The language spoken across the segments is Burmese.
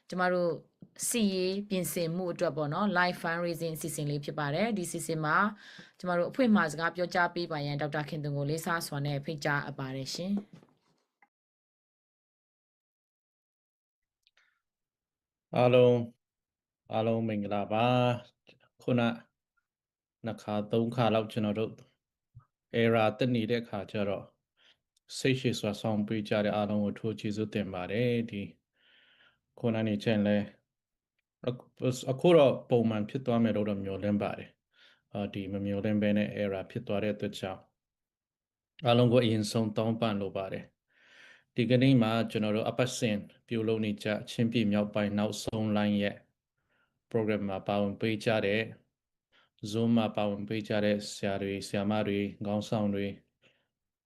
ကျမတို့စီရေးပြင်ဆင်မှုအတွက်ပေါ့နော် live fundraising အစီအစဉ်လေးဖြစ်ပါတယ်ဒီအစီအစဉ်မှာကျမတို့အဖွင့်မှာစကားပြောကြားပေးပါရန်ဒေါက်တာခင်သွန်ကိုလေးစားစွာနဲ့ဖိတ်ကြားအပ်ပါတယ်ရှင်အားလုံးမင်္ဂလာပါခုနနှစ်ခါသုံးခါလောက်ကျွန်တော်တို့ era တက်နေတဲ့ခါကျတော့စိတ်ရှိစွာဆောင်ပေးကြတဲ့အားလုံးကိုထိုးကျေးဇူးတင်ပါတယ်ဒီခုနနေချင်းလဲအခုတော့ပုံမှန်ဖြစ်သွားမယ်လို့တော့မျှော်လင့်ပါတယ်ဒီမမျှော်လင့်ဘဲနဲ့ era ဖြစ်သွားတဲ့အတွက်ကြောင့်အားလုံးကိုအရင်ဆုံးတောင်းပန်လိုပါတယ်ဒီကနေ့မှာကျွန်တော်တို့အပတ်စဉ်ပြုလုပ်နေကြချင်းပြည်မြောက်ပိုင်းနောက်ဆုံး line ရဲ့ program မှာပါဝင်ပေးကြတဲ့ Zoom မှာပါဝင်ပေးကြတဲ့ဆရာတွေဆရာမတွေခေါင်းဆောင်တွေ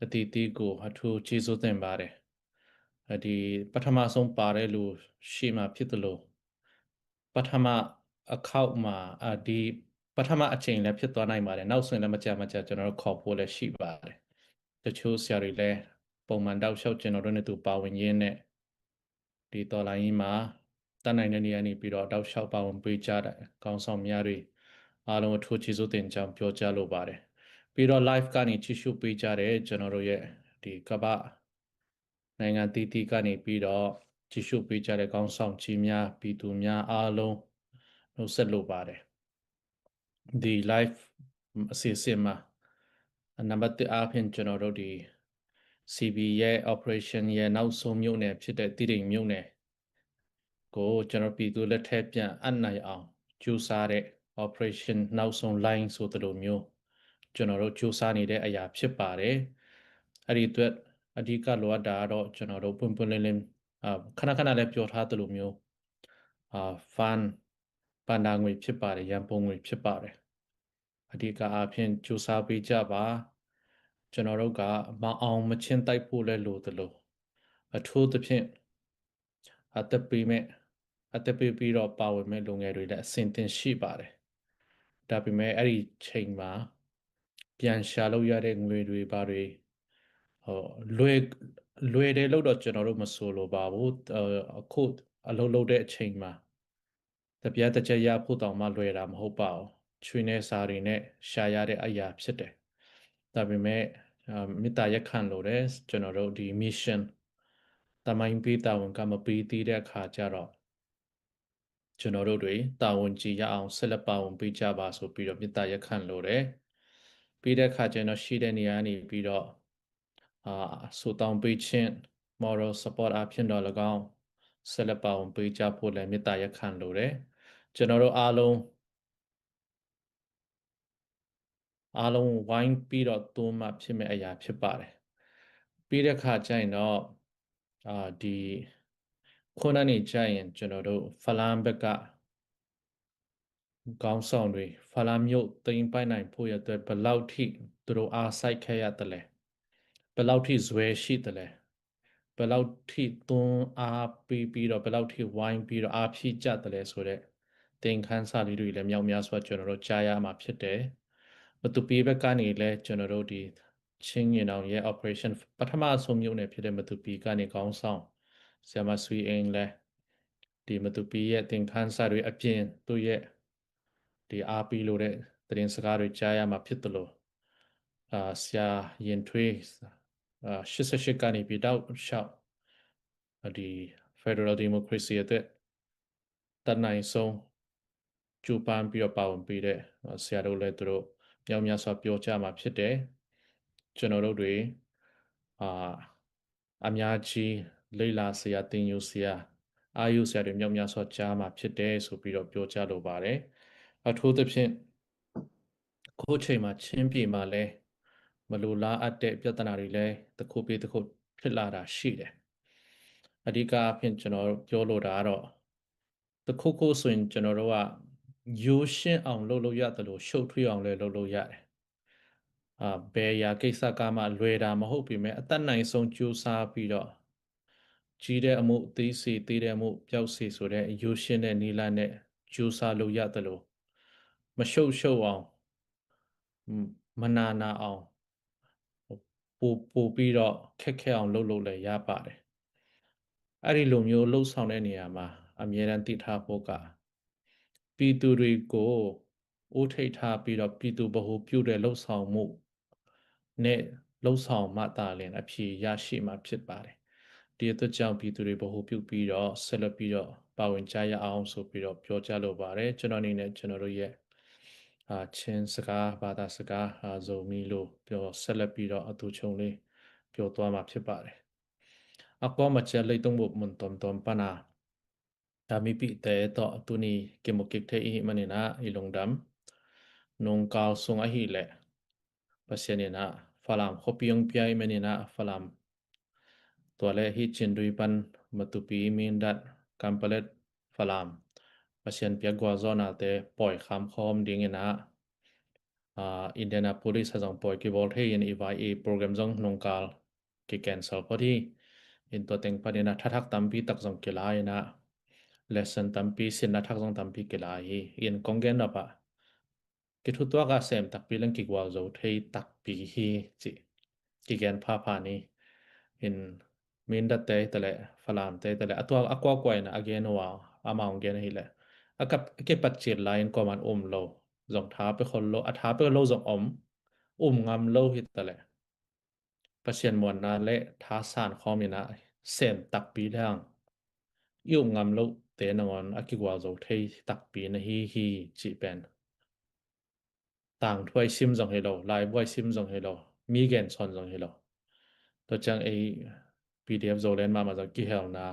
အတီးတီးကိုအထူးကျေးဇူးတင်ပါတယ်ဒီပထမဆုံးပါတဲ့လူရှေ့မှာဖြစ်တယ်လို့ပထမအခေါက်မှာဒီပထမအချိန်လည်းဖြစ်သွားနိုင်ပါတယ်နောက်ဆိုရင်လည်းမကြာကျွန်တော်တို့ခေါ်ဖို့လည်းရှိပါတယ်တချို့ဆရာတွေလည်းပုံမှန်တောက်လျှောက်ကျွန်တော်တို့နဲ့သူပါဝင်ရင်းနဲ့ဒီတော်လိုင်းကြီးမှာတတ်နိုင်တဲ့နေရာနေပြီးတော့တောက်လျှောက်ပါဝင်ပေးကြတဲ့ခေါင်းဆောင်များတွေအားလုံးအထူးကျေးဇူးတင်ကြောင်းပြောကြားလိုပါတယ်ပြီးတော့ live ကနေကြည့်ရှုပေးကြတဲ့ကျွန်တော်တို့ရဲ့ဒီကမ္ဘာနိုင်ငံတည်တည်ကနေပြီးတော့ကြည့်ရှုပေးကြတဲ့ခေါင်းဆောင်ကြီးများပြည်သူများအားလုံးနှုတ်ဆက်လိုပါတယ်ဒီ live အစီအစဉ်မှာနံပါတ်1အားဖြင့်ကျွန်တော်တို့ဒီ CB ရဲ့ operation ရဲ့နောက်ဆုံးမြို့နယ်ဖြစ်တဲ့တည်တိမ်မြို့နယ်ကိုကျွန်တော်ပြည်သူလက်ထက်ပြန်အပ်နိုင်အောင်ကြိုးစားတဲ့ operation နောက်ဆုံး line ဆိုတဲ့လိုမျိုးကျွန်တော်တို့ကြိုးစားနေတဲ့အရာဖြစ်ပါတယ်အဲ့ဒီအတွက်အဓိကလိုအပ်တာကတော့ကျွန်တော်တို့ပွင့်ပွင့်လင်းလင်းခဏလည်းပြောထားတဲ့လိုမျိုးfund ပန္နာငွေဖြစ်ပါတယ်ရန်ပုံငွေဖြစ်ပါတယ်အဓိကအားဖြင့်ကြိုးစားပေးကြပါကျွန်တော်တို့ကမအောင်မချင်းတိုက်ဖို့လဲလိုသလိုအထူးသဖြင့်အသက်ပေးပြီးတော့ပါဝင်မဲ့လူငယ်တွေလည်းအဆင်သင့်ရှိပါတယ်ဒါပေမဲ့အဲ့ဒီချိန်မှာပြန်ရှာလို့ရတဲ့ငွေတွေပါတွေလွယ်တယ်လို့တော့ကျွန်တော်တို့မဆိုလိုပါဘူးအခုအလုပ်လုပ်တဲ့အချိန်မှာတပြားတစ်ချက်ရဖို့တောင်မှလွယ်တာမဟုတ်ပါဘူးချွေးနေစာတွေနဲ့ရှာရတဲ့အရာဖြစ်တယ်ဒါပေမဲ့မေတ္တာရက်ခံလို့တဲ့ကျွန်တော်တို့ဒီ mission တမိုင်းပေးတာဝန်ကမပေးသေးတဲ့အခါကျတော့ကျွန်တော်တို့တွေတာဝန်ကြီးရအောင်ဆက်လက်ပါဝင်ပေးကြပါဆိုပြီးတော့မေတ္တာရက်ခံလို့တယ်ပြီးတဲ့အခါကျတော့ရှိတဲ့နေရာနေပြီးတော့ဆူတောင်းပေးခြင်း moral support အဖြစ်တော့၎င်းဆက်လက်ပါဝင်ပေးကြဖို့လည်းမေတ္တာရက်ခံလို့တယ်ကျွန်တော်တို့အားလုံးဝိုင်းပြီးတော့သွန်းမှဖြစ်မဲ့အရာဖြစ်ပါတယ်ပြီးတဲ့အခါကျရင်တော့ဒီခုနနေကျရင်ကျွန်တော်တို့ဖလန်ဘက်ကခေါင်းဆောင်တွေဖလာမျိုးတိမ်ပိုင်နိုင်ဖို့ရတဲ့ဘလောက်ထိသူတို့အားစိုက်ခဲ့ရတယ်လဲဘလောက်ထိဇွဲရှိတယ်လဲဘလောက်ထိသွန်းအားပြီးတော့ဘလောက်ထိဝိုင်းပြီးတော့အားဖြည့်ကြတယ်လဲဆိုတော့သင်ခန်းစာလေးတွေလည်းမြောက်များစွာကျွန်တော်တို့ကြားရမှာဖြစ်တယ်မတူပီဘက်ကနေလည်းကျွန်တော်တို့ဒီချင်းရင်အောင်ရဲ့ operation ပထမဆုံးမြို့နယ်ဖြစ်တဲ့မတူပီကနေခေါင်းဆောင်ဆရာမဆွေအင်းလည်းဒီမတူပီရဲ့သင်ခန်းစာတွေအပြင်သူ့ရဲ့ဒီအားပေးလို့တဲ့သတင်းစကားတွေကြားရမှာဖြစ်တယ်လို့ဆရာရင်ထွေး88ကနေပြီးတော့ရှောက်ဒီ Federal Democracy အတွက်တတ်နိုင်ဆုံးကြိုးပမ်းပြီးတော့ပါဝင်ပေးတဲ့ဆရာတို့လည်းသူတို့မြောက်များစွာပြောကြမှာဖြစ်တယ်ကျွန်တော်တို့တွေအများကြီးလေ့လာစရာသင်ယူစရာအာယုဆရာတွေမြောက်များစွာကြားမှာဖြစ်တယ်ဆိုပြီးတော့ပြောကြလိုပါတယ်အထူးသဖြင့်ခုချိန်မှာချင်းပြည်မှာလဲမလိုလားအပ်တဲ့ပြဿနာတွေလဲတစ်ခုပြီးတစ်ခုဖြစ်လာတာရှိတယ်အဓိကအဖြစ်ကျွန်တော်ပြောလိုတာကတော့တစ်ခုဆိုရင်ကျွန်တော်တို့ကရိုးရှင်းအောင်လုပ်လို့ရတယ်လို့ရှုပ်ထွေးအောင်လည်းလုပ်လို့ရတယ်ဘယ်ရာကိစ္စကမှလွယ်တာမဟုတ်ပြီမဲ့အသက်နိုင်ဆုံးကြိုးစားပြီးတော့ကြီးတဲ့အမှုသေးစေသေးတဲ့အမှုပျောက်စေဆိုတဲ့ရိုးရှင်းတဲ့နည်းလမ်းနဲ့ကြိုးစားလို့ရတယ်လို့မရှုပ်အောင်မနာအောင်ပိုပြီးတော့ခက်ခဲအောင်လုပ်လို့လည်းရပါတယ် အဲ့ဒီလိုမျိုးလှုပ်ဆောင်တဲ့နေရာမှာအမြဲတမ်းသိထားဖို့ကပြည်သူတွေကိုဦးထိပ်ထားပြီးတော့ပြည်သူဗဟိုပြုတဲ့လှုပ်ဆောင်မှုနဲ့လှုပ်ဆောင်မှသာလျှင်အဖြေရရှိမှာဖြစ်ပါတယ်ဒီအတွက်ကြောင့်ပြည်သူတွေဗဟိုပြုပြီးတော့ဆက်လက်ပြီးတော့ပါဝင်ကြရအောင်ဆိုပြီးတော့ပြောကြားလိုပါတယ်ကျွန်တော်အနေနဲ့ကျွန်တော်တို့ရဲ့ချင်းစကားဘာသာစကားဇုံမီလို့ပြောဆက်လက်ပြီးတော့အတူချုံလေးပြောသွားမှာဖြစ်ပါတယ်အကောမချက်လေးတုံးဖို့မွန်တုံတုံပနာဒါမီပိတဲတော့သူနီကေမကိထေအီမနီနာအီလုံဒမ်နုံကောက်ဆုံအဟီလေပစနီနာဖလမ်ခေါပီယုံပြိုင်မနီနာဖလမ်ตัวเลฮิจินดุยปันมาตุปีมินดัดกัมเปเลตฟลามมาเชียนเปียกวาซอนาเตปล่อยคำคอมดิ้งนะอินเดียนาโพลิสจังปล่อยกิบอลเทียนอีวายโปรแกรมจังนงกาลกิแคนเซลพอดีอินตัวเต็งประเด็นนะทักตัมปีตักจังกิลายนะเลสันตัมปีสินนะทักจังตัมปีกิลายอินคงเกนนะปะกิทุตัวกาเซมตักปีลังกิกวาโจเทตักปีฮีจิกิแกนพาพานี้อิน min da te tele falam te tele atwa akwa kwa na again wa amount gen hi le akap ke pat chir line ko man lo zong tha pe khol lo atha pe lo zong ngam lo hi tele pasien mon na le tha san khomi na sem tak pi dang ngam lo te na ngon akigwa zo thei tak pi na hi chi pen tang thwai sim zong hi lo lai boy sim zong hi lo mi gen son zong hi lo to chang ei PDF zo len ma za ki hel na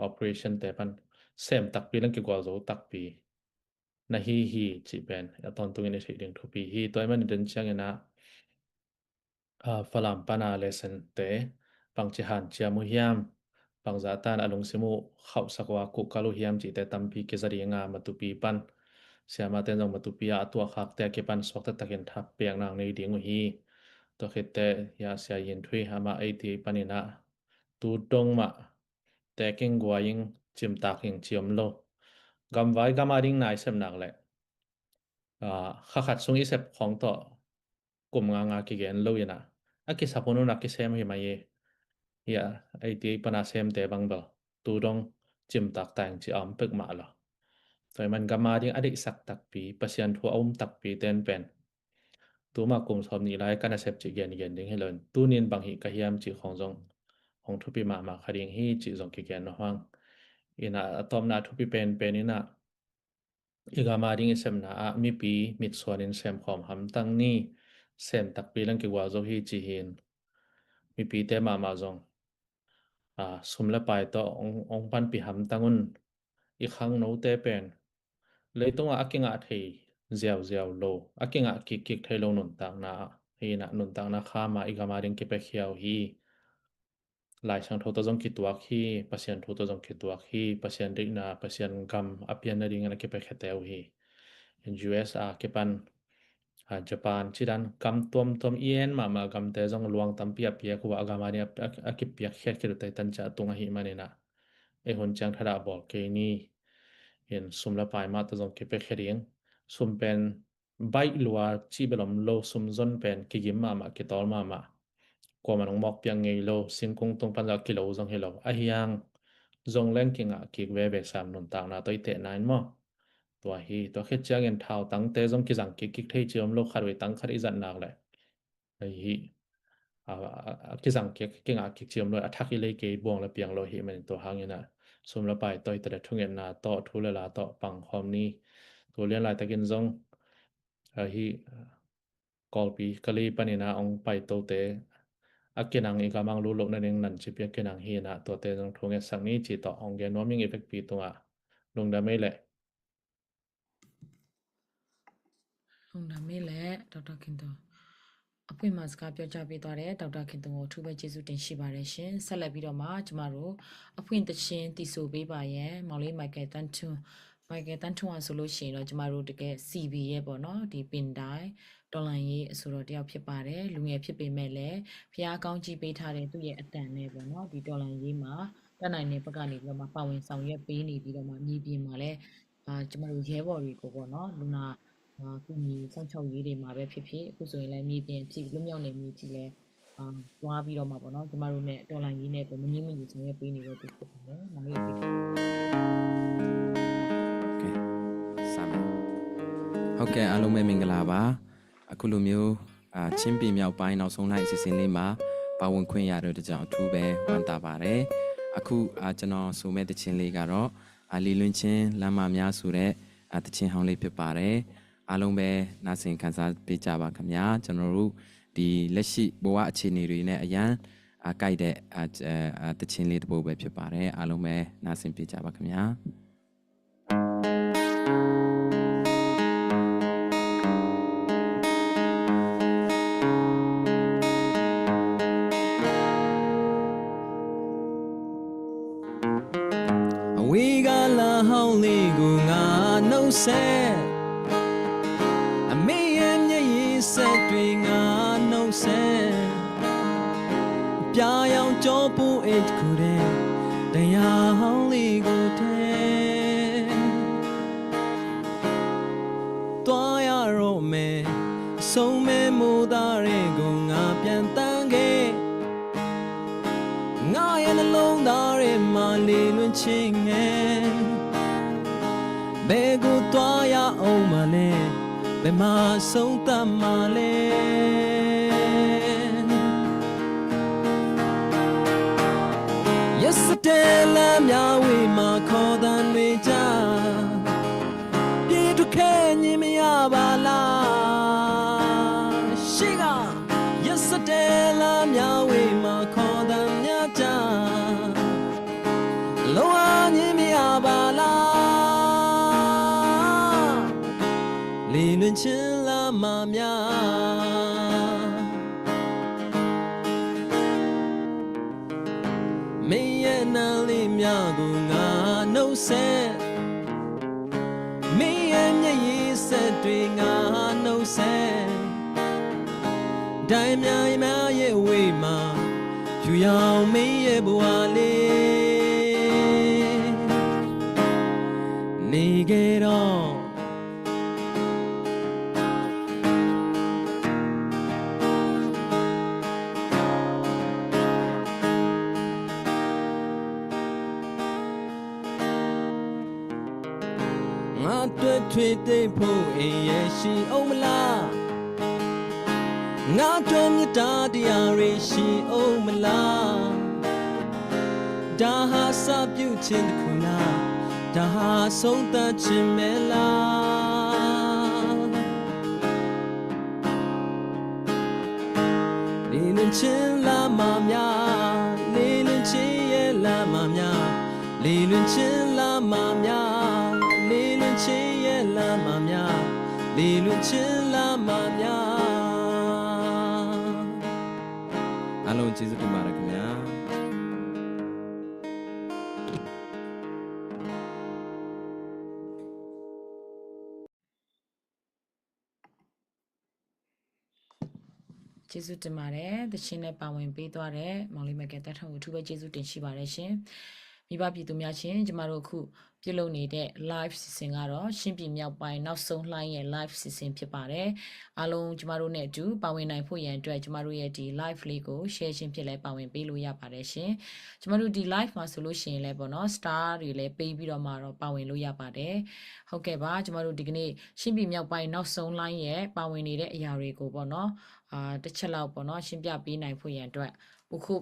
operation te pan sem tak pi lang ki gwa zo tak pi na hi chi pen ya ton tu ni thei ding thu pi hi toy man den chang na falam pana lesson te pang chi han chia mu hiam pang za tan alung simu khau sakwa ku kalu hiam chi te tam pi ke zari nga ma tu pi pan siama ten jong ma tu pi a tua khak te ke pan sok ta takin thap piang nang nei ding hi to khete ya sia yin thui hama ai ti panina tu dong ma taking going chim taking chiom lo gam vai gama ring nai sem nak le kha khat sung i sep khong to kum nga ki gen lo yana aki sapono na ki sem hi ma ye ya ai ti pana sem te bang do tu dong chim tak tang chi am pek ma lo toy man gama ring adi sak tak pi pasian thu tak pi ten pen tu ma kum som ni lai kana sep chi gen ding helon tu nin bang hi ka hiam chi khong jong hong thu pi ma khading hi chi jong ki gen no hang ina atom na thu pi pen ina igama ring sem na mi pi mit sonin sem khom ham tang ni sem tak pi lang ki wa zo hi chi hin mi pi te ma jong sum la pai to ong pan pi ham tangun i khang no te pen le to akinga thei ziaw lo akinga kik thei lo nun tang na hi na nun tang na kha ma igama ring ki pe khiao hi lai sang tho to jong ki tuak hi pasien tho to jong ki tuak hi pasien dik na pasien gam apian na ring na ki pe kheteu hi in US ke pan Japan chidan kam tom ien ma kam te jong luang tam pia ku agama ni akip pia khet ki te tan cha tunga hi manina e hon chang thara bol ke ni in sumla pai ma to jong ki pe khering sum pen bai lua chi belom lo sum zon pen ki gim ma ki tol ma ko manong mok piang ngei lo sin kung tong pan ki lo jong helo a hiang zong leng kinga ki ve sam nun tang na toi te nine mo ตัวฮีตัวคิดจ้างเงินเท่าตั้งแต่จงกิจังกิกิกเทจิอมโลกขัดไว้ตั้งขัดอีจันนักเลยไอ้ฮีกิจังกิกิงากิจิอมโลกอัฐกิเลยเกยบวงและเปียงโลหิมันตัวหางเงินนะสมละไปต่อยแต่ทุ่งเงินนาต่อทุเลลาต่อปังความนี้ตัวเลี้ยงลายตะกินจงไอ้ฮีกอลปีกะลีปนินาองไปโตเตอากินังอีกามังรู้โลกนั่นเองนั่นจิเปียกินังฮีนะตัวเตจงทุ่งเงินสักนี้จีต่อองเกน้อมยังเอฟเฟกปีตัวลงดาไม่แหละ ဟုတ်ဒါမေးလေဒေါက်တာခင်တိုအပွင့်မှာစကားပြောကြပေးသွားတယ်ဒေါက်တာခင်တိုကိုအထူးပဲကျေးဇူးတင်ရှိပါတယ်ရှင်ဆက်လက်ပြီးတော့မှကျမတို့အပွင့်တချင်းတည်ဆိုပေးပါရန်မောင်လေးမိုက်ကယ်တန်ထွန်းအောင်ဆိုလို့ရှိရင်တော့ကျမတို့တကယ် CB ရဲ့ပေါ့နော်ဒီပင်တိုင်းတော်လန်ရေးအဆိုတော့တယောက်ဖြစ်ပါတယ်လူငယ်ဖြစ်ပေမဲ့လည်းဖျားကောင်းကြည့်ပေးထားတဲ့သူ့ရဲ့အတန်နဲ့ပေါ့နော်ဒီတော်လန်ရေးမှာတက်နိုင်တဲ့ဘက်ကနေပြီးတော့မှပါဝင်ဆောင်ရွက်ပေးနေပြီးတော့မှမြေပြင်မှာလည်းကျမတို့ရဲဘော်တွေကိုပေါ့နော်လူနာကုညီစောင့်ချောက်ရေးတွေမှာပဲဖြစ်ဖြစ်အခုဆိုရင်လည်းမြေပြင်ဖြစ်လွတ်မြောက်နေမြေကြီးလဲ သွားပြီးတော့မှာပေါ့နော်ကျမတို့နဲ့တော်လိုင်းရေးနဲ့မငင်းမငင်းဆောင်ရွက်ပေးနေတဲ့သူဖြစ်ပါတယ်။နောက်လေးပြီး ကဲစမယ်ဟုတ်ကဲ့အားလုံးပဲမင်္ဂလာပါအခုလိုမျိုးချင်းပြည်မြောက်ပိုင်းနောက်ဆုံးလိုက်အစီအစဉ်လေးမှာပါဝင်ခွင့်ရတဲ့ကြောင့်အထူးပဲဝမ်းသာပါတယ်အခုကျွန်တော်ဆိုမဲ့တခြင်းလေးကတော့လီလွင်ချင်းလမ်းမများဆိုတဲ့တခြင်းဟောင်းလေးဖြစ်ပါတယ်အားလုံးပဲနားဆင်ခံစားပေးကြပါခင်ဗျာကျွန်တော်တို့ဒီလက်ရှိဘဝအခြေအနေတွေနဲ့အရန်ကြိုက်တဲ့တခြင်းလေးတစ်ပုဒ်ပဲဖြစ်ပါတယ်အားလုံးပဲနားဆင်ပေးကြပါခင်ဗျာဝေကလာဟောင်းလေးကိုငါနှုတ်ဆက်အမေရဲ့မျက်ရည်ဆက်တွေငါနှုတ်ဆက်ပြာရောင်ကြောပူအိတ်ကိုတဲ့တရားဟောင်းလေးကိုတဲ့တွားရတော့မယ်ဆုံးမဲမိုးသားရဲ့ကိုငါပြန်တန်းခဲ့ငါရဲ့နှလုံးသားရဲ့မှာလေလွင်ချင်းငယ်ဘယ်ကိုသွားရအောင်မလဲဘယ်မှာဆုံးသတ်မလဲ Yesterday လမ်းများဝေးမှာခေါ်တဲ့တွေကြပြေထုတ်ခဲ့ညင်မရပါလားရှိက Yesterday လမ်းများဝေးမှာခေါ်တဲ့များကြလောအညင်မရပါလားလေလွင်ချင်းလမ်းမများမင်းရဲ့နာလေးများကိုငါနှုတ်ဆက်မင်းရဲ့မျက်ရည်ဆက်တွေငါနှုတ်ဆက်ဒိုင်များရဲ့ဝေးမှာဖြူရောင်မင်းရဲ့ဘဝလေးနေခဲ့တော့ငါတွေ့ထွေသိဖို့အိမ်ရဲ့ရှိအောင်မလားငါတို့မြတ်တရားတွေရှိအောင်မလားဒါဟာစပြုခြင်းတစ်ခုလားဒါဟာဆုံးသတ်ခြင်းမဲလားလေလွင်ချင်းလာမများလေလွင်ချင်းရဲ့လာမများလေလွင်ချင်းလာမများလေလွင်ချင်းရဲ့လာမများလေလွင်ချင်းလာမများအားလုံးကျေးဇူးတင်ပါတယ်ခင်ဗျာကျေးဇူးတင်ပါတယ်တခြင်းနဲ့ပါဝင်ပေးသွားတဲ့မောင်လေးမကဲတက်ထောင်ကိုအထူးပဲကျေးဇူးတင်ရှိပါတယ်ရှင်မိဘပြည်သူများရှင်ကျမတို့အခုပြုလုပ်နေတဲ့ live စီစဉ်ကတော့ရှင်းပြည်မြောက်ပိုင်းနောက်ဆုံးလှိုင်းရဲ့ live စီစဉ်ဖြစ်ပါတယ်အားလုံးကျမတို့နဲ့အတူပါဝင်နိုင်ဖို့ရန်အတွက်ကျမတို့ရဲ့ဒီ live လေးကို share ခြင်းဖြစ်လဲပါဝင်ပေးလို့ရပါတယ်ရှင်ကျမတို့ဒီ live မှာဆိုလို့ရှိရင်လည်းပေါ့နော် star တွေလည်းပေးပြီးတော့မှတော့ပါဝင်လို့ရပါတယ်ဟုတ်ကဲ့ပါကျမတို့ဒီကနေ့ရှင်းပြည်မြောက်ပိုင်းနောက်ဆုံးလှိုင်းရဲ့ပါဝင်နေတဲ့အရာတွေကိုပေါ့နော်တစ်ချက်လောက်ပေါ့နော်ရှင်းပြပေးနိုင်ဖို့ရန်အတွက်အခု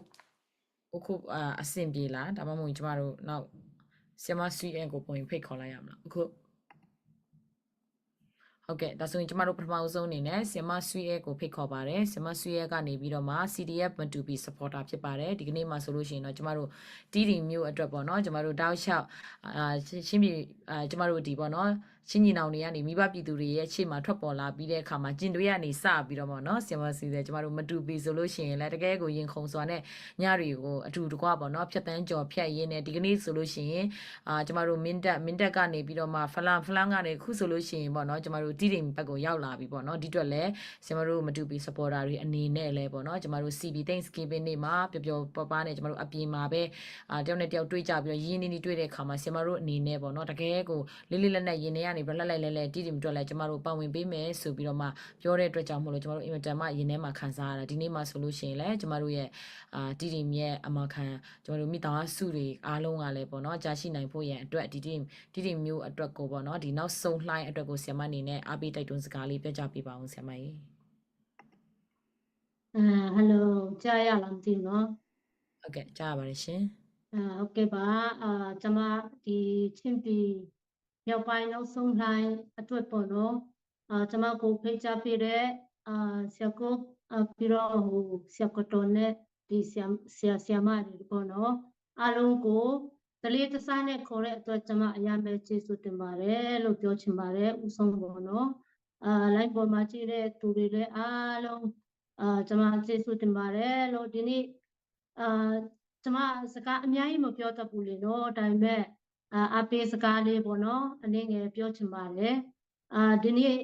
အဆင်ပြေလားဒါမှမဟုတ်ကျမတို့နောက်ဆီယမဆွေအန်ကိုပုံဖိတ်ခေါ်လိုက်ရမလားအခုဟုတ်ကဲ့ဒါဆိုရင်ကျမတို့ပထမဆုံးအနေနဲ့ဆီယမဆွေအန်ကိုဖိတ်ခေါ်ပါတယ်ဆီယမဆွေအန်ကနေပြီးတော့မှ CDF မတူပီ supporter ဖြစ်ပါတယ်ဒီကနေ့မှာဆိုလို့ရှိရင်တော့ကျမတို့တီတီမျိုးအတွက်ပေါ့နော်ကျမတို့တောက်လျှောက်ရှင်းပြကျမတို့ဒီပေါ့နော်ချင်းညီနောင်တွေကနေမိဘပြည်သူတွေရဲ့ရှေ့မှာထွက်ပေါ်လာပြီးတဲ့အခါမှာကျင်တွေကနေစပြီးတော့ပေါ့နော်ဆီယမစီတဲ့ကျမတို့မတူပီဆိုလို့ရှိရင်လည်းတကယ်ကိုရင်ခုန်စွာနဲ့ညတွေကိုအတူတကွပေါ့နော်ဖြတ်တန်းကြော်ဖြတ်ရင်းနဲ့ဒီကနေ့ဆိုလို့ရှိရင်ကျမတို့မင်းတက်ကနေပြီးတော့မှဖလန်ကနေခုဆိုလို့ရှိရင်ပေါ့နော်ကျမတို့တီတိမ်ဘက်ကိုရောက်လာပြီပေါ့နော်ဒီအတွက်လည်းကျမတို့မတူပီ supporter တွေအနေနဲ့လည်းပေါ့နော်ကျမတို့ CB Thanksgiving နေ့မှာပျော်ပပနဲ့ကျမတို့အပြင်မှာပဲတယောက်နဲ့တယောက်တွေ့ကြပြီးတော့ရင်းနှီးတွေ့တဲ့အခါမှာကျမတို့အနေနဲ့ပေါ့နော်တကယ်ကိုလေးလေးလက်နက်ရင်းနေရ ကနေပြီးတော့လှလဲတီးတီမတွက်လဲကျမတို့ပါဝင်ပေးမယ်ဆိုပြီးတော့မှပြောတဲ့အတွက်ကြောင့်မို့လို့ကျမတို့အင်မတန်မှရင်ထဲမှာခံစားရတာဒီနေ့မှဆိုလို့ရှိရင်လည်းကျမတို့ရဲ့တီတီရဲ့အမခံကျမတို့မိသားစုတွေအားလုံးကလည်းပေါ့နော်ကြာရှိနိုင်ဖို့ရန်အတွက်တီတီမျိုးအတွက်ကိုပေါ့နော်ဒီနောက်ဆုံးလှိုင်းအတွက်ကိုဆရာမအနေနဲ့အားပေးတိုက်တွန်းစကားလေးပြောကြပေးပါအောင်ဆရာမကြီးဟယ်လိုကြားရလားမသိဘူးနော်ဟုတ်ကဲ့ကြားရပါတယ်ရှင်ဟုတ်ကဲ့ပါကျွန်မဒီချင်းပြည်မြောက်ပိုင်းနောက်ဆုံးလှိုင်းအတွက်ပေါ့နော်ကျွန်မကိုဖိတ်ကြားပေးတဲ့ဆရာကိုပြီးတော့ဟိုဆရာကတော်နဲ့ဒီဆရာမတွေပေါ့နော်အားလုံးကိုတလေးတစားနဲ့ခေါ်တဲ့အတွက်ကျွန်မအများပဲကျေးဇူးတင်ပါတယ်လို့ပြောချင်ပါတယ်ဥဆုံးပေါ့နော်လိုင်းပေါ်မှာကြည့်တဲ့သူတွေလည်းအားလုံးကျွန်မကျေးဇူးတင်ပါတယ်လို့ဒီနေ့ကျွန်မစကားအများကြီးမပြောတတ်ဘူးလေနော်ဒါပေမဲ့အပေးစကားလေးပေါ့နော်အနေငယ်ပြောချင်ပါတယ်ဒီနေ့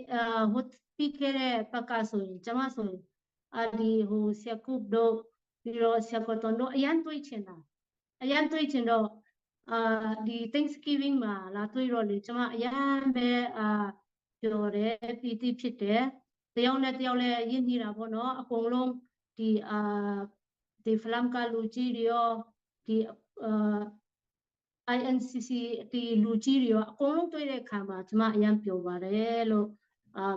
ဟိုပြီးခဲ့တဲ့ပတ်ကဆိုရင်ကျွန်မဆိုရင်ဒီဟိုဆရာကုတ်တို့ပြီးတော့ဆရာကတော်တို့အရန်တွေးချင်တော့ဒီ Thanksgiving မှာလာတွေ့တော့လေကျွန်မအရန်ပဲပြောတယ်ပီတိဖြစ်တယ်တယောက်နဲ့တယောက်လည်းရင်းနှီးတာပေါ့နော်အကုန်လုံးဒီဖလမ်ကလူကြီးတွေရောဒီINCC ဒီလူကြီးတွေရောအကုန်လုံးတွေ့တဲ့အခါမှာကျွန်မအရန်ပြောပါတယ်လို့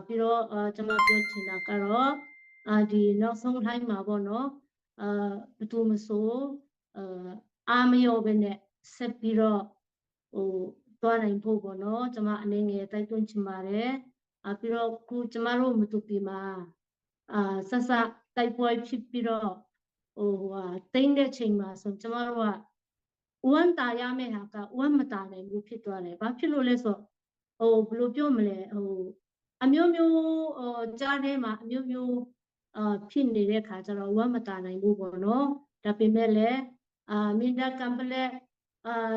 ပြီးတော့ကျွန်မပြောချင်တာကတော့ဒီနောက်ဆုံးတိုင်းမှာပေါ့နော်ဘယ်သူမဆိုအားမရောပဲနဲ့ဆက်ပြီးတော့ဟိုသွားနိုင်ဖို့ပေါ့နော်ကျွန်မအနေငယ်တိုက်တွန်းချင်ပါတယ်ပြီးတော့ခုကျွန်မတို့မတူပီမှာဆက်တိုက်ပွဲဖြစ်ပြီးတော့ဟိုတိမ့်တဲ့ချိန်မှာဆိုကျွန်မတို့ကဝမ်းတာရမယ့်ဟာကဝမ်းမတာနိုင်ဘူးဖြစ်သွားတယ်ဘာဖြစ်လို့လဲဆိုဟိုဘယ်လိုပြောမလဲဟိုအမျိုးမျိုးကြားထဲမှာအမျိုးမျိုးဖြစ်နေတဲ့ခါကျတော့ဝမ်းမတာနိုင်ဘူးပေါ့နော်ဒါပေမဲ့လည်းမင်းတပ်ကံပလက်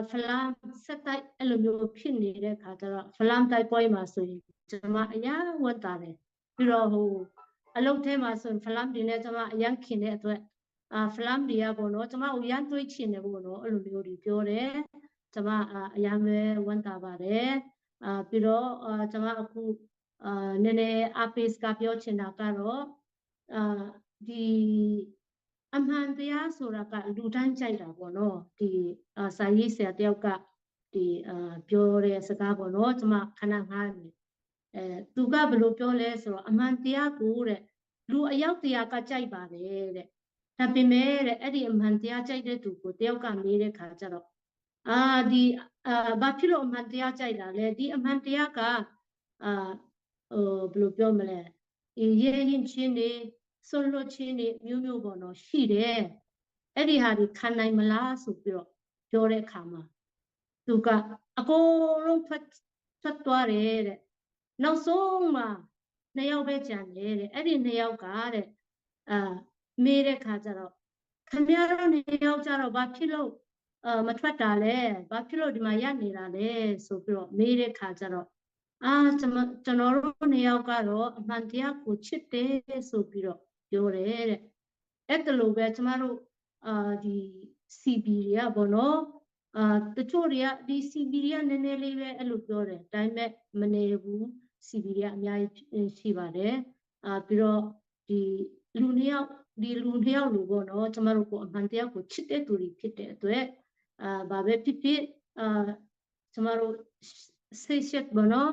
ဖလမ်ဆက်တိုက်အဲ့လိုမျိုးဖြစ်နေတဲ့ခါကျတော့ဖလမ်တိုက်ပွဲမှာဆိုရင်ကျွန်မအရာဝတ်တာတယ်ပြီးတော့ဟိုအလုပ်ထဲမှာဆိုရင်ဖလမ်တွေနဲ့ကျွန်မအရန်ခင်တဲ့အတွက်ဖလမ်တွေကပေါ့နော်ကျွန်မအရန်တွေးချင်တယ်ပေါ့နော်အဲ့လိုမျိုးတွေပြောတယ်ကျွန်မအရန်ပဲဝတ်တာပါတယ်ပြီးတော့ကျွန်မအခုနည်းနည်းအပေးစကားပြောချင်တာကတော့ဒီအမှန်တရားဆိုတာကလူတိုင်းကြိုက်တာပေါ့နော်ဒီစာရေးဆရာတယောက်ကဒီပြောတဲ့စကားပေါ့နော်ကျွန်မခဏငှားနေသူကဘယ်လိုပြောလဲဆိုတော့အမှန်တရားကိုတဲ့လူအယောက်တရားကကြိုက်ပါတယ်တဲ့ဒါပေမဲ့တဲ့အဲ့ဒီအမှန်တရားကြိုက်တဲ့သူကိုတယောက်ကမေးတဲ့ခါကျတော့ဒီဘာဖြစ်လို့အမှန်တရားကြိုက်တာလဲဒီအမှန်တရားကဘယ်လိုပြောမလဲရဲရင်ချင်းနေဆွလွတ်ချင်းနေမျိုးမျိုးပေါ့နော်ရှိတယ်အဲ့ဒီဟာဒီခံနိုင်မလားဆိုပြီးတော့ပြောတဲ့အခါမှာသူကအကုန်လုံးထွက်သွားတယ်တဲ့နောက်ဆုံးမှာ2ယောက်ပဲကြံတယ်တဲ့အဲ့ဒီ2ယောက်ကတဲ့မေးတဲ့ခါကျတော့ခင်ဗျားတို့2ယောက်ကျတော့ဘာဖြစ်လို့မထွက်တာလဲဘာဖြစ်လို့ဒီမှာရပ်နေတာလဲဆိုပြီးတော့မေးတဲ့ခါကျတော့ကျွန်တော်တို့2ယောက်ကတော့အမှန်တရားကိုချစ်တယ်ဆိုပြီးတော့ပြောတယ်တဲ့အဲ့ဒါလိုပဲကျမတို့ဒီ CB တွေကပေါ့နော်တချို့တွေကဒီ CB တွေကနည်းနည်းလေးပဲအဲ့လိုပြောတယ်ဒါပေမဲ့မနေဘူး CB တွေကအများကြီးရှိပါတယ်ပြီးတော့ဒီလူ2ယောက်လိုပေါ့နော်ကျမတို့ကိုအမှန်တရားကိုချစ်တဲ့သူတွေဖြစ်တဲ့အတွက်ဘာပဲဖြစ်ဖြစ်ကျမတို့စိတ်ဆက်ပေါ့နော်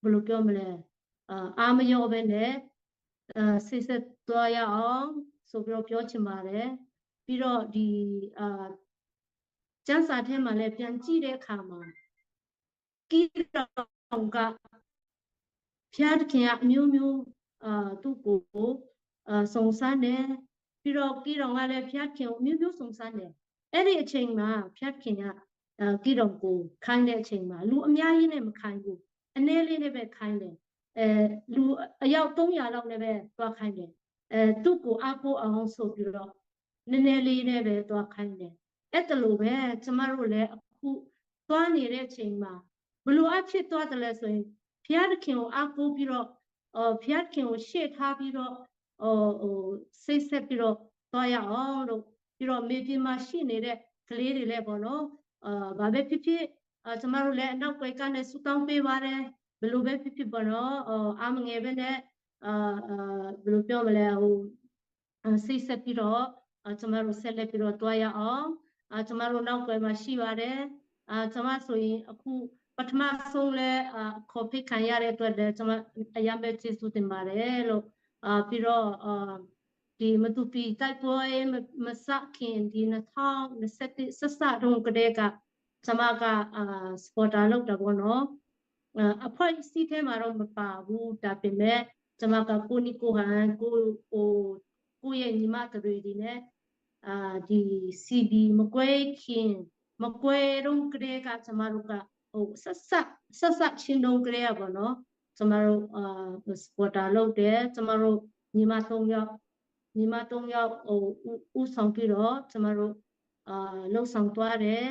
ဘယ်လိုပြောမလဲအားမရောပဲနဲ့စိတ်ဆက်သွားရအောင်ဆိုပြီးတော့ပြောချင်ပါတယ်ပြီးတော့ဒီကျန်းစာထဲမှာလည်းပြန်ကြည့်တဲ့အခါမှာကိတောင်ကဖျားသခင်ကအမျိုးမျိုးသူ့ကိုစုံစမ်းတယ်ပြီးတော့ကိတောင်ကလည်းဖျားသခင်ကိုအမျိုးမျိုးစုံစမ်းတယ်အဲ့ဒီအချိန်မှာဖျားသခင်ကကိတောင်ကိုခိုင်းတဲ့အချိန်မှာလူအများကြီးနဲ့မခိုင်းဘူးအနည်းလေးနဲ့ပဲခိုင်းတယ်လူအယောက်300လောက်နဲ့ပဲသွားခိုင်းတယ်သူ့ကိုအားကိုးအောင်ဆိုပြီးတော့နည်းနည်းလေးနဲ့ပဲသွားခိုင်းတယ်အဲ့ဒါလိုပဲကျမတို့လည်းအခုသွားနေတဲ့အချိန်မှာဘလို့အဖြစ်သွားတယ်လဲဆိုရင်ဘုရားသခင်ကိုအားကိုးပြီးတော့ဘုရားသခင်ကိုရှေ့ထားပြီးတော့စိတ်ဆက်ပြီးတော့သွားရအောင်လို့ပြီးတော့မေပြမှာရှိနေတဲ့ကလေးတွေလည်းပေါ့နော်ဘာပဲဖြစ်ဖြစ် ကျမတို့လည်းအနောက်ကွယ်ကနေဆူတောင်းပေးပါတယ်ဘယ်လိုပဲဖြစ်ဖြစ်ပေါ့နော်အာမငယ်ပဲနဲ့ဘယ်လိုပြောမလဲဟိုစိတ်ဆက်ပြီးတော့ကျမတို့ဆက်လက်ပြီးတော့တွားရအောင်ကျမတို့နောက်ကွယ်မှာရှိပါတယ်ကျမဆိုရင်အခုပထမဆုံးလဲခေါ်ဖိတ်ခံရတဲ့အတွက်လည်းကျမအရင်ပဲကျေးဇူးတင်ပါတယ်လို့ပြီးတော့ဒီမတူပီတိုက်ပွဲမစခင်ဒီ2021ဆက်စတော့ကတည်းကကျမကစပေါ်တာလုပ်တာပေါ့နော်အဖွဲ့အစည်းထဲမှာတော့မပါဘူးဒါပေမဲ့ကျမကကိုနီကိုဟန်ကိုရဲ့ညီမတွေနဲ့ဒီ CB မကွဲခင်မကွဲတော့ကလေးကကျမတို့ကဟိုဆက်ချင်းတုံးကလေးပေါ့နော်ကျမတို့စပေါ်တာလုပ်တယ်ကျမတို့ညီမ3ယောက်ဟိုဥဆောင်ပြီးတော့ကျမတို့လှုပ်ဆောင်သွားတယ်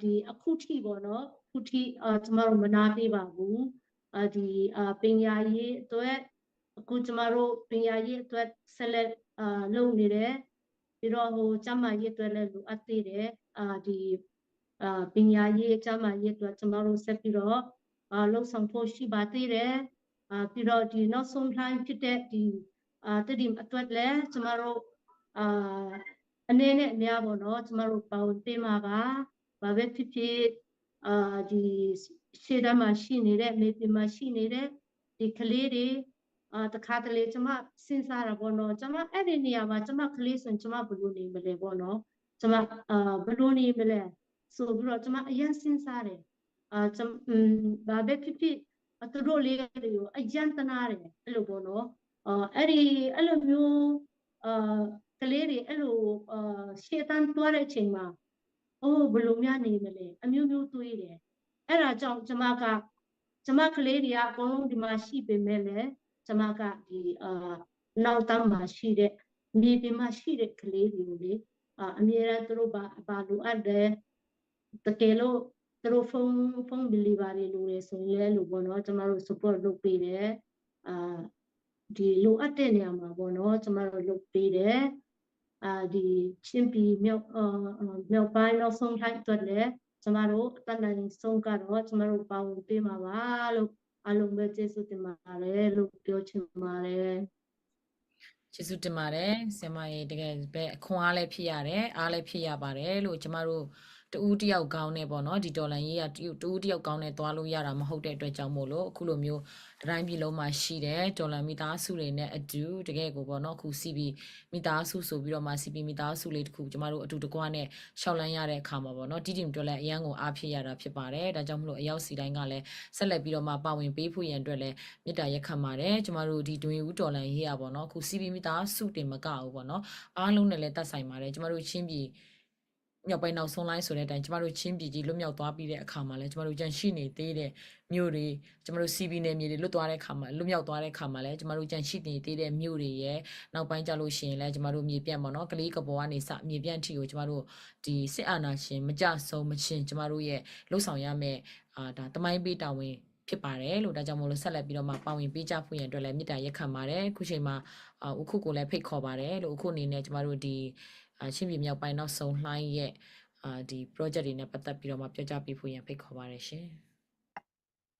ဒီအခုထိပေါ့နော်အခုထိကျမတို့မနာသေးပါဘူးဒီပညာရေးအတွက်အခုကျမတို့ပညာရေးအတွက်ဆက်လက်လုပ်နေတယ်ပြီးတော့ဟိုကျမရေးအတွက်လည်းလိုအပ်သေးတယ်ဒီပညာရေးကျမရေးအတွက်ကျမတို့ဆက်ပြီးတော့လှုပ်ဆောင်ဖို့ရှိပါသေးတယ်ပြီးတော့ဒီနောက်ဆုံးတိုင်းဖြစ်တဲ့ဒီတတိအတွက်လည်းကျမတို့အနေနဲ့အများပေါ့နော်ကျမတို့ပါဝင်ပေးမှာပါဘာပဲဖြစ်ဖြစ်ဒီရှေ့တန်းမှာရှိနေတဲ့မေပင်မှာရှိနေတဲ့ဒီကလေးတွေတခါတလေကျမစဉ်းစားတာပေါ့နော်ကျမအဲ့ဒီနေရာမှာကျမကလေးဆိုရင်ကျမဘယ်လိုနေမလဲပေါ့နော်ကျမဘယ်လိုနေမလဲဆိုပြီးတော့ကျမအရင်စဉ်းစားတယ်ဘာပဲဖြစ်ဖြစ်သူတို့လေးတွေကိုအရင်တနာတယ်အဲ့လိုပေါ့နော်အဲ့လိုမျိုးကလေးတွေအဲ့လိုရှေ့တန်းတွားတဲ့အချိန်မှာအိုးဘယ်လိုများနေမလဲအမျိုးမျိုးတွေးတယ်အဲ့ဒါကြောင့်ကျမကလေးတွေကအကုန်လုံးဒီမှာရှိပေမဲ့လည်းကျမကဒီနောက်တန်းမှာရှိတဲ့မြေပြင်မှာရှိတဲ့ကလေးတွေကိုလေအမြဲတမ်းသူတို့ဘာလိုအပ်တယ်တကယ်လို့သူတို့ဖုန်းဘီလီဘာတွေလိုတယ်ဆိုရင်လည်းလို့ပေါ့နော်ကျမတို့ support လုပ်ပေးတယ်ဒီလိုအပ်တဲ့နေရာမှာပေါ့နော်ကျမတို့လုပ်ပေးတယ်ဒီချင်းပြည်မြောက်ပိုင်းနောက်ဆုံးထိုက်အတွက်လည်းကျမတို့အတန်တန်ဆုံးကတော့ကျမတို့ပါဝင်ပေးမှာပါလို့အလုံးပဲကျေးဇူးတင်ပါတယ်လို့ပြောချင်ပါတယ် ကျေးဇူးတင်ပါတယ်ဆရာမရေတကယ်ပဲအခွန်အားလည်းဖြစ်ရတယ်အားလည်းဖြစ်ရပါတယ်လို့ကျမတို့တူတယောက်ကောင်းနေပေါ့နော်ဒီဒေါ်လာကြီးကတူတယောက်ကောင်းနေသွားလို့ရတာမဟုတ်တဲ့အတွက်ကြောင့်မို့လို့အခုလိုမျိုးတိုင်းပြည်လုံးမှာရှိတဲ့ဒေါ်လာမိသားစုတွေနဲ့အတူတကယ်ကိုပေါ့နော်အခု CB မိသားစုဆိုပြီးတော့မှ CB မိသားစုလေးတခုကျမတို့အတူတကွနဲ့ရှောက်လန်းရတဲ့အခါမှာပေါ့နော်တီတီတို့လည်းအရန်ကိုအားဖြစ်ရတာဖြစ်ပါတယ်ဒါကြောင့်မလို့အရောက်စီတိုင်းကလည်းဆက်လက်ပြီးတော့မှပါဝင်ပေးဖို့ရန်အတွက်လည်းမေတ္တာရက်ခံပါတယ်ကျမတို့ဒီတွင်ဦးဒေါ်လာရေးရပေါ့နော်အခု CB မိသားစုတင်မကဘူးပေါ့နော်အားလုံးနဲ့လည်းတတ်ဆိုင်ပါတယ်ကျမတို့ချင်းပြည်မြောက်ပိုင်းနောက်ဆုံးလိုင်းဆိုတဲ့အတိုင်းကျမတို့ချင်းပြည်ကြီးလွတ်မြောက်သွားပြီးတဲ့အခါမှာလည်းကျမတို့ကြန့်ရှိနေသေးတဲ့မြို့တွေကျမတို့ CB နယ်မြေတွေလွတ်သွားတဲ့အခါမှာလွတ်မြောက်သွားတဲ့အခါမှာလည်းကျမတို့ကြန့်ရှိနေသေးတဲ့မြို့တွေရဲ့နောက်ပိုင်းကျလို့ရှိရင်လည်းကျမတို့မြေပြန့်ပေါ့နော်ကလေးကပေါ်ကနေစမြေပြန့်ထီကိုကျမတို့ဒီစစ်အာဏာရှင်မကြဆုံးမချင်းကျမတို့ရဲ့လှုပ်ဆောင်ရမယ့်ဒါတမိုင်းပေးတာဝန်ဖြစ်ပါတယ်လို့ဒါကြောင့်မို့လို့ဆက်လက်ပြီးတော့မှပါဝင်ပေးကြဖို့ရန်အတွက်လည်းမေတ္တာရက်ခံပါတယ်အခုချိန်မှာအခုကိုလည်းဖိတ်ခေါ်ပါတယ်လို့အခုအနေနဲ့ကျမတို့ဒီချင်းပြည်မြောက်ပိုင်းနောက်ဆုံးလှိုင်းရဲ့ဒီ project တွေနဲ့ပတ်သက်ပြီးတော့မှပြောကြားပေးဖို့ရန်ဖိတ်ခေါ်ပါတယ်ရှင်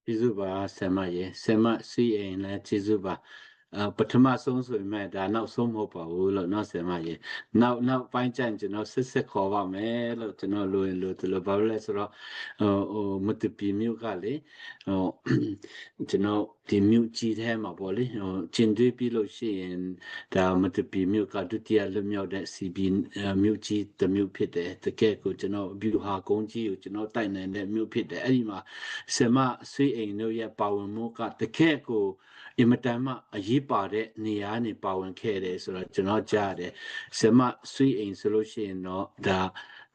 ကျေးဇူးပါဆရာမရေဆရာမစီအိမ်လည်းကျေးဇူးပါပထမဆုံးဆိုရင်မဲ့ဒါနောက်ဆုံးမဟုတ်ပါဘူးလို့နော်ဆရာမရေနောက်ပိုင်းကျရင်ကျွန်တော်ဆက်ခေါ်ပါမယ်လို့ကျွန်တော်လိုရင်လို့ဒီလိုဘာလို့လဲဆိုတော့မတပီမြို့ကလေကျွန်တော်ဒီမြို့ကြီးထဲမှာပေါ့လေကျင်တွေးပြီးလို့ရှိရင်ဒါမတပီမြို့ကဒုတိယလွတ်မြောက်တဲ့ CB မြို့ကြီးတစ်မြို့ဖြစ်တယ်တကယ်ကိုကျွန်တော်ဗျူဟာကုန်းကြီးကိုကျွန်တော်တိုက်နိုင်တဲ့မြို့ဖြစ်တယ်အဲ့ဒီမှာဆရာမဆွေအိမ်တို့ရဲ့ပါဝင်မှုကတကယ်ကိုအင်မတန်မှအရေးပါတဲ့နေရာနေပါဝင်ခဲ့တယ်ဆိုတော့ကျွန်တော်ကြားတယ်ဆရာမဆွေအိမ်ဆိုလို့ရှိရင်တော့ဒါ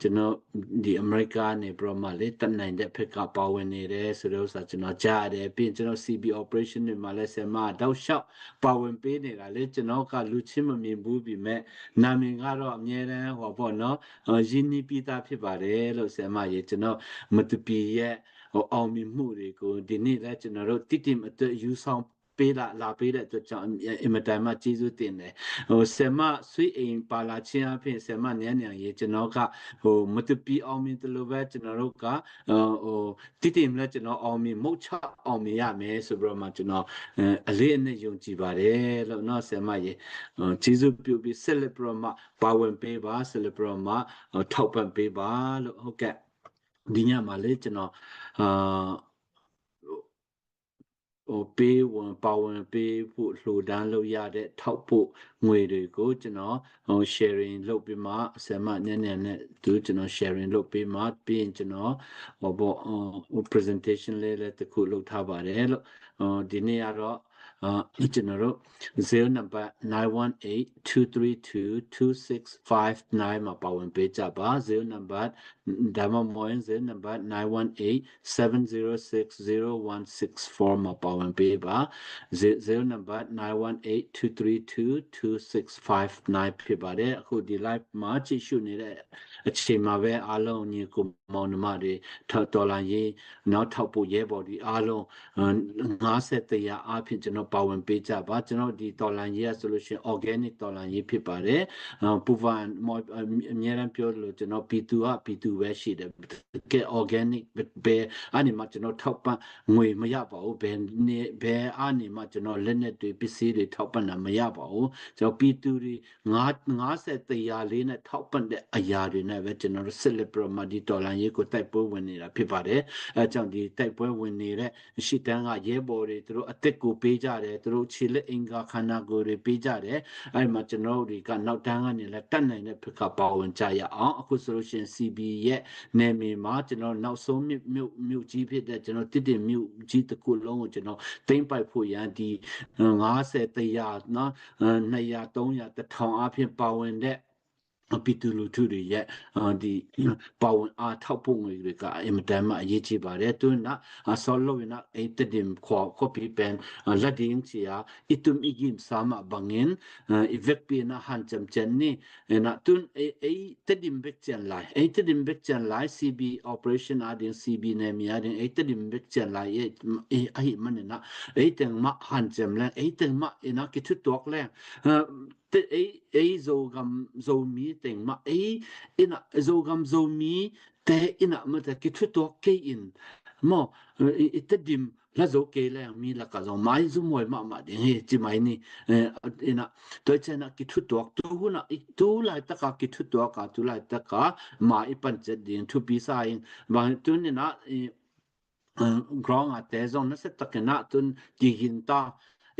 ကျွန်တော်ဒီအမေရိကန်နေပြမလေးတနိုင်တဲ့ဖက်ကပါဝင်နေတယ်ဆိုတော့ကျွန်တော်ကြားတယ်ပြီးရင်ကျွန်တော် CB operation တွေမှာလည်းဆရာမတောက်လျှောက်ပါဝင်ပေးနေတာလေကျွန်တော်ကလူချင်းမမြင်ဘူးပြီမဲ့နာမည်ကတော့အမြဲတမ်းဟောပေါ့နော်ရင်းနှီးပြီးသားဖြစ်ပါတယ်လို့ဆရာမရေကျွန်တော်မတူပီရဲ့အောင်မြင်မှုတွေကိုဒီနေ့လဲကျွန်တော်တို့တိတိမတ်ယူဆောင် ပေးလာပေးတဲ့အတွက်ကြောင့်အင်မတန်မှကျေးဇူးတင်တယ်ဆယ်မဆွေအိမ်ပါလာခြင်းအဖြစ်ဆယ်မညံ့ညံ့ရေးကျွန်တော်ကမတူပီအောင်မြင်တယ်လို့ပဲကျွန်တော်တို့ကတိတိမလဲကျွန်တော်အောင်မြင်မုတ်ချအောင်မြင်ရမယ်ဆိုပြီးတော့မှကျွန်တော်အလေးအနက်ယုံကြည်ပါတယ်လို့နော်ဆယ်မရေကျေးဇူးပြုပြီးဆက်လက်ပြီးတော့မှပါဝင်ပေးပါဆက်လက်ပြီးတော့မှထောက်ပံ့ပေးပါလို့ဟုတ်ကဲ့ဒီညမှာလေကျွန်တော်ပေးဝင်ပါဝင်ပေးဖို့လှူဒန်းလို့ရတဲ့ထောက်ဖို့ငွေတွေကိုကျွန်တော်sharing လုပ်ပြီးမှဆယ်မညံ့နဲ့သူကျွန်တော် sharing လုပ်ပြီးမှပြီးရင်ကျွန်တော်presentation လေးတခုလုပ်ထားပါတယ်လို့ဒီနေ့ကတော့ကျွန်တော်တို့0 number 918-232-2659မှာပါဝင်ပေးကြပါ0 number ဒါမှမဟုတ်0 number 918-706-0164မှာပါဝင်ပေးပါ0 number 918-232-2659ဖြစ်ပါတယ်အခုဒီ live မှာကြည့်ရှုနေတဲ့အချိန်မှာပဲအားလုံးညီကိုမောင်နှမတွေတော်လာရေးနောက်ထောက်ဖို့ရဲဘော်ဒီအားလုံး50တရားအားဖြင့်ကျွန်တော်ပါဝင်ပေးကြပါကျွန်တော်ဒီတော်လာရေးဆိုလို့ရှိရင် organic တော်လာရေးဖြစ်ပါတယ်ပူဗန်အများအားပြောလို့ကျွန်တော် P2 ပဲရှိတယ်ကဲ organic ဘယ်အနေမှာကျွန်တော်ထောက်ပံ့ငွေမရပါဘူးဘယ်အနေမှာကျွန်တော်လက်နက်တွေပစ္စည်းတွေထောက်ပံ့တာမရပါဘူးကျွန်တော် P2 တွေ50တရားလေးနဲ့ထောက်ပံ့တဲ့အရာတွေနဲ့ပဲကျွန်တော်ဆက်လက်ပြမဒီတော်လာရေးကိုတိုက်ပွဲဝင်နေတာဖြစ်ပါတယ်အဲကြောင့်ဒီတိုက်ပွဲဝင်နေတဲ့ရှစ်တန်းကရဲဘော်တွေသူတို့အသက်ကိုပေးကြတယ်သူတို့ခြေလက်အင်္ဂါခန္ဓာကိုယ်တွေပေးကြတယ်အဲဒီမှာကျွန်တော်တွေကနောက်တန်းကနေလည်းတတ်နိုင်တဲ့ဖက်ကပါဝင်ကြရအောင်အခုဆိုလို့ရှိရင် CB ရဲ့နေမီမှာကျွန်တော်နောက်ဆုံးမြို့ကြီးဖြစ်တဲ့ကျွန်တော်တစ်တင်မြို့ကြီးတစ်ခုလုံးကိုကျွန်တော်သိမ့်ပိုက်ဖို့ရန်ဒီ50တရားနော်200 300 1000အဖြစ်ပါဝင်တဲ့ပီတူလူထုတွေရဲ့ဒီပါဝင်အားထောက်ဖို့ငွေတွေကအင်မတန်မှအရေးကြီးပါတယ်သူနာဆောလောဝိနာအိတဒီမ်ခေါ် copy pen လက်ဒင်းချီယာအတုမ်အဂိမ်ဆာမဘငင်event pe na han cham chen ni na tun ai tedim bek chen lai ai tedim bek chen lai cb operation adin cb ne mi adin ai tedim bek chen lai ai man na ai teng ma han cham la ai teng ma ina ki thu tok le ai zo mi teng ma ai ina zo mi te ina ma ta ki thu tok ke in mo tedim la zo ke le mi la ka zo mai zu moi ma de he chi mai ni ina to chena ki thu tok tu na tu lai ta ka ki thu tok ka tu lai ta ka ma I pan che din thu pi sa in ba tu ni na grong a te zo na se ta ke na tun ki hin ta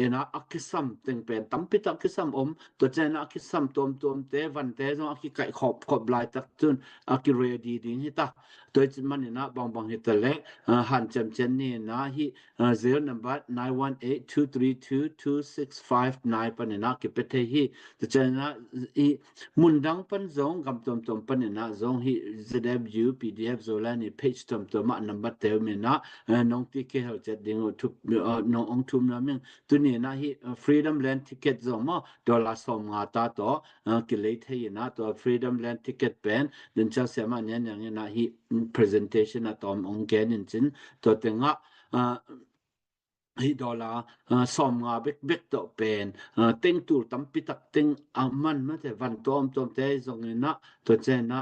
ena akisam teng pen tampit akisam to chena akisam tom te van te zo aki kai khop lai tak tun aki ready ding hita to man na bang hitale han chen ni na hi 0 number 918-232-2659 panena ki pete hi to chena I mundang pan zong gam tom panena zong hi zw pdf zolani page tom ma number te me na nong ti ke hel chat ding thu nong ong thum na ming tu ni na hi freedom land ticket zong mo dollar som nga ta to ki le the na to freedom land ticket pen den cha se ma nyan na hi presentation atom ong gen in chin to tenga hi dollar som nga bek to pen teng tur tam pitak teng man ma te van tom te zong na to chen na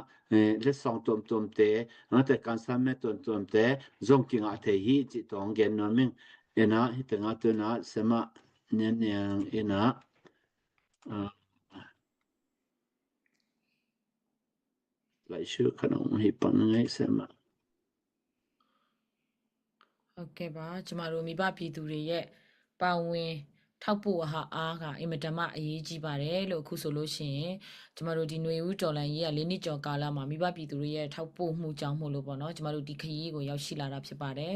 le song tom te te kan sa me tom te zong ki nga the hi chi tong gen no ming ena hi tenga tu na sema nyan ena lai shu kanong hi pang ngai sema ဟုတ်ကဲ့ပါကျမတို့မိဘပြည်သူတွေရဲ့ပါဝင်ထောက်ပို့အားကအင်မတန်မှအရေးကြီးပါတယ်လို့အခုဆိုလို့ရှိရင်ကျမတို့ဒီຫນွေဦးတော်လိုင်းကြီးက၄နှစ်ကျော်ကာလမှာမိဘပြည်သူတွေရဲ့ထောက်ပို့မှုကြောင့်မို့လို့ပေါ့နော်ကျမတို့ဒီခရီးကိုရောက်ရှိလာတာဖြစ်ပါတယ်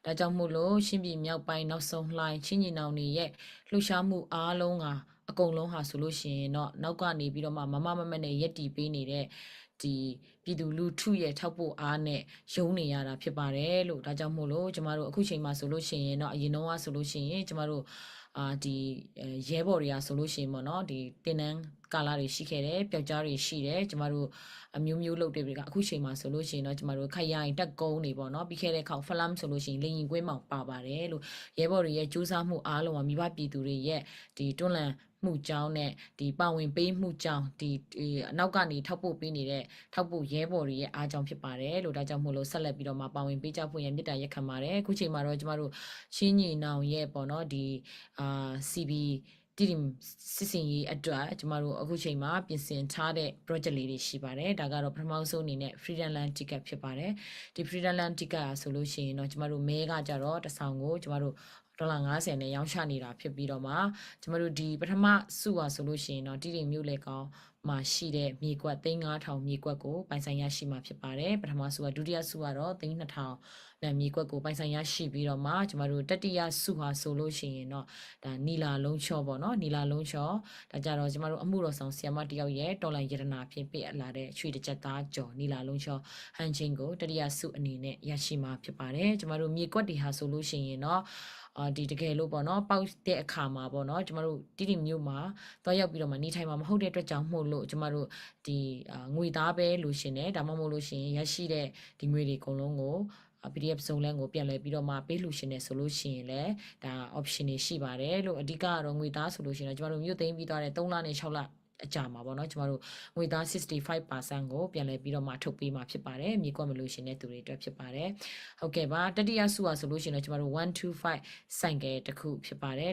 ဒါကြောင့်မို့လို့ရှင်းပြည်မြောက်ပိုင်းနောက်ဆုံးလှိုင်းချင်းညီနောင်တွေရဲ့လှူရှားမှုအားလုံးကအကုန်လုံးဟာဆိုလို့ရှိရင်တော့နောက်ကနေပြီးတော့မှမမနဲ့ရက်တီပေးနေတဲ့ဒီပြည်သူလူထုရဲ့ထောက်ပို့အားနဲ့ရုံးနေရတာဖြစ်ပါတယ်လို့ဒါကြောင့်မို့လို့ကျမတို့အခုချိန်မှာဆိုလို့ရှိရင်တော့အရင်တော့ဆိုလို့ရှိရင်ကျမတို့ ဒီရဲဘော်တွေကဆိုလို့ရှိရင်ပေါ့နော်ဒီတင်နန်းကာလာတွေရှိခဲ့တယ်ပျောက်ကြားတွေရှိတယ်ကျမတို့အမျိုးမျိုးလုပ်တဲ့တွေကအခုချိန်မှာဆိုလို့ရှိရင်တော့ကျမတို့ခိုင်ရိုင်တက်ကုန်းတွေပေါ့နော်ပြီးခဲ့တဲ့ခေါက်ဖလမ်ဆိုလို့ရှိရင်လေရင်ကွင်းမောင်ပါပါတယ်လို့ရဲဘော်တွေရဲ့ကြိုးစားမှုအားလုံးကမိဘပြည်သူတွေရဲ့ဒီတွန်းလှန်မှုကြောင်းနဲ့ဒီပါဝင်ပေးမှုကြောင်းဒီအနောက်ကနေထောက်ပို့ပေးနေတဲ့ထောက်ပို့ရဲဘော်တွေရဲ့အားကြောင့်ဖြစ်ပါတယ်လို့ဒါကြောင့်မို့လို့ဆက်လက်ပြီးတော့မှပါဝင်ပေးကြဖို့ရန်မြစ်တာရက်ခံပါတယ်အခုချိန်မှာတော့ကျမတို့ရှင်းညီနောင်ရဲ့ပေါ့နော်ဒီCB တိတိစစ်စင်ရေးအတွက်ကျမတို့အခုချိန်မှာပြင်ဆင်ထားတဲ့ project လေးတွေရှိပါတယ်ဒါကတော့ပထမဆုံးအနေနဲ့ Freedom Land Ticket ဖြစ်ပါတယ်ဒီ Freedom Land Ticket ဆိုလို့ရှိရင်တော့ကျမတို့မဲကကြတော့တစ်ဆောင်ကိုကျမတို့ဒေါ်လာ90နဲ့ရောင်းချနေတာဖြစ်ပြီးတော့မှကျမတို့ဒီပထမစုပါဆိုလို့ရှိရင်တော့တိတိမြို့လေကောင်းမှာရှိတဲ့မြေကွက်3,500မြေကွက်ကိုပိုင်ဆိုင်ရရှိမှာဖြစ်ပါတယ်ပထမစုကဒုတိယစုကတော့3,200နဲ့မြေကွက်ကိုပိုင်ဆိုင်ရရှိပြီးတော့မှကျမတို့တတိယစုဟာဆိုလို့ရှိရင်တော့ဒါနီလာလုံးချောပေါ့နော်နီလာလုံးချောဒါကြတော့ကျမတို့အမှုတော်ဆောင်ဆီယမတယောက်ရဲ့တော်လိုင်းယတနာဖြင့်ပေးအပ်လာတဲ့ချွေတစ်ချက်သားကျော်နီလာလုံးချောဟန်ချင်းကိုတတိယစုအနေနဲ့ရရှိမှာဖြစ်ပါတယ်ကျမတို့မြေကွက်တွေဟာဆိုလို့ရှိရင်တော့ဒီတကယ်လို့ပေါ့နော်ပေါက်တဲ့အခါမှာပေါ့နော်ကျမတို့တိတိမျိုးမှာသွားရောက်ပြီးတော့မှနေထိုင်မှာမဟုတ်တဲ့အတွက်ကြောင့်မို့လို့ကျမတို့ဒီငွေသားပဲလို့ရှင်တယ်ဒါမှမဟုတ်လို့ရှင်ရရှိတဲ့ဒီငွေတွေအကုန်လုံးကို PDF စုံလန်းကိုပြန်လဲပြီးတော့မှပေးလှူရှင်နေဆိုလို့ရှိရင်လည်းဒါ option တွေရှိပါတယ်လို့အဓိကကတော့ငွေသားဆိုလို့ရှိရင်တော့ကျမတို့မြို့သိမ်းပြီးသွားတဲ့3လနဲ့6လအကြာမှာပေါ့နော်ကျမတို့ငွေသား65%ကိုပြန်လဲပြီးတော့မှထုတ်ပေးမှာဖြစ်ပါတယ်မြေကွက်မလို့ရှင်တဲ့သူတွေအတွက်ဖြစ်ပါတယ်ဟုတ်ကဲ့ပါတတိယစုဆိုလို့ရှိရင်တော့ကျမတို့125ဆိုင်ကယ်တစ်ခုဖြစ်ပါတယ်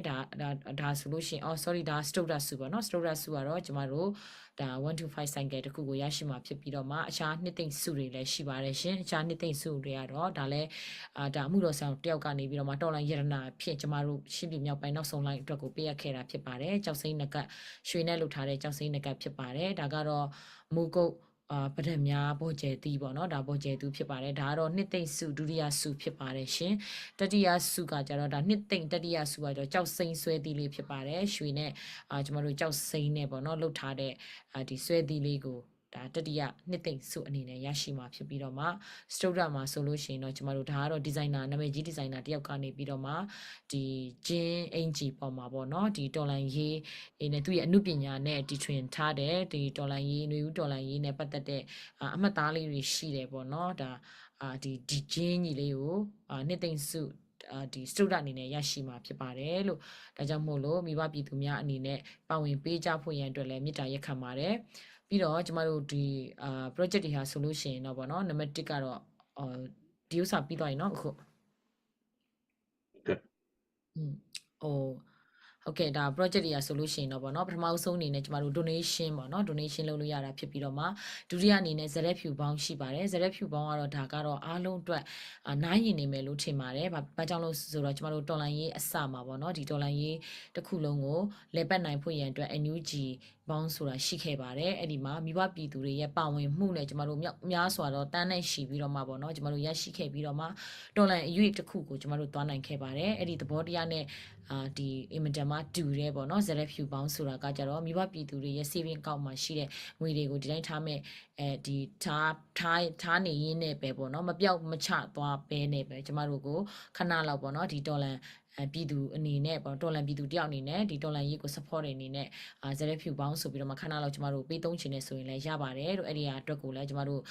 ဒါဆိုလို့ရှိရင်sorry ဒါ Stoda စုပေါ့နော် Stoda စုကတော့ကျမတို့ဒါ125ဆိုင်ကယ်တစ်ခုကိုရရှိမှာဖြစ်ပြီးတော့မှအခြားနှစ်သိမ့်စုတွေလည်းရှိပါတယ်ရှင်အခြားနှစ်သိမ့်စုတွေကတော့ဒါလည်းဒါအမှုတော်ဆောင်တယောက်ကနေပြီးတော့မှတော်လိုင်းရတနာဖြစ်ကျမတို့ရှင်းပြမြောက်ပိုင်းနောက်ဆုံးလိုက်အတွက်ကိုပေးရခဲ့တာဖြစ်ပါတယ်ကြောက်စိမ့်နကရွှေနဲ့လှုပ်ထားတဲ့ကြောက်စိမ့်နကဖြစ်ပါတယ်ဒါကတော့မူကုတ်ပဒံများဘောကျဲတီးပေါ့နော်ဒါဘောကျဲသူဖြစ်ပါတယ်ဒါကတော့နှစ်သိမ့်စုဒုတိယစုဖြစ်ပါတယ်ရှင်တတိယစုကကြတော့ဒါနှစ်သိမ့်တတိယစုကတော့ကြောက်စိမ့်ဆွဲတီးလေးဖြစ်ပါတယ်ရွှေနဲ့ကျမတို့ကြောက်စိမ့်နဲ့ပေါ့နော်လှုပ်ထားတဲ့ဒီဆွဲတီးလေးကိုဒါတတိယနှစ်သိမ့်စုအနေနဲ့ရရှိမှာဖြစ်ပြီးတော့မှစတုဒ္ဓမှာဆိုလို့ရှိရင်တော့ကျမတို့ဒါကတော့ဒီဇိုင်နာနာမည်ကြီးဒီဇိုင်နာတယောက်ကနေပြီးတော့မှဒီဂျင်းအင်ဂျီပေါ်မှာပေါ့နော်ဒီတော်လိုင်းရေးနဲ့သူ့ရဲ့အမှုပညာနဲ့တီထွင်ထားတဲ့ဒီတော်လိုင်းရေးຫນွေဦးတော်လိုင်းရေးနဲ့ပတ်သက်တဲ့အမှတ်သားလေးတွေရှိတယ်ပေါ့နော်ဒါဒီဂျင်းကြီးလေးကိုနှစ်သိမ့်စုဒီစတုဒ္ဓအနေနဲ့ရရှိမှာဖြစ်ပါတယ်လို့ဒါကြောင့်မို့လို့မိဘပြည်သူများအနေနဲ့ပါဝင်ပေးကြဖို့ရန်အတွက်လည်းမေတ္တာရက်ခံပါတယ်ပြီးတော့ကျမတို့ဒီproject တွေဟာဆိုလို့ရှိရင်တော့ဗောနော်နံပါတ်1ကတော့ဒီဥစ္စာပြီးသွားရင်เนาะအခုဟုတ်ကဲ့ဒါ project တွေကဆိုလို့ရှိရင်တော့ဗောနော်ပထမဆုံးအနေနဲ့ကျမတို့ donation ဗောနော် donation လုပ်လို့ရတာဖြစ်ပြီးတော့မှဒုတိယအနေနဲ့ ZF View ပေါင်းရှိပါတယ် ZF View ပေါင်းကတော့ဒါကတော့အားလုံးအတွက်နားရင်နေမယ်လို့ထင်ပါတယ်ဘာကြောင့်လို့ဆိုတော့ကျမတို့တော်လိုင်းရေးအစမှာဗောနော်ဒီတော်လိုင်းရေးတစ်ခုလုံးကိုလဲပတ်နိုင်ဖို့ရန်အတွက် NUG ပေါင်းဆိုတာရှိခဲ့ပါတယ်အဲ့ဒီမှာမိဘပြည်သူတွေရဲ့ပါဝင်မှုနဲ့ကျမတို့များစွာတော့တန်းနဲ့ရှိပြီးတော့မှဗောနော်ကျမတို့ရရှိခဲ့ပြီးတော့မှတော်လိုင်းအရွေးတစ်ခုကိုကျမတို့သွားနိုင်ခဲ့ပါတယ်အဲ့ဒီသဘောတရားနဲ့ဒီအင်မတန်မှတူတယ်ပေါ့နော် ZF View ပေါင်းဆိုတာကကြတော့မိဘပြည်သူတွေရဲ့ saving account မှာရှိတဲ့ငွေတွေကိုဒီတိုင်းထားမဲ့ဒီထားနေရင်းနဲ့ပဲပေါ့နော်မပြောက်မချသွားပဲနဲ့ပဲကျမတို့ကိုခဏလောက်ပေါ့နော်ဒီဒေါ်လာပြည်သူအနေနဲ့ပေါ့ဒေါ်လာပြည်သူတယောက်အနေနဲ့ဒီဒေါ်လာရေးကို support အနေနဲ့ZF View ပေါင်းဆိုပြီးတော့မှခဏလောက်ကျမတို့ပေးသုံးချင်နေဆိုရင်လည်းရပါတယ်လို့အဲ့ဒီအတွက်ကိုလည်းကျမတို့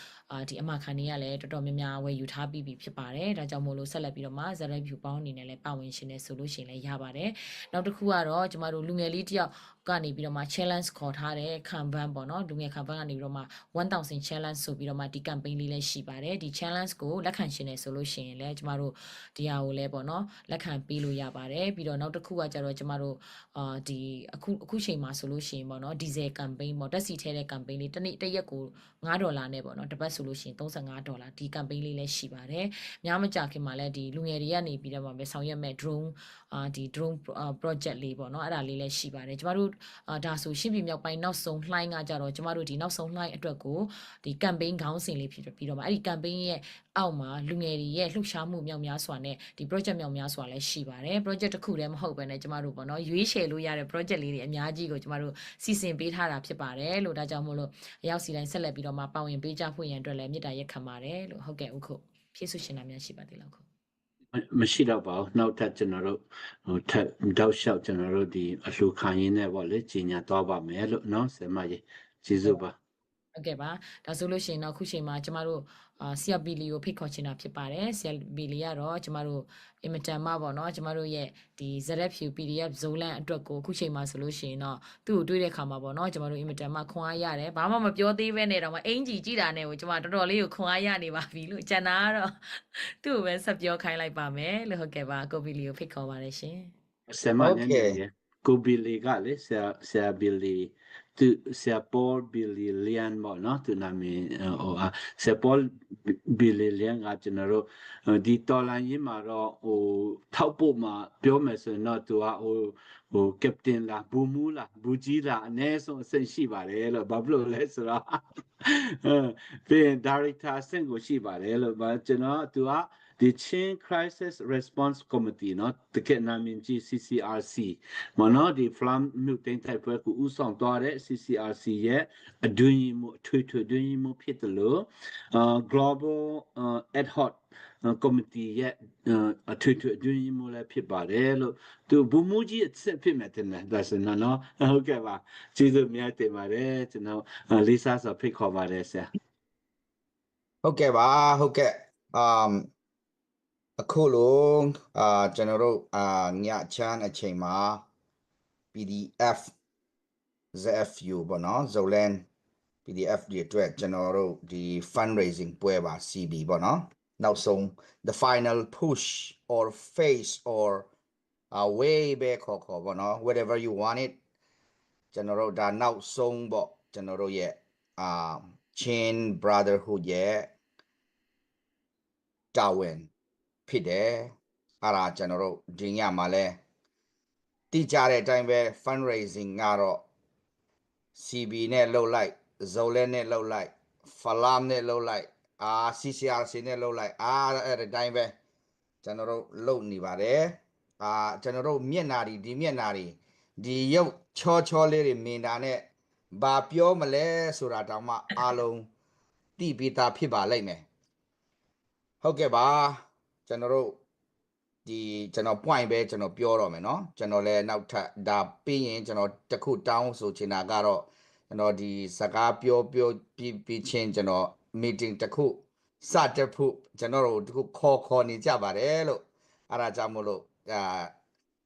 ဒီအမခံတွေကလည်းတော်တော်များများဝယ်ယူထားပြီးဖြစ်ပါတယ်ဒါကြောင့်မို့လို့ဆက်လက်ပြီးတော့မှ ZF View ပေါင်းအနေနဲ့လည်းပါဝင်ရှင်နေဆိုလို့ရှိရင်လည်းရပါတယ်နောက်တစ်ခုကတော့ကျမတို့လူငယ်လေးတယောက်ကနေပြီးတော့မှ challenge ခေါ်ထားတဲ့ campaign ပေါ့နော်လူငယ် campaign ကနေပြီးတော့မှ1000 challenge ဆိုပြီးတော့မှဒီ campaign လေးလည်းရှိပါတယ်ဒီ challenge ကိုလက်ခံရှင်နေဆိုလို့ရှိရင်လည်းကျမတို့ဒီဟာကိုလည်းပေါ့နော်လက်ခံပေးလို့ရပါတယ်ပြီးတော့နောက်တစ်ခုကကျတော့ကျမတို့ဒီအခုချိန်မှာဆိုလို့ရှိရင်ပေါ့နော် diesel campaign ပေါ့တက်စီထဲတဲ့ campaign လေးတစ်ရက်ကို$5နဲ့ပေါ့နော်တစ်ပတ်ဆိုလို့ရှိရင်$35ဒီ campaign လေးလည်းရှိပါတယ်များမကြခင်မှာလည်းဒီလူငယ်တွေကနေပြီးတော့မှဆောင်ရွက်မဲ့ drone ဒီ drone project လေးပေါ့နော်အဲ့ဒါလေးလည်းရှိပါတယ်ကျမတို့ဒါဆိုရှင်းပြမြောက်ပိုင်းနောက်ဆုံးလှိုင်းကကြတော့ကျမတို့ဒီနောက်ဆုံးလှိုင်းအတွက်ကိုဒီ campaign ခေါင်းစဉ်လေးဖြစ်ပြီးတော့မှအဲ့ဒီ campaign ရဲ့အောက်မှာလူငယ်တွေရဲ့လှုပ်ရှားမှုမြောက်များစွာနဲ့ဒီ project မြောက်များစွာလည်းရှိပါတယ် project တစ်ခုတည်းမဟုတ်ဘဲနဲ့ကျမတို့ပေါ့နော်ရွေးချယ်လို့ရတဲ့ project လေးတွေအများကြီးကိုကျမတို့စီစဉ်ပေးထားတာဖြစ်ပါတယ်လို့ဒါကြောင့်မို့လို့အရောက်စီတိုင်းဆက်လက်ပြီးတော့မှပါဝင်ပေးကြဖို့ရန်အတွက်လည်းမေတ္တာရက်ခံပါတယ်လို့ဟုတ်ကဲ့ဥခုဖြည့်ဆွရှင်တာများရှိပါသေးလားခု မရှိတော့ပါဘူးနောက်ထပ်ကျွန်တော်တို့ထပ်တောက်လျှောက်ကျွန်တော်တို့ဒီအလှခံရင်းနဲ့ပေါ့လေကြီးညာသွားပါမယ်လို့နော်ဆရာမကြီးကျေးဇူးပါ ဟုတ်ကဲ့ပါဒါဆိုလို့ရှိရင်တော့ခုချိန်မှာကျမတို့ဆီယဘီလီကိုဖိတ်ခေါ်ချင်တာဖြစ်ပါတယ်ဆီယဘီလီကတော့ကျမတို့အင်မတန်မှပေါ့နော်ကျမတို့ရဲ့ဒီ ZFU PDF ဇုံလန်အတွက်ကိုခုချိန်မှာဆိုလို့ရှိရင်တော့သူ့ကိုတွေ့တဲ့ခါမှာပေါ့နော်ကျမတို့အင်မတန်မှခွန်အားရတယ်ဘာမှမပြောသေးပဲနဲ့တော့မှအင်ကြီးကြည့်တာနဲ့ကိုကျမတော်တော်လေးကိုခွန်အားရနေပါပြီလို့ကျန်တာကတော့သူ့ကိုပဲဆက်ပြောခိုင်းလိုက်ပါမယ်လို့ဟုတ်ကဲ့ပါကိုဘီလီကိုဖိတ်ခေါ်ပါတယ်ရှင် ဆရာမညနေရကိုဘီလီကလေဆရာဘီလီသူဆရာပေါ်ဘီလီလျန်ပေါ့နော်သူနာမည်ဟိုဆရာပေါ်ဘီလီလျန်ကကျွန်တော်တို့ဒီတော်လိုင်းရင်းမှာတော့ဟိုထောက်ဖို့မှာပြောမယ်ဆိုရင်တော့သူကဟိုကပတင်လားဘူမူးလားဘူကြီးလားအနည်းဆုံးအဆင့်ရှိပါတယ်လို့ဘာဖြစ်လို့လဲဆိုတော့ပြီးရင် director အဆင့်ကိုရှိပါတယ်လို့ကျွန်တော်သူကဒီ Chin Crisis Response Committee เนาะတကယ်နာမည်ကြီး CCRC မနော်ဒီ Flam မြို့တင်တိုက်ပွဲကိုဥဆောင်သွားတဲ့ CCRC ရဲ့အတွင်းမှုအထွေထွေအတွင်းမှုဖြစ်တယ်လို့Global Ad Hoc Committee ရဲ့အထွေထွေအတွင်းမှုလည်းဖြစ်ပါတယ်လို့သူဘူမူကြီးအစ်ဖြစ်မယ်တင်တယ်ဒါဆိုနော်ဟုတ်ကဲ့ပါကျေးဇူးအများတင်ပါတယ်ကျွန်တော်လေးစားစွာဖိတ်ခေါ်ပါတယ်ဆရာ ဟုတ်ကဲ့ပါဟုတ်ကဲ့အခုလုံးကျွန်တော်တို့ညချမ်းအချိန်မှာ PDF ZFU ပေါ့နော် Zolan PDF ဒီအတွက်ကျွန်တော်တို့ဒီ fundraising ပွဲပါ CB ပေါ့နော်နောက်ဆုံး the final push or phase or way back ခေါ်ပေါ့နော် whatever you want it ကျွန်တော်တို့ဒါနောက်ဆုံးပေါ့ကျွန်တော်တို့ရဲ့Chin Brotherhood ရဲ့တာဝန်ဖြစ်တယ်အဲ့ဒါကျွန်တော်တို့ဒီညမှာလဲတိကျတဲ့အတိုင်းပဲ fundraising ကတော့ CB နဲ့လှုပ်လိုက် Zolan နဲ့လှုပ်လိုက် Falam နဲ့လှုပ်လိုက်CCRC နဲ့လှုပ်လိုက်အဲ့ဒီတိုင်းပဲကျွန်တော်တို့လှုပ်နေပါတယ်ကျွန်တော်တို့မျက်နာဒီမျက်နာဒီရုပ်ချောလေးတွေမြင်တာနဲ့ဘာပြောမလဲဆိုတာတောင်မှအားလုံးသိပြီးသားဖြစ်ပါလိမ့်မယ်ဟုတ်ကဲ့ပါကျွန်တော်တို့ဒီကျွန်တော် point ပဲကျွန်တော်ပြောတော့မယ်เนาะကျွန်တော်လည်းနောက်ထပ်ဒါပြီးရင်ကျွန်တော်တခုတောင်းဆိုချင်တာကတော့ကျွန်တော်ဒီစကားပြောပြီးချင်းကျွန်တော် meeting တခုစတက်ဖို့ကျွန်တော်တို့တခုခေါ်နေကြပါတယ်လို့အဲ့ဒါကြောင့်မို့လို့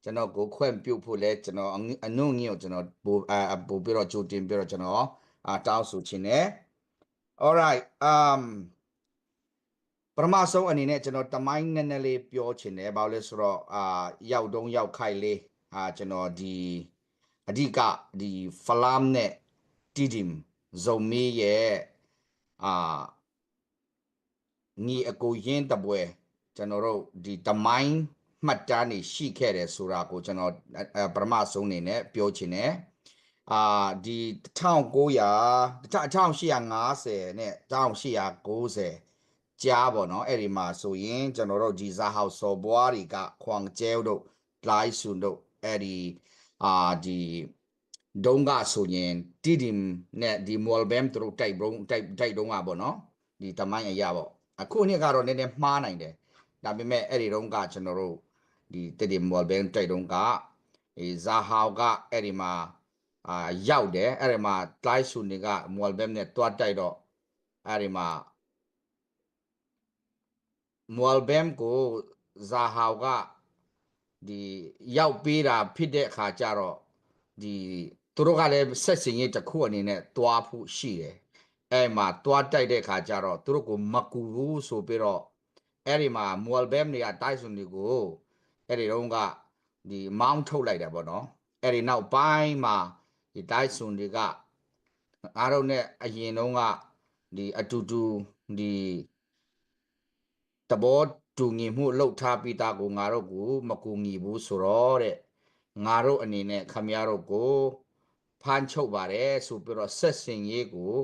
ကျွန်တော်ကိုခွင့်ပြုဖို့လဲကျွန်တော်အနုငင်းကိုကျွန်တော်ပို့ပြီးတော့ကြိုတင်ပြီးတော့ကျွန်တော်တောင်းဆိုချင်တယ် all right ပထမဆုံးအနေနဲ့ကျွန်တော်တမိုင်းနည်းနည်းလေးပြောချင်တယ်ဘာလို့လဲဆိုတော့ရောက်တုံးရောက်ခိုက်လေးကျွန်တော်ဒီအဓိကဒီ Falam နဲ့ Tidim ဇုံမီရဲ့ညီအကိုရင်းတပွဲကျွန်တော်တို့ဒီတမိုင်းမှတ်တမ်းနေရှိခဲ့တယ်ဆိုတာကိုကျွန်တော်ပထမဆုံးအနေနဲ့ပြောချင်တယ်ဒီ1850နဲ့1890ကြားပေါ့နော်အဲ့ဒီမှာဆိုရင်ကျွန်တော်တို့ဒီဇာဟောက်စော်ဘွားတွေကခွန်ကျဲတို့လိုက်ဆွန်တို့အဲ့ဒီဒီဒုံကဆိုရင်တီဒီမ်နဲ့ဒီမော်ဘမ်တို့တိုက်တုံးကပေါ့နော်ဒီတမိုင်းအရာပေါ့အခုနှစ်ကတော့နည်းနည်းမှားနိုင်တယ်ဒါပေမဲ့အဲ့ဒီတုံးကကျွန်တော်တို့ဒီတီဒီမ်မော်ဘမ်တိုက်တုံးကဇာဟောက်ကအဲ့ဒီမှာရောက်တယ်အဲ့ဒီမှာလိုက်ဆွန်တွေကမော်ဘမ်နဲ့တွားတိုက်တော့အဲ့ဒီမှာမော်ဘမ်ကိုဇာဟောက်ကဒီရောက်ပေးတာဖြစ်တဲ့အခါကျတော့ဒီသူတို့ကလည်းဆက်စင်ရေးတစ်ခုအနေနဲ့တွားဖို့ရှိတယ်အဲ့မှာတွားတိုက်တဲ့အခါကျတော့သူတို့ကိုမကူဘူးဆိုပြီးတော့အဲ့ဒီမှာမော်ဘမ်တွေကတိုက်ဆွန်တွေကိုအဲ့ဒီတော့ကဒီမောင်းထုတ်လိုက်တယ်ပေါ့နော်အဲ့ဒီနောက်ပိုင်းမှာဒီတိုက်ဆွန်တွေကအားလုံးနဲ့အရင်တုန်းကဒီအတူတူဒီတဘောတူညီမှုလှုပ်ထားပြီးသားကိုငါတို့ကိုမကူညီဘူးဆိုတော့တဲ့ငါတို့အနေနဲ့ခမရတို့ကိုဖမ်းချုပ်ပါတယ်ဆိုပြီးတော့ဆက်စင်ရေးကို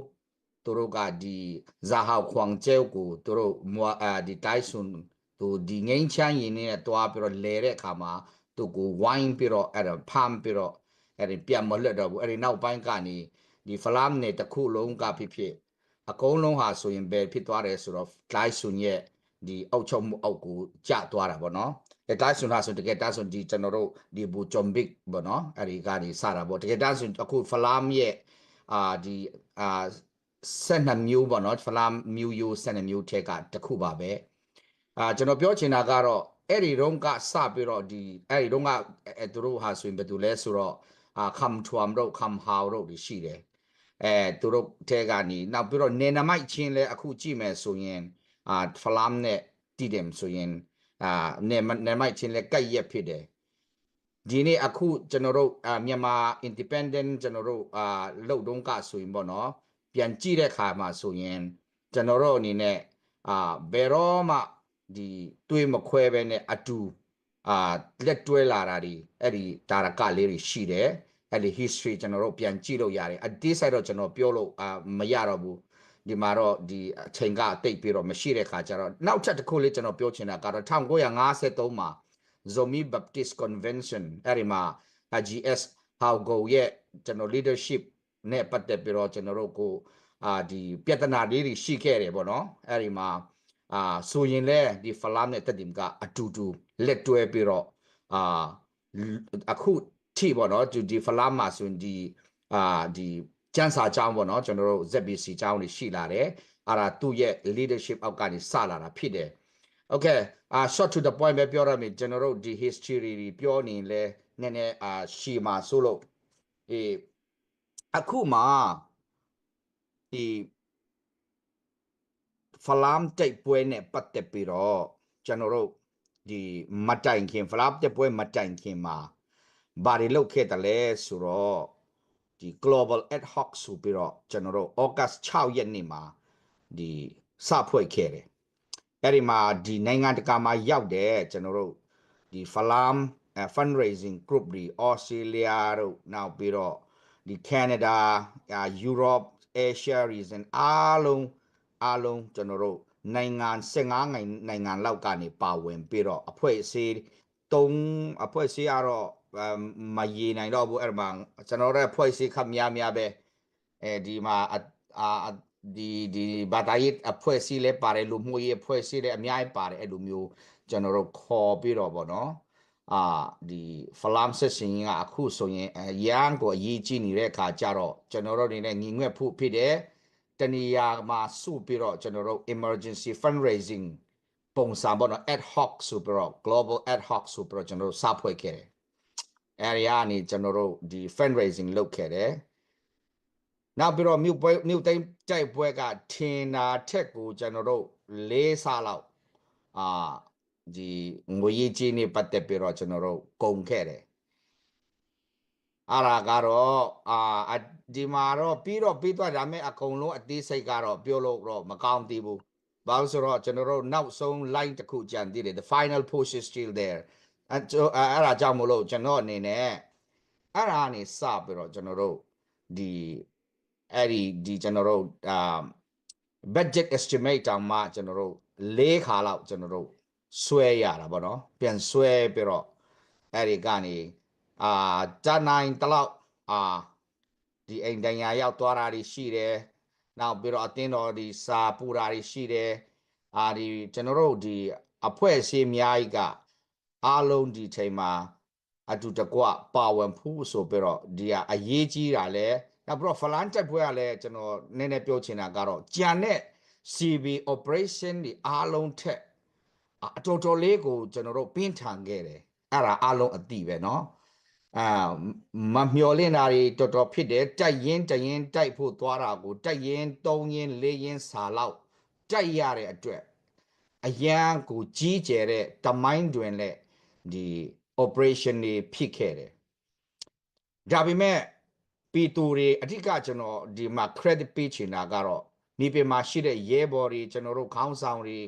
သူတို့ကဒီဇာဟောက်ခွန်ကျဲကိုသူတို့ဒီတိုက်ဆွန်သူဒီငိမ့်ချမ်းရင်နဲ့တွားပြီးတော့လဲတဲ့အခါမှာသူကိုဝိုင်းပြီးတော့အဲ့ဒါဖမ်းပြီးတော့အဲ့ဒီပြန်မလွတ်တော့ဘူးအဲ့ဒီနောက်ပိုင်းကနေဒီဖလမ်နဲ့တခုလုံးကဖြစ်အကုန်လုံးဟာဆိုရင်ဘယ်ဖြစ်သွားတယ်ဆိုတော့တိုက်ဆွန်ရဲ့ ဒီအောက်ချုပ်မှုအောက်ကိုကျသွားတာပေါ့နော်ဒါဆိုဟာဆိုတကယ်ဒါဆိုဒီကျွန်တော်တို့ဒီဘူဂျွန်ဘစ်ပေါ့နော်အဲ့ဒီကနေစတာပေါ့တကယ်ဒါဆိုအခုဖလာမ်ရဲ့ဒီ12မျိုးပေါ့နော်ဖလာမ်မျိုးယို12မျိုးထဲကတစ်ခုပါပဲကျွန်တော်ပြောချင်တာကတော့အဲ့ဒီတော့ကစပြီးတော့ဒီအဲ့ဒီတော့ကသူတို့ဟာဆိုရင်ဘယ်သူလဲဆိုတော့ခမ်ထွမ်တို့ခမ်ဟောတို့ဒီရှိတယ်သူတို့ထဲကနေနောက်ပြီးတော့နေနမိုက်ချင်းလဲအခုကြည့်မယ်ဆိုရင်ဖလာမ်နဲ့တည်တယ်ဆိုရင်နေမိုက်ချင်းလဲကြိုက်ရက်ဖြစ်တယ်ဒီနေ့အခုကျွန်တော်တို့မြန်မာ independent ကျွန်တော်တို့လှုပ်တုံးကဆိုရင်ပေါ့နော်ပြန်ကြည့်တဲ့ခါမှာဆိုရင်ကျွန်တော်တို့အနေနဲ့ဘယ်တော့မှဒီတွေးမခွဲပဲနဲ့အတူလက်တွဲလာတာဒီအဲ့ဒီဒါရကလေးတွေရှိတယ်အဲ့ဒီ history ကျွန်တော်တို့ပြန်ကြည့်လို့ရတယ်အဒီ side တော့ကျွန်တော်ပြောလို့မရတော့ဘူးဒီမှာတော့ဒီအချိန်ကတိတ်ပြီးတော့မရှိတဲ့ခါကျတော့နောက်ထပ်တစ်ခုလေးကျွန်တော်ပြောချင်တာကတော့1953မှာZomi Baptist Convention အဲ့ဒီမှာ GS Haugo ရဲ့ကျွန်တော် leadership နဲ့ပတ်သက်ပြီးတော့ကျွန်တော်တို့ကိုဒီပြဿနာလေးတွေရှိခဲ့တယ်ပေါ့နော်အဲ့ဒီမှာဆိုရင်လဲဒီဖလာမ်နဲ့တက်တင်ကအတူတူလက်တွဲပြီးတော့အခုထိပေါ့နော်ဒီဖလာမ်မှာဆိုရင်ဒီကျန်းစာကျောင်းပေါ့နော်ကျွန်တော်တို့ ZBC ကျောင်းတွေရှိလာတယ်အဲ့ဒါသူ့ရဲ့ leadership အောက်ကနေစလာတာဖြစ်တယ်Okay short to the point ပဲပြောရမယ်ကျွန်တော်တို့ဒီ history တွေပြောနေလဲနည်းနည်းရှီမှာဆိုလို့အခုမှဒီဖလာမ်တိုက်ပွဲနဲ့ပတ်သက်ပြီးတော့ကျွန်တော်တို့ဒီမတိုင်ခင်ဖလာမ်တိုက်ပွဲမတိုင်ခင်မှာဘာတွေလုပ်ခဲ့တယ်လဲဆိုတော့ဒီ global ad hoc ဆိုပြီးတော့ကျွန်တော်တို့ August 6 ရက်နေ့မှာဒီစဖွဲ့ခဲ့တယ်အဲ့ဒီမှာဒီနိုင်ငံတကာမှာရောက်တယ်ကျွန်တော်တို့ဒီ Falam fundraising group ဒီ Australia တို့နောက်ပြီးတော့ဒီ Canada Europe Asia region အားလုံးကျွန်တော်တို့နိုင်ငံ15နိုင်ငံလောက်ကနေပါဝင်ပြီးတော့အဖွဲ့အစည်း3အဖွဲ့အစည်းကတော့မရေနိုင်တော့ဘူးအဲ့မှာကျွန်တော်တို့အဖွဲ့အစည်းခပ်များပဲဒီမှာဒီဘာသာရေးအဖွဲ့အစည်းလဲပါတယ်လူမှုရေးအဖွဲ့အစည်းလဲအများကြီးပါတယ်အဲ့လိုမျိုးကျွန်တော်တို့ခေါ်ပြီးတော့ဗောနော်ဒီဖလာမ်ဆက်ရှင်ကအခုဆိုရင်ရန်ကိုအရေးကြီးနေတဲ့အခါကျတော့ကျွန်တော်တို့အနေနဲ့ညီငွဲ့ဖို့ဖြစ်တယ်တနေရာမှာစုပြီးတော့ကျွန်တော်တို့ emergency fundraising ပုံစံပေါ့နော် ad hoc ဆိုပြီးတော့ global ad hoc ဆိုပြီးတော့ကျွန်တော်တို့စဖွဲ့ခဲ့တယ်အဲ့ဒီကနေကျွန်တော်တို့ဒီ fundraising လုပ်ခဲ့တယ်နောက်ပြီးတော့မြို့သိမ်းတိုက်ပွဲကထင်တာထက်ကိုကျွန်တော်တို့4ဆလောက်ဒီငွေရေးကြီးနေပတ်သက်ပြီးတော့ကျွန်တော်တို့ကုန်ခဲ့တယ်အဲ့ဒါကတော့ဒီမှာတော့ပြီးသွားဒါမဲ့အကုန်လုံးအသေးစိတ်ကတော့ပြောလို့တော့မကောင်းသေးဘူးဘာလို့ဆိုတော့ကျွန်တော်တို့နောက်ဆုံး line တစ်ခုကြံသေးတယ် the final push is still there အဲ့ဒါကြောင့်မလို့ကျွန်တော်အနေနဲ့အဲ့ဒါနေစပြီးတော့ကျွန်တော်တို့ဒီကျွန်တော်တို့budget estimate တောင်မှကျွန်တော်တို့4ခါလောက်ကျွန်တော်တို့ဆွဲရတာပေါ့နော်ပြန်ဆွဲပြီးတော့အဲ့ဒီကနေတနိုင်တလောက်ဒီအိမ်တန်ရာရောက်သွားတာတွေရှိတယ်နောက်ပြီးတော့အတင်းတော်ဒီစာပူတာတွေရှိတယ်ဒီကျွန်တော်တို့ဒီအဖွဲ့အစည်းအများကြီးကအားလုံးဒီချိန်မှာအတူတကွပါဝင်ဖို့ဆိုပြီးတော့ဒီအရေးကြီးတာလဲနောက်ပြီးတော့ဖလန်တက်ပွဲကလည်းကျွန်တော်နည်းနည်းပြောချင်တာကတော့ကြံတဲ့ CB operation ဒီအားလုံးထက်အတော်လေးကိုကျွန်တော်တို့ပြင်းထန်ခဲ့တယ်အဲ့ဒါအားလုံးအသိပဲเนาะမမျော်လင့်တာတွေတော်တော်ဖြစ်တယ်တိုက်ရင်တိုက်ဖို့သွားတာကိုတိုက်ရင်3ရင်4ရင်စာလောက်တိုက်ရတဲ့အတွက်အရန်ကိုကြီးကျယ်တဲ့တမိုင်းတွင်လက်ဒီ operation တွေဖြစ်ခဲ့တယ်ဒါပေမဲ့ပီတူတွေအဓိကကျွန်တော်ဒီမှာ credit ပေးချင်တာကတော့မြေပြင်မှာရှိတဲ့ရဲဘော်တွေကျွန်တော်တို့ခေါင်းဆောင်တွေ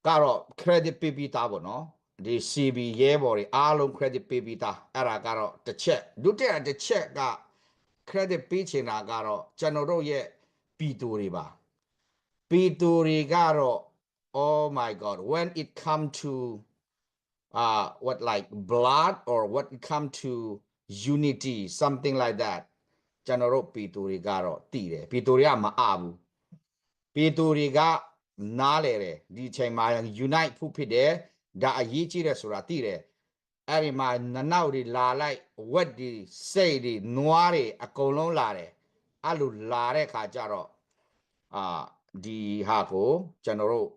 ကတော့ credit ပေးပြီးသားပေါ့နော်ဒီ CB ရဲဘော်တွေအားလုံး credit ပေးပြီးသားအဲ့ဒါကတော့တစ်ချက်ဒုတိယတစ်ချက်က credit ပေးချင်တာကတော့ကျွန်တော်တို့ရဲ့ပီတူတွေပါပီတူတွေကတော့ oh my god when it come to what like blood or what it come to unity something like that ကျွန်တော်တို့ပီတူတွေကတော့တည်တယ်ပီတူတွေကမအားဘူးပီတူတွေက နားလေတယ်ဒီချိန်မှာ unite ဖို့ဖြစ်တယ်ဒါအရေးကြီးတယ်ဆိုတာသိတယ်အဲ့ဒီမှာနောက်တွေလာလိုက်ဝက်တွေစိတ်တွေနွားတွေအကုန်လုံးလာတယ်အဲ့လိုလာတဲ့ခါကျတော့ဒီဟာကိုကျွန်တော်တို့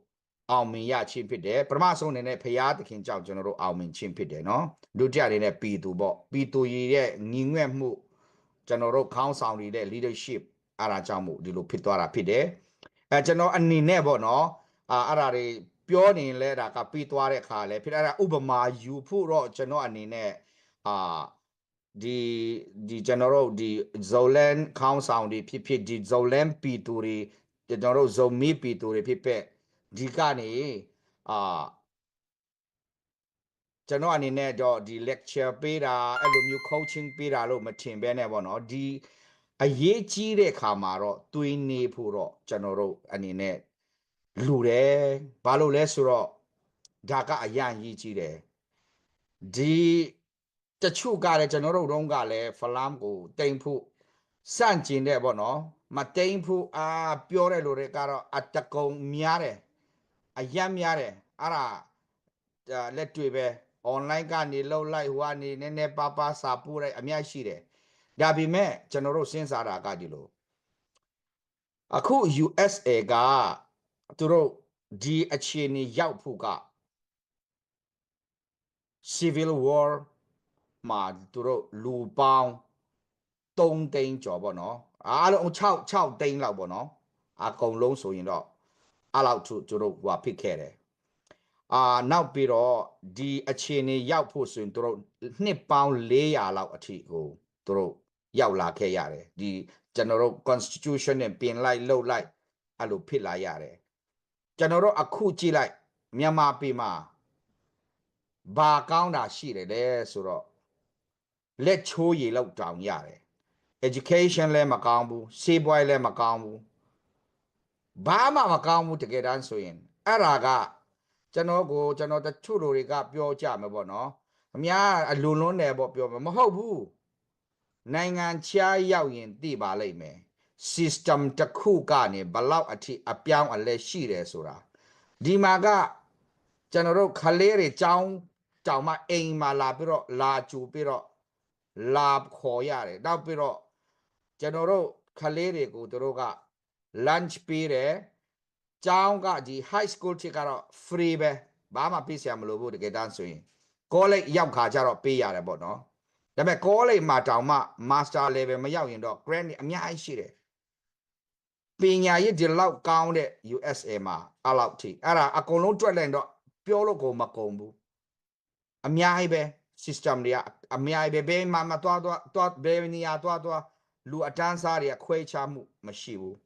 အောင်မြင်ရချင်းဖြစ်တယ်ပထမဆုံးအနေနဲ့ဖရာသခင်ကြောင့်ကျွန်တော်တို့အောင်မြင်ချင်းဖြစ်တယ်နော်ဒုတိယအနေနဲ့ပြည်သူပေါ့ပြည်သူရဲ့ညီငွဲ့မှုကျွန်တော်တို့ခေါင်းဆောင်တွေတဲ့ leadership အားအကြောင်းမှုဒီလိုဖြစ်သွားတာဖြစ်တယ်ကျွန်တော်အနေနဲ့ပေါ့နော်အဲ့ဒါတွေပြောနေလဲဒါကပြီးသွားတဲ့ခါလဲဖြစ်အဲ့ဒါဥပမာယူဖို့တော့ကျွန်တော်အနေနဲ့ဒီကျွန်တော်တို့ဒီ Zolan ခေါင်းဆောင်တွေဖြစ်ဒီ Zolan ပြည်သူတွေကျွန်တော်တို့ Zomi ပြည်သူတွေဖြစ်ဒီကနေကျွန်တော်အနေနဲ့တော့ဒီ lecture ပေးတာအဲ့လိုမျိုး coaching ပေးတာလို့မထင်ဘဲနဲ့ပေါ့နော်ဒီအရေးကြီးတဲ့ခါမှာတော့တွေးနေဖို့တော့ကျွန်တော်တို့အနေနဲ့လူတယ်ဘာလို့လဲဆိုတော့ဒါကအရန်ရေးကြီးတယ်ဒီတချို့ကလည်းကျွန်တော်တို့တုန်းကလည်းဖလမ်ကိုတိမ်ဖို့စန့်ကျင်တဲ့ပေါ့နော်မတိမ်ဖို့ပြောတဲ့လူတွေကတော့အတကုံများတယ်အရန်များတယ်အဲ့ဒါလက်တွေ့ပဲ online ကနေလောက်လိုက်ဟိုကနေနည်းနည်းပါးစာပို့လိုက်အများရှိတယ်ဒါပေမဲ့ကျွန်တော်တို့စဉ်းစားတာကဒီလိုအခု USA ကသူတို့ဒီအခြေအနေရောက်ဖို့က civil war မှာသူတို့လူပေါင်း3သိန်းကျော်ပေါ့နော်အားလုံး6သိန်းလောက်ပေါ့နော်အကုန်လုံးဆိုရင်တော့အဲ့လောက်သူတို့ဟိုဖြစ်ခဲ့တယ်နောက်ပြီးတော့ဒီအခြေအနေရောက်ဖို့ဆိုရင်သူတို့နှစ်ပေါင်း400လောက်အထိကိုသူတို့ရောက်လာခဲ့ရတယ်ဒီကျွန်တော်တို့ constitution နဲ့ပြင်လိုက်လှုပ်လိုက်အဲ့လိုဖြစ်လာရတယ်ကျွန်တော်တို့အခုကြည့်လိုက်မြန်မာပြည်မှာဘာကောင်းတာရှိတယ်လဲဆိုတော့လက်ချိုးရည်လောက်တောင်ရတယ် education လည်းမကောင်းဘူးစေပွားလည်းမကောင်းဘူးဘာမှမကောင်းဘူးတကယ်တမ်းဆိုရင်အဲ့ဒါကကျွန်တော်တချို့လူတွေကပြောကြမှာပေါ့နော်အများအလွန်လွန်းတယ်ပေါ့ပြောမှာမဟုတ်ဘူးနိုင်ငံခြားရောက်ရင်သိပါလိမ့်မယ် system တစ်ခုကနေဘလောက်အထိအပြောင်းအလဲရှိတယ်ဆိုတာဒီမှာကကျွန်တော်တို့ခလေးတွေကြောင်းတောင်မှအိမ်မှာလာပြီးတော့လာကြူပြီးတော့လာခေါ်ရတယ်နောက်ပြီးတော့ကျွန်တော်တို့ခလေးတွေကိုသူတို့က lunch ပေးတယ်ကျောင်းကဒီ high school တိကတော့ free ပဲဘာမှပေးစရာမလိုဘူးတကယ်တမ်းဆိုရင် college ရောက်ခါကျတော့ပေးရတယ်ပေါ့နော်ဒါပေမဲ့ college မှာတောင်မှ master level မရောက်ရင်တော့ grant အများကြီးရှိတယ်ပညာရေးဒီလောက်ကောင်းတဲ့ USA မှာအဲ့လောက်ထိအဲ့ဒါအကုန်လုံးတွက်လိုက်တော့ပြောလို့ကိုမကုန်ဘူးအများကြီးပဲ system တွေကအများကြီးပဲဘယ်မှာမသွားဘယ်နေရာသွားလူအတန်းစားတွေခွဲခြားမှုမရှိဘူး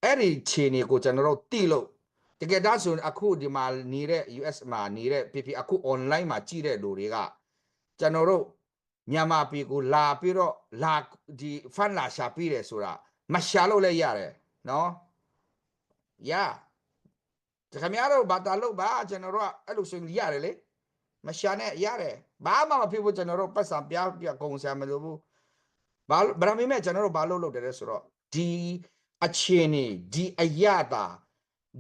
အဲ့ဒီခြေနေကိုကျွန်တော်တို့တိလို့တကယ်တမ်းဆိုရင်အခုဒီမှာနေတဲ့ US မှာနေတဲ့အခု online မှာကြည့်တဲ့လူတွေကကျွန်တော်တို့မြန်မာပြည်ကိုလာပြီးတော့လာဒီ fund လာရှာပြီးတယ်ဆိုတာမရှာလို့လည်းရတယ်နော်ခင်ဗျားတို့ဘာတာလို့ပါကျွန်တော်တို့အဲ့လိုဆိုရင်ရတယ်လေမရှာနဲ့ရတယ်ဘာမှမဖြစ်ဘူးကျွန်တော်တို့ပတ်စံပြကုန်စရာမလိုဘူးဘာမှမကျွန်တော်တို့ဘာလို့လုပ်တယ်ဆိုတော့ဒီအခြေအနေဒီအရတာ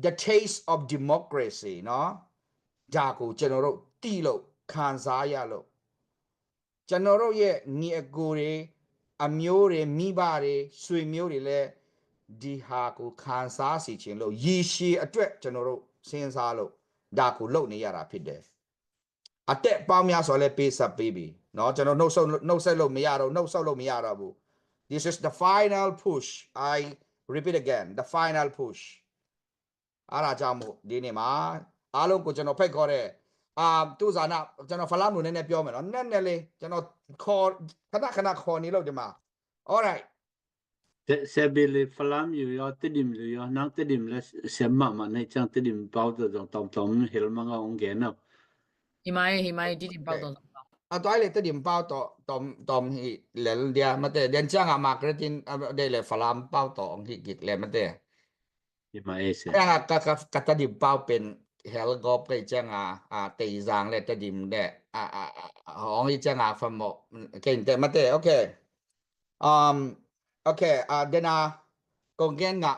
the taste of democracy နော်ဒါကိုကျွန်တော်တို့တီးလို့ခံစားရလို့ကျွန်တော်တို့ရဲ့ညီအကိုတွေအမျိုးတွေမိဘတွေဆွေမျိုးတွေလည်းဒီဟာကိုခံစားစီခြင်းလို့ရည်ရှည်အတွက်ကျွန်တော်တို့စဉ်းစားလို့ဒါကိုလုပ်နေရတာဖြစ်တယ်အတက်ပေါင်းများဆိုလဲပေးဆက်ပေးပြီเนาะကျွန်တော်နှုတ်ဆက်လို့မရတော့ဘူး this is the final push I repeat again the final push အားကြောင့်မို့ဒီနေ့မှာအားလုံးကိုကျွန်တော်ဖိတ်ခေါ်တဲ့သူဇာနာကျွန်တော်ဖလားမျိုးနည်းနည်းပြောမယ်နော်နည်းနည်းလေးကျွန်တော်ခေါ်ခဏခေါ်နေလို့ဒီမှာ all right sebele falam yu yo tidim lu yo nang tidim le semma ma nei chang tidim pau to tom hel ma nga ong ge no ဟိမိုင်းဒီပေါက်တော့ toi le tidim pau to tom hi le dia mate den chang a marketing de le falam pau to ong hi git le mate ma ese ka tidim pau pen hel gop ke chang a te zang le tidim de ong hi chang a famo ken te mate okay okay dena con gen ngạ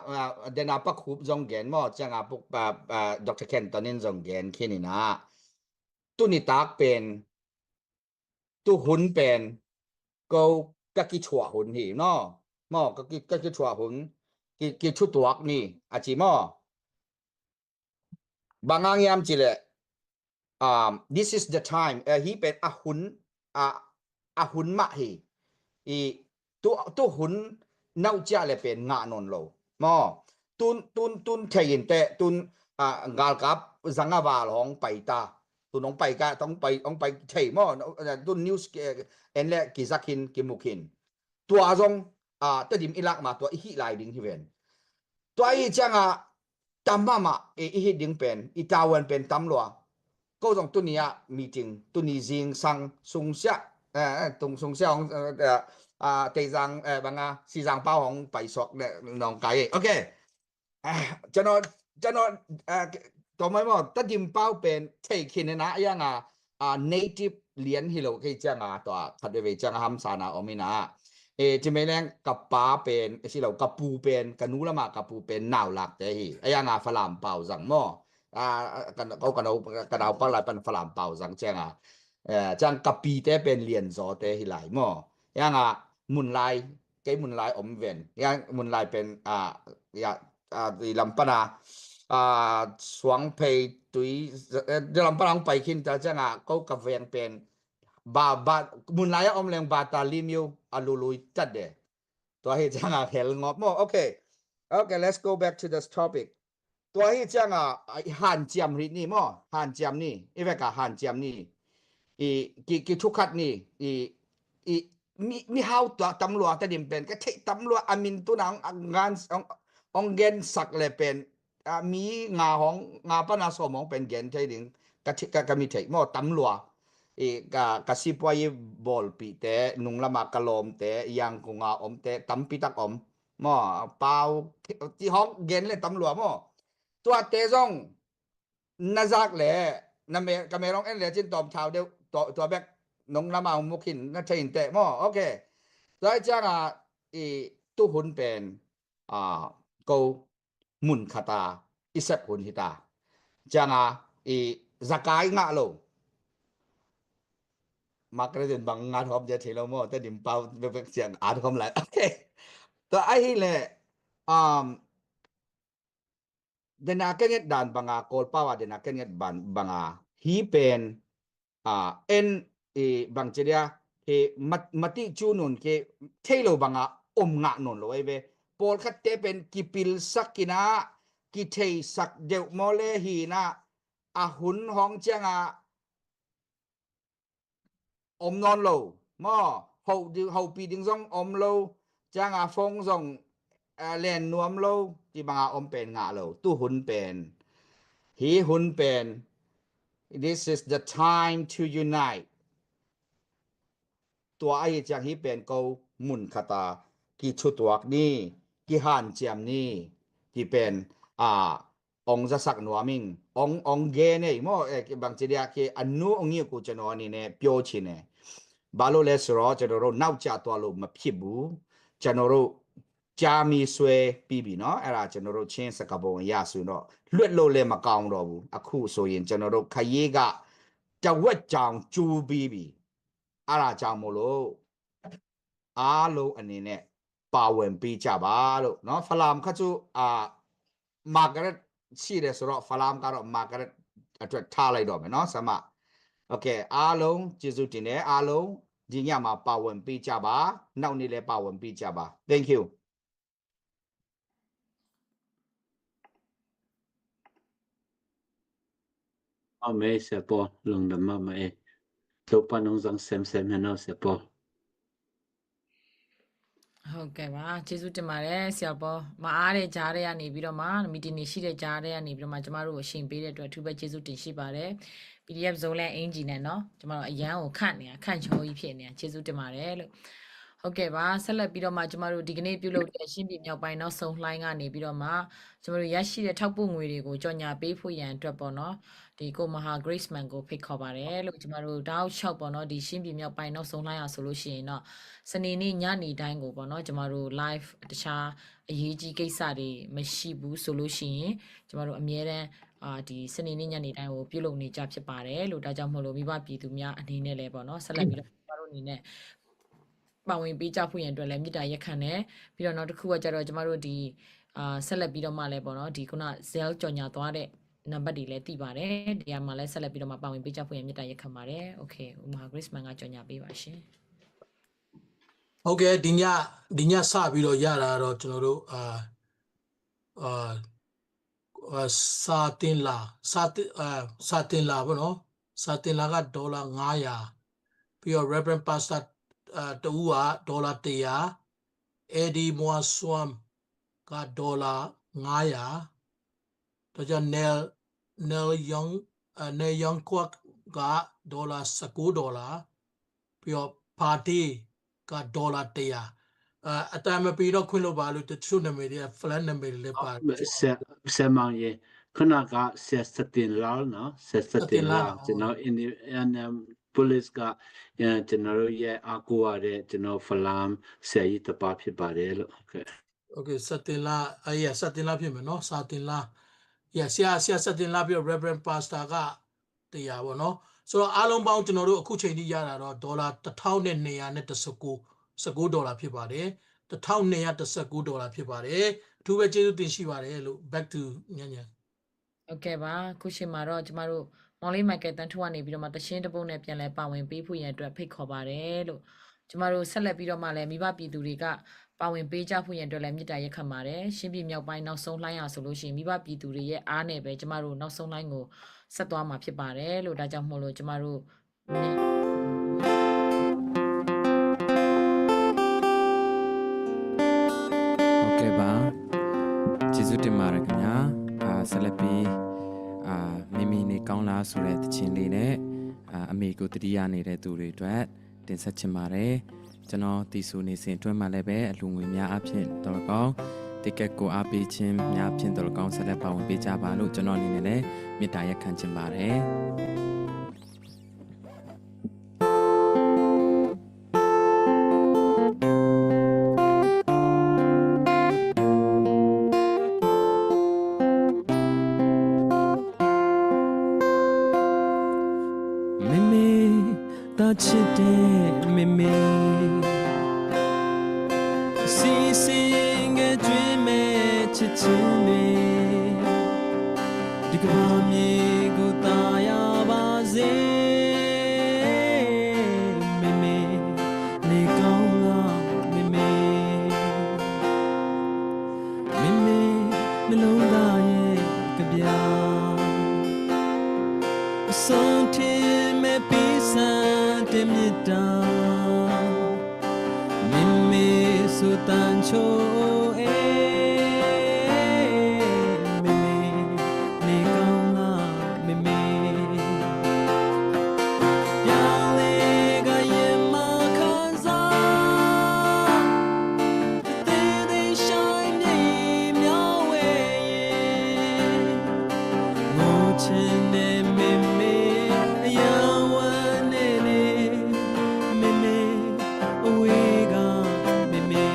để nào bắt khúc dòng gen mà chẳng à bục Dr. Ken tao nên dòng gen khi này nè tu ni tácเป็นtu hunเป็นcâu các cái chùa hun hi nó mà các cái chùa hun cái chút tuạc ni à chỉ màบางอย่างยามจิเลthis is the time ฮีเป็นอาหุนอาหุนมะฮีอีตัวหุนน่าจะเลยเป็นงานนโลมอตุนเทียนเตตุนงาลกับสังกวาลองไปตาตุนน้องไปก็ต้องไปเทียมอตุนนิวส์เอ็นเล่กิซักหินกิมุกินตัวจงตัดดิมอิลักมาตัวอีไลดิ้งที่เวนตัวอีจังตามมาอีฮิดิ้งเป็นอีตาวันเป็นตำลัวก็ต้องตัวนี้มีจริงตัวนี้จริงสังสงเสียตรงสงเสียของเตจังบางสีสังเป้าของไปสอกเนี่ยน้องไก่โอเคจะนอนตัวไม่หมดตัดดิมเป้าเป็นเทคินนะยังnative เลี้ยนฮิโลที่จังตัวขัดเวจังฮัมสานาอมินาจะไม่แรงกับป้าเป็นสิเรากับปูเป็นกันนู้ละมากับปูเป็นหนาวหลักแต่ฮีไอ้ยังฝรั่งเป่าสังหม้อกันเขากันเอาปลาไหลเป็นฝรั่งเป่าสังเจ้าจังกับปีแต่เป็นเรียนซอแต่ฮีไหลหม้อยังมุนลายแกมุนลายอมเวนยังมุนลายเป็นดีลำปนาสวงเพยตุยดีลำปนาไปขึ้นแต่จังเขากับเวียงเป็นบามุนลายอมแรงบาตาลิมิวอาลูลุยจัดเดตัวเฮจังเฮลงอบหม้อโอเค let's go back to this topic ตัวเฮจังหันเจียมรินี่หม้อหันเจียมนี่อีเวกหันเจียมนี่กี่ทุกขัดนี่มีเฮาตัวตำรวจแต่ดิมเป็นก็เทตำรวจอามินตัวนังงานองเกนสักเลยเป็นมีงาของงาปนาสมองเป็นเกนใช่ดิงก็มีเทหม้อตำรวจกสิปวยบอลปีแต่นุงละมากะลมแต่ยังคงอมแต่ตำปีตักอมหม้อเปล่าที่ห้องเกนเลยตำรวจหม้อตัวเตซองนาซักเลยนั่นเองก็ไม่ร้องเอ็นเลยจินตอมชาวเดียวตัวแบกนงละมามุกินนั่นใช่อินเตหม้อโอเคแล้วจังตู้หุ่นเป็นกูมุนคาตาอิเซปหุ่นฮิตาจังจักายงะโลมาก็จะบังงานของจะเทลโมแต่ดิมเป้าเป็นเสียงอาร์ตคอมไลโอเคตัวไอ้เล่เดนักเก็ตดันบังอาโกลป้าว่าเดนักเก็ตบังอาฮีเป็นเอ็นบางเจียมัติจูนุนเกเทโลบังอาอมงะนนโลไอเวปอลคัตเตเป็นกิปิลสักกินะกิเทสักเดวโมเลฮีนะหุนห้องเจียงอมนอนโลมอเฮาปีดึงซองอมโลจางฟงซองแลนนวมโลที่บางอมเป็นงาโลตู้หุนเป็นฮีหุนเป็น this is the time to unite ตัวไอ้จังฮีเป็นกูมุนคาตากี่ชุดตัวนี้กี่หันเจียมนี้ที่เป็นองจะสักหนัวมิงองเกเนี่ยมั่วบางทีเดียคืออนุองนี้กูจะนอนนี่เนี่ยเปียวชินเนี่ยบาโลเลสรอจะโดนน่าจะตัวลูกมาพิบูจะโดนจามีสวยปีบีเนาะอะไรจะโดนเชนสกับบ่ยาสุเนาะเลือดโลเลมากองรอบูอะคู่โซยินจะโดนขยี้กะจะเวทจางจูบีบีอะไรจางโมโลอาโลอันนี้เนี่ยป่าเวนปีจ่าบาโลเนาะฟลามข้าจูมาร์กาเร็ตชีเดสโรฟลามการมาร์กาเร็ตอัตท่าอะไรดอกไหมเนาะสมาโอเคอาลงจิจุตินเนอาลงจิญญามาป่าวันปีจ่าบาน่านี่เลยป่าวันปีจ่าบา thank you ไม่เสียปอลงดำมาไม่ตัวปนงสังเซมให้เราเสียปอဟုတ်ကဲ့ပါကျေးဇူးတင်ပါတယ်ဆရာပေါ်မအားတဲ့ကြားတဲ့ကနေပြီးတော့မှမီတင်နေရှိတဲ့ကြားတဲ့ကနေပြီးတော့မှကျမတို့ကိုအရှင်ပေးတဲ့အတွက်အထူးပဲကျေးဇူးတင်ရှိပါတယ် PDF ဇုံးလဲအင်ဂျီနဲ့เนาะကျမတို့အရန်ကိုခန့်ချောကြီးဖြစ်နေတာကျေးဇူးတင်ပါတယ်လို့ ဟုတ်ကဲ့ပါဆက်လက်ပြီးတော့မှကျမတို့ဒီကနေ့ပြုလုပ်တဲ့ရှင်းပြမြောက်ပိုင်းနောက်ဆုံးလှိုင်းကနေပြီးတော့မှကျမတို့ရရှိတဲ့ထောက်ပို့ငွေတွေကိုကြော်ညာပေးဖို့ရန်အတွက်ပေါ့နော်ဒီကိုမဟာ Graceman ကိုဖိတ်ခေါ်ပါတယ်လို့ကျမတို့တောက်လျှောက်ပေါ့နော်ဒီရှင်းပြမြောက်ပိုင်းနောက်ဆုံးလှိုင်းအောင်ဆိုလို့ရှိရင်တော့စနေနေ့ညနေတိုင်းကိုပေါ့နော်ကျမတို့ live တခြားအရေးကြီးကိစ္စတွေမရှိဘူးဆိုလို့ရှိရင်ကျမတို့အမြဲတမ်းဒီစနေနေ့ညနေတိုင်းကိုပြုလုပ်နေကြဖြစ်ပါတယ်လို့ဒါကြောင့်မို့လို့မိဘပြည်သူများအနေနဲ့လည်းပေါ့နော်ဆက်လက်ပြီးတော့ကျမတို့အနေနဲ့ပါဝင်ပေးကြဖို့ရန်အတွက်လည်းမြစ်တာရက်ခံတယ်ပြီးတော့နောက်တစ်ခုကကြတော့ကျမတို့ဒီဆက်လက်ပြီးတော့မှလည်းပေါ့နော်ဒီခုန Zell ကြော်ညာသွားတဲ့နံပါတ်တွေလည်းတည်ပါတယ်ဒီမှာလည်းဆက်လက်ပြီးတော့မှပါဝင်ပေးကြဖို့ရန်မြစ်တာရက်ခံပါတယ်โอเคဥမာ Graceman ကကြော်ညာပေးပါရှင်ဟုတ်ကဲ့ဒီညစပြီးတော့ရတာတော့ကျွန်တော်တို့စာတင်လာပေါ့နော်စာတင်လာကဒေါ်လာ900ပြီးတော့ Reverend Pastor တူကဒေါ်လာ100 Eddie Moaswam ကဒေါ်လာ900တော့ကျွန် Nel Young Kwak ကဒေါ်လာ$19ပြီးတော့ Party ကဒေါ်လာ100အတမပြီးတော့ခွင့်လို့ပါလို့တချို့နာမည်တွေက flat နာမည်တွေလည်းပါဆယ်မောင်ရေခုနကဆက်စတင်လာနော်ဆက်စတင်လာကျွန်တော် police ကကျွန်တော်ရဲ့အကူရတဲ့ကျွန်တော် flam ဆယ်ရီတပါဖြစ်ပါတယ်လို့โอเคစတင်လာစတင်လာဖြစ်မယ်နော်စတင်လာဆရာစတင်လာပြီး Reverend Pastor ကတရားပေါ့နော်ဆိုတော့အားလုံးပေါင်းကျွန်တော်တို့အခုချိန်ထိရတာတော့ဒေါ်လာ$1219ဖြစ်ပါတယ်$1219ဖြစ်ပါတယ်အထူးပဲကျေးဇူးတင်ရှိပါတယ်လို့ back to ညညဟုတ်ကဲ့ပါခုချိန်မှာတော့ကျမတို့မောင်လေးမိုက်ကယ်တန်ထူကနေပြီးတော့မှတရှင်းတပုတ်နဲ့ပြန်လဲပါဝင်ပေးဖို့ရန်အတွက်ဖိတ်ခေါ်ပါတယ်လို့ကျမတို့ဆက်လက်ပြီးတော့မှလည်းမိဘပြည်သူတွေကပါဝင်ပေးကြဖို့ရန်အတွက်လည်းမြစ်တာရက်ခံပါတယ်ရှင်းပြမြောက်ပိုင်းနောက်ဆုံးလှိုင်းရဆိုလို့ရှိရင်မိဘပြည်သူတွေရဲ့အားနဲ့ပဲကျမတို့နောက်ဆုံးလှိုင်းကိုဆက်သွားမှာဖြစ်ပါတယ်လို့ဒါကြောင့်မို့လို့ကျမတို့ကျေးဇူးတင်ပါတယ်ခင်ဗျာဆက်လက်ပြီးမိမိနေကောင်းလားဆိုတဲ့တခြင်းလေးနဲ့အမေကိုတတိယနေတဲ့သူတွေအတွက်တင်ဆက်ချင်ပါတယ်ကျွန်တော်တီဆူနေစဉ်အတွင်းမှာလည်းပဲအလူငွေများအဖြစ်တော်ကောင်းတကက်ကိုအားပေးခြင်းများဖြင့်တော်ကောင်းဆက်လက်ပါဝင်ပေးကြပါလို့ကျွန်တော်အနေနဲ့လည်းမေတ္တာရက်ခံချင်ပါတယ်ချစ်တဲ့မေမေစီစီငယ်ကျွေးမဲ့ချစ်ချင်းတွေဒီကဘာမြေကိုတာယာပါစေမေမေနေကောင်းလားမေမေမေမေနှလုံးသားရဲ့ကြပြအဆုံးထင်မဲ့ပြီးစံမြတ်တာမိမေစုတန်ချိုအေမိမေနေကောင်းလားမိမေပြောင်းလေကရင်မခံစားတဲ့တဲ့ဆိုင်နေမြောင်းဝဲငိုချင်တဲ့မိမေအယံဝမ်းနေအဝေးကမေမေ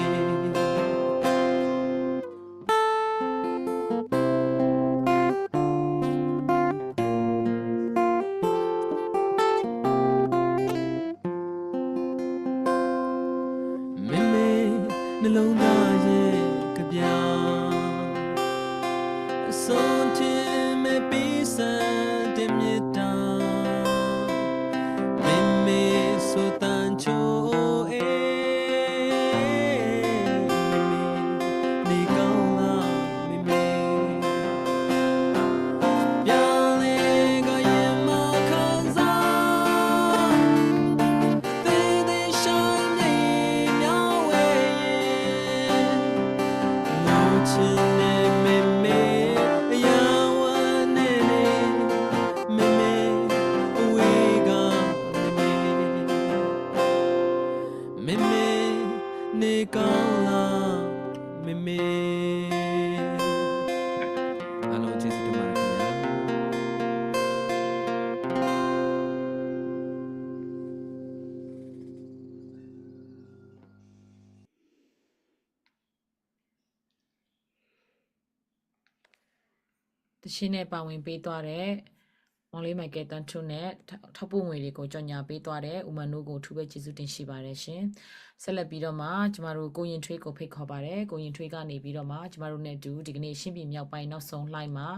ကောင်းလားမေမေအားလုံးကျေးဇူးတင်ပါတယ်ခင်ဗျာ တရှင်နဲ့ပါဝင်ပေးသွားတဲ့မောင်လေးမိုက်ကယ်တန်ထုနဲ့ထောက်ပို့ငွေတွေကိုကြော်ညာပေးသွားတဲ့ဦးမန်တို့ကိုအထူးပဲကျေးဇူးတင်ရှိပါတယ်ရှင်ဆက်လက်ပြီးတော့မှကျမတို့ကိုရင်ထွေးကိုဖိတ်ခေါ်ပါတယ်ကိုရင်ထွေးကနေပြီးတော့မှကျမတို့နဲ့အတူဒီကနေ့ရှင်းပြမြောက်ပိုင်းနောက်ဆုံးလှိုင်းမှာ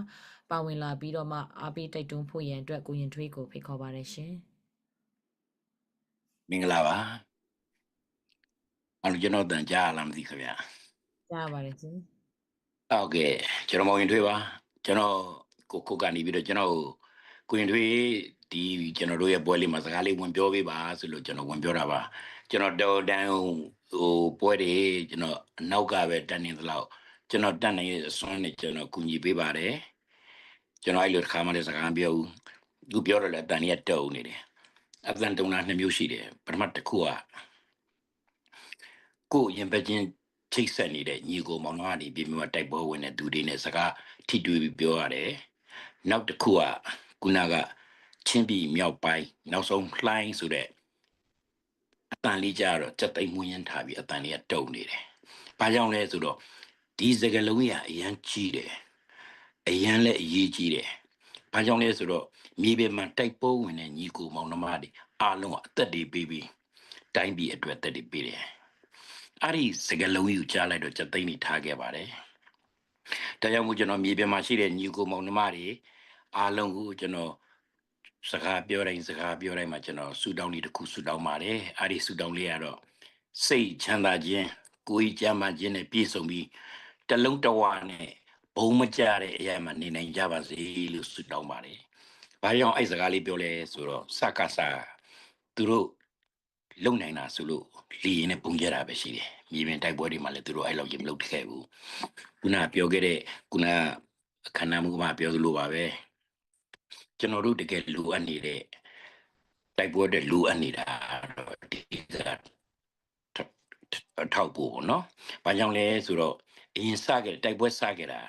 ပါဝင်လာပြီးတော့မှအားပေးတိုက်တွန်းဖို့ရန်အတွက်ကိုရင်ထွေးကိုဖိတ်ခေါ်ပါတယ်ရှင် မင်္ဂလာပါအဲ့လိုကျွန်တော်တန်ကြားလာမသိခင်ဗျာ ကြားပါတယ်ရှင် ဟုတ်ကဲ့ကျွန်တော်မောင်ရင်ထွေးပါကျွန်တော်ကိုကနေပြီးတော့ကျွန်တော်ကိုရင်ထွေးဒီကျွန်တော်တို့ရဲ့ပွဲလေးမှာစကားလေးဝင်ပြောပေးပါဆိုလို့ကျွန်တော်ဝင်ပြောတာပါကျွန်တော်တော်တန်းဟိုပွဲတွေကျွန်တော်အနောက်ကပဲတန်းနေသလောက်ကျွန်တော်တန်းနေအစွမ်းနဲ့ကျွန်တော်ကူညီပေးပါတယ်ကျွန်တော်အဲ့လိုတစ်ခါမှလည်းစကားပြောဘူးသူပြောတော့လည်းတန်ရတုံနေတယ်အတန်တုံတာ2မျိုးရှိတယ်ပထမတစ်ခုကကိုရင်ပချင်းချိတ်ဆက်နေတဲ့ညီကိုမောင်နှမတွေပြည်မြို့တိုက်ပွဲဝင်တဲ့သူတွေနဲ့စကားထိတွေ့ပြီးပြောရတယ်နောက်တစ်ခုကခုနကချင်းပြည်မြောက်ပိုင်းနောက်ဆုံးလှိုင်းဆိုတဲ့အတန်လေးကြတော့စက်သိမ်းမွင်းရင်ထားပြီးအတန်လေးကတုံနေတယ်ဘာကြောင့်လဲဆိုတော့ဒီစကလုံးကြီးကအရန်ကြီးတယ်အရန်လည်းအရေးကြီးတယ်ဘာကြောင့်လဲဆိုတော့မြေပြင်မှာတိုက်ပွဲဝင်တဲ့ညီကိုမောင်နှမတွေအားလုံးကအသက်တွေပေးပြီးတိုင်းပြည်အတွက်အသက်တွေပေးတယ်အဲ့ဒီစကလုံးကြီးကိုကြားလိုက်တော့စက်သိမ်းနေထားခဲ့ပါတယ်ဒါကြောင့်မို့ကျွန်တော်မြေပြင်မှာရှိတဲ့ညီကိုမောင်နှမတွေအားလုံးကိုကျွန်တော်စကားပြောတိုင်းမှာကျွန်တော်ဆူတောင်းလေးတစ်ခုဆူတောင်းပါတယ်အဲ့ဒီဆူတောင်းလေးကတော့စိတ်ချမ်းသာခြင်းကိုယ်ကြမ်းမှခြင်းနဲ့ပြည့်စုံပြီးတလုံးတဝါနဲ့ဘုံမကြတဲ့အရာမှနေနိုင်ကြပါစေလို့ဆူတောင်းပါတယ်ဘာကြောင့်အဲ့စကားလေးပြောလဲဆိုတော့စကားစားသူတို့လုံနိုင်တာဆိုလို့လီရင်နဲ့ပုံကြတာပဲရှိတယ်မြေပြင်တိုက်ပွဲတွေမှာလည်းသူတို့အဲ့လောက်ရင်မလုပ်ခဲ့ဘူးခုနပြောခဲ့တဲ့ခုနအခမ်းအနားမှုမှာပြောသလိုပါပဲကျွန်တော်တို့တကယ်လိုအပ်နေတဲ့တိုက်ပွဲတွေလိုအပ်နေတာတော့ဒီကအထောက်ပို့နော်။ဘာကြောင့်လဲဆိုတော့အရင်စခဲ့တိုက်ပွဲစခဲ့တာ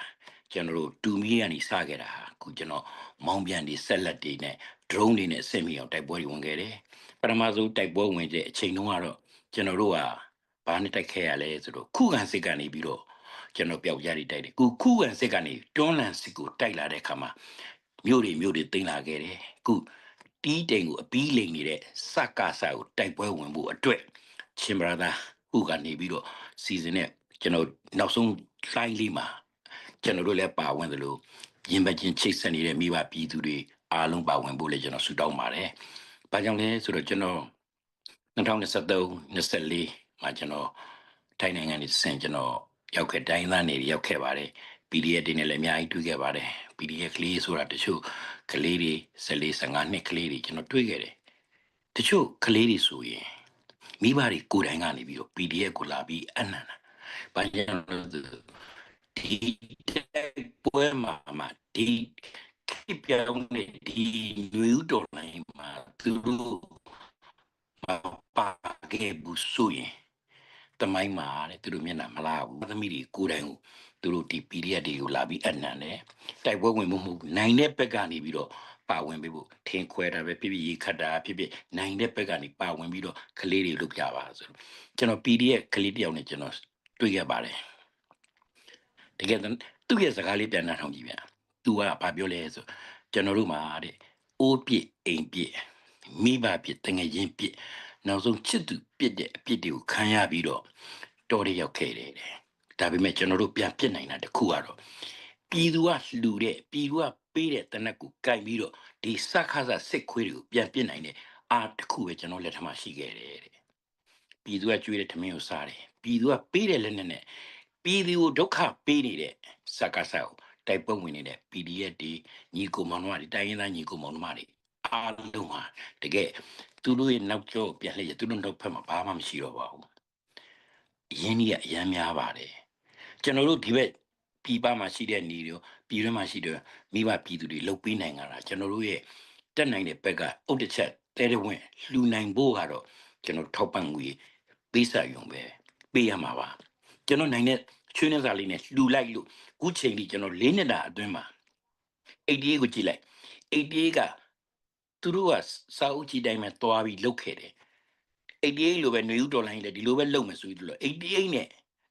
ကျွန်တော်တို့တူမီကနေစခဲ့တာအခုကျွန်တော်မောင်းပြန်တွေဆက်လက်တွေနဲ့ drone တွေနဲ့ဆက်မိအောင်တိုက်ပွဲတွေဝင်ခဲ့တယ်။ပထမဆုံးတိုက်ပွဲဝင်တဲ့အချိန်တုန်းကတော့ကျွန်တော်တို့ကဘာနဲ့တိုက်ခဲ့ရလဲဆိုတော့ခုခံစစ်ကနေပြီးတော့ကျွန်တော်ပျောက်ကြားတွေတိုက်တယ်ခုခံစစ်ကနေတွန်းလှန်စစ်ကိုတိုက်လာတဲ့အခါမှာမြို့တွေသိမ်းလာခဲ့တယ်ခုတီးတိမ်ကိုအပီးလိမ်နေတဲ့စက္ကစကိုတိုက်ပွဲဝင်ဖို့အတွက်ချင်းဘရာသာခုကနေပြီးတော့စီစဉ်နဲ့ကျွန်တော်နောက်ဆုံးလှိုင်းလေးမှာကျွန်တော်တို့လည်းပါဝင်သလိုရင်ပချင်းချိတ်ဆက်နေတဲ့မိဘပြည်သူတွေအားလုံးပါဝင်ဖို့လည်းကျွန်တော်ဆုတောင်းပါတယ်။ဘာကြောင့်လဲဆိုတော့ကျွန်တော်2023-24မှာကျွန်တော်ထိုင်းနိုင်ငံနေဆင်ကျွန်တော်ရောက်ခဲ့တိုင်းသားနေရောက်ခဲ့ပါတယ်။ PDF တွေနဲ့လည်းအများကြီးတွေ့ခဲ့ပါတယ်။ PDF ကလေးဆိုတာတချို့ကလေးတွေ14-15နှစ်ကလေးတွေကျွန်တော်တွေ့ခဲ့တယ်။တချို့ကလေးတွေဆိုရင်မိဘတွေကိုယ်တိုင်ကနေပြီးတော့ PDF ကိုလာပြီးအနန္တ။ဘာကြောင့်လဲဒီပွဲမှာဒီခေပြောင်းနေဒီညူတော်လိုင်းမှာသူတို့ပါခဲ့ဘူးဆိုရင်တမိုင်းမှာတဲ့သူတို့မျက်နှာမလားဘူးသမီးတွေကိုယ်တိုင်ကိုသူတို့ဒီ PDF တွေကိုလာပြီးအနံတယ်တိုက်ပွဲဝင်မှုနိုင်တဲ့ဘက်ကနေပြီးတော့ပါဝင်ပေးဖို့ထင်ခွဲတာပဲပြပြရေခတ်တာဖြစ်နိုင်တဲ့ဘက်ကနေပါဝင်ပြီးတော့ကလေးတွေလုပ်ကြပါဆိုကျွန်တော် PDF ကလေးတယောက်နဲ့ကျွန်တော်တွေ့ခဲ့ပါတယ်တကယ်သူ့ရဲ့စကားလေးပြန်နှထောင်ကြည့်ဗျာသူကဘာပြောလဲဆိုကျွန်တော်တို့မှာတဲ့အိုးပြစ်အိမ်ပြစ်မိဘပြစ်တငယ်ချင်းပြစ်နောက်ဆုံးချစ်သူပြစ်တဲ့အပြစ်တွေကိုခံရပြီးတော့တော်ရရောက်ခဲ့တယ်ဒါပေမဲ့ကျွန်တော်တို့ပြန်ပြစ်နိုင်တာတခုကတော့ပြည်သူကလှူတဲ့ပြည်သူကပေးတဲ့တနက်ကိုကင်ပြီးတော့ဒီစခါစစစ်ခွေးတွေကိုပြန်ပြစ်နိုင်တဲ့အားတခုပဲကျွန်တော်လက်ထမှာရှိခဲ့တယ်တဲ့ပြည်သူကကျွေးတဲ့ထမင်းကိုစားတယ်ပြည်သူကပေးတဲ့လက်နဲ့ပြည်သူကိုဒုက္ခပေးနေတဲ့စကားစားကိုတိုက်ပွဲဝင်နေတဲ့ PDF တွေညီကိုမောင်နှမတွေတိုင်းရင်းသားညီကိုမောင်နှမတွေအားလုံးဟာတကယ်သူတို့ရဲ့နောက်ကျောပြန်လှည့်ရသူတို့နောက်ဖက်မှာဘာမှမရှိတော့ပါဘူးအရင်ကြီးကအရန်များပါတယ်ကျွန်တော်တို့ဒီဘက်ပြည်ပမှာရှိတဲ့နေတွေပြည်တွင်းမှာရှိတဲ့မိဘပြည်သူတွေလှုပ်ပေးနိုင်ကြတာကျွန်တော်တို့ရဲ့တက်နိုင်တဲ့ဘက်ကအုတ်တစ်ချက်တဲတဲ့ဝင်လှူနိုင်ဖို့ကတော့ကျွန်တော်ထောက်ပံ့ငွေပေးစာရုံပဲ ပေးရမှာပါကျွန်တော်နိုင်တဲ့ချွေးနေစားလေးနဲ့လှူလိုက်လို့ခုချိန်ကြီးကျွန်တော်၄နှစ်တာအတွင်းမှာ88ကိုကြည့်လိုက်88ကသူတို့ကစာအုပ်ကြီးတိုင်းမှာတွားပြီးလုပ်ခဲ့တယ်88လိုပဲຫນွေဦးတော်လိုင်းလေဒီလိုပဲလုပ်မယ်ဆိုပြီးလို့88နဲ့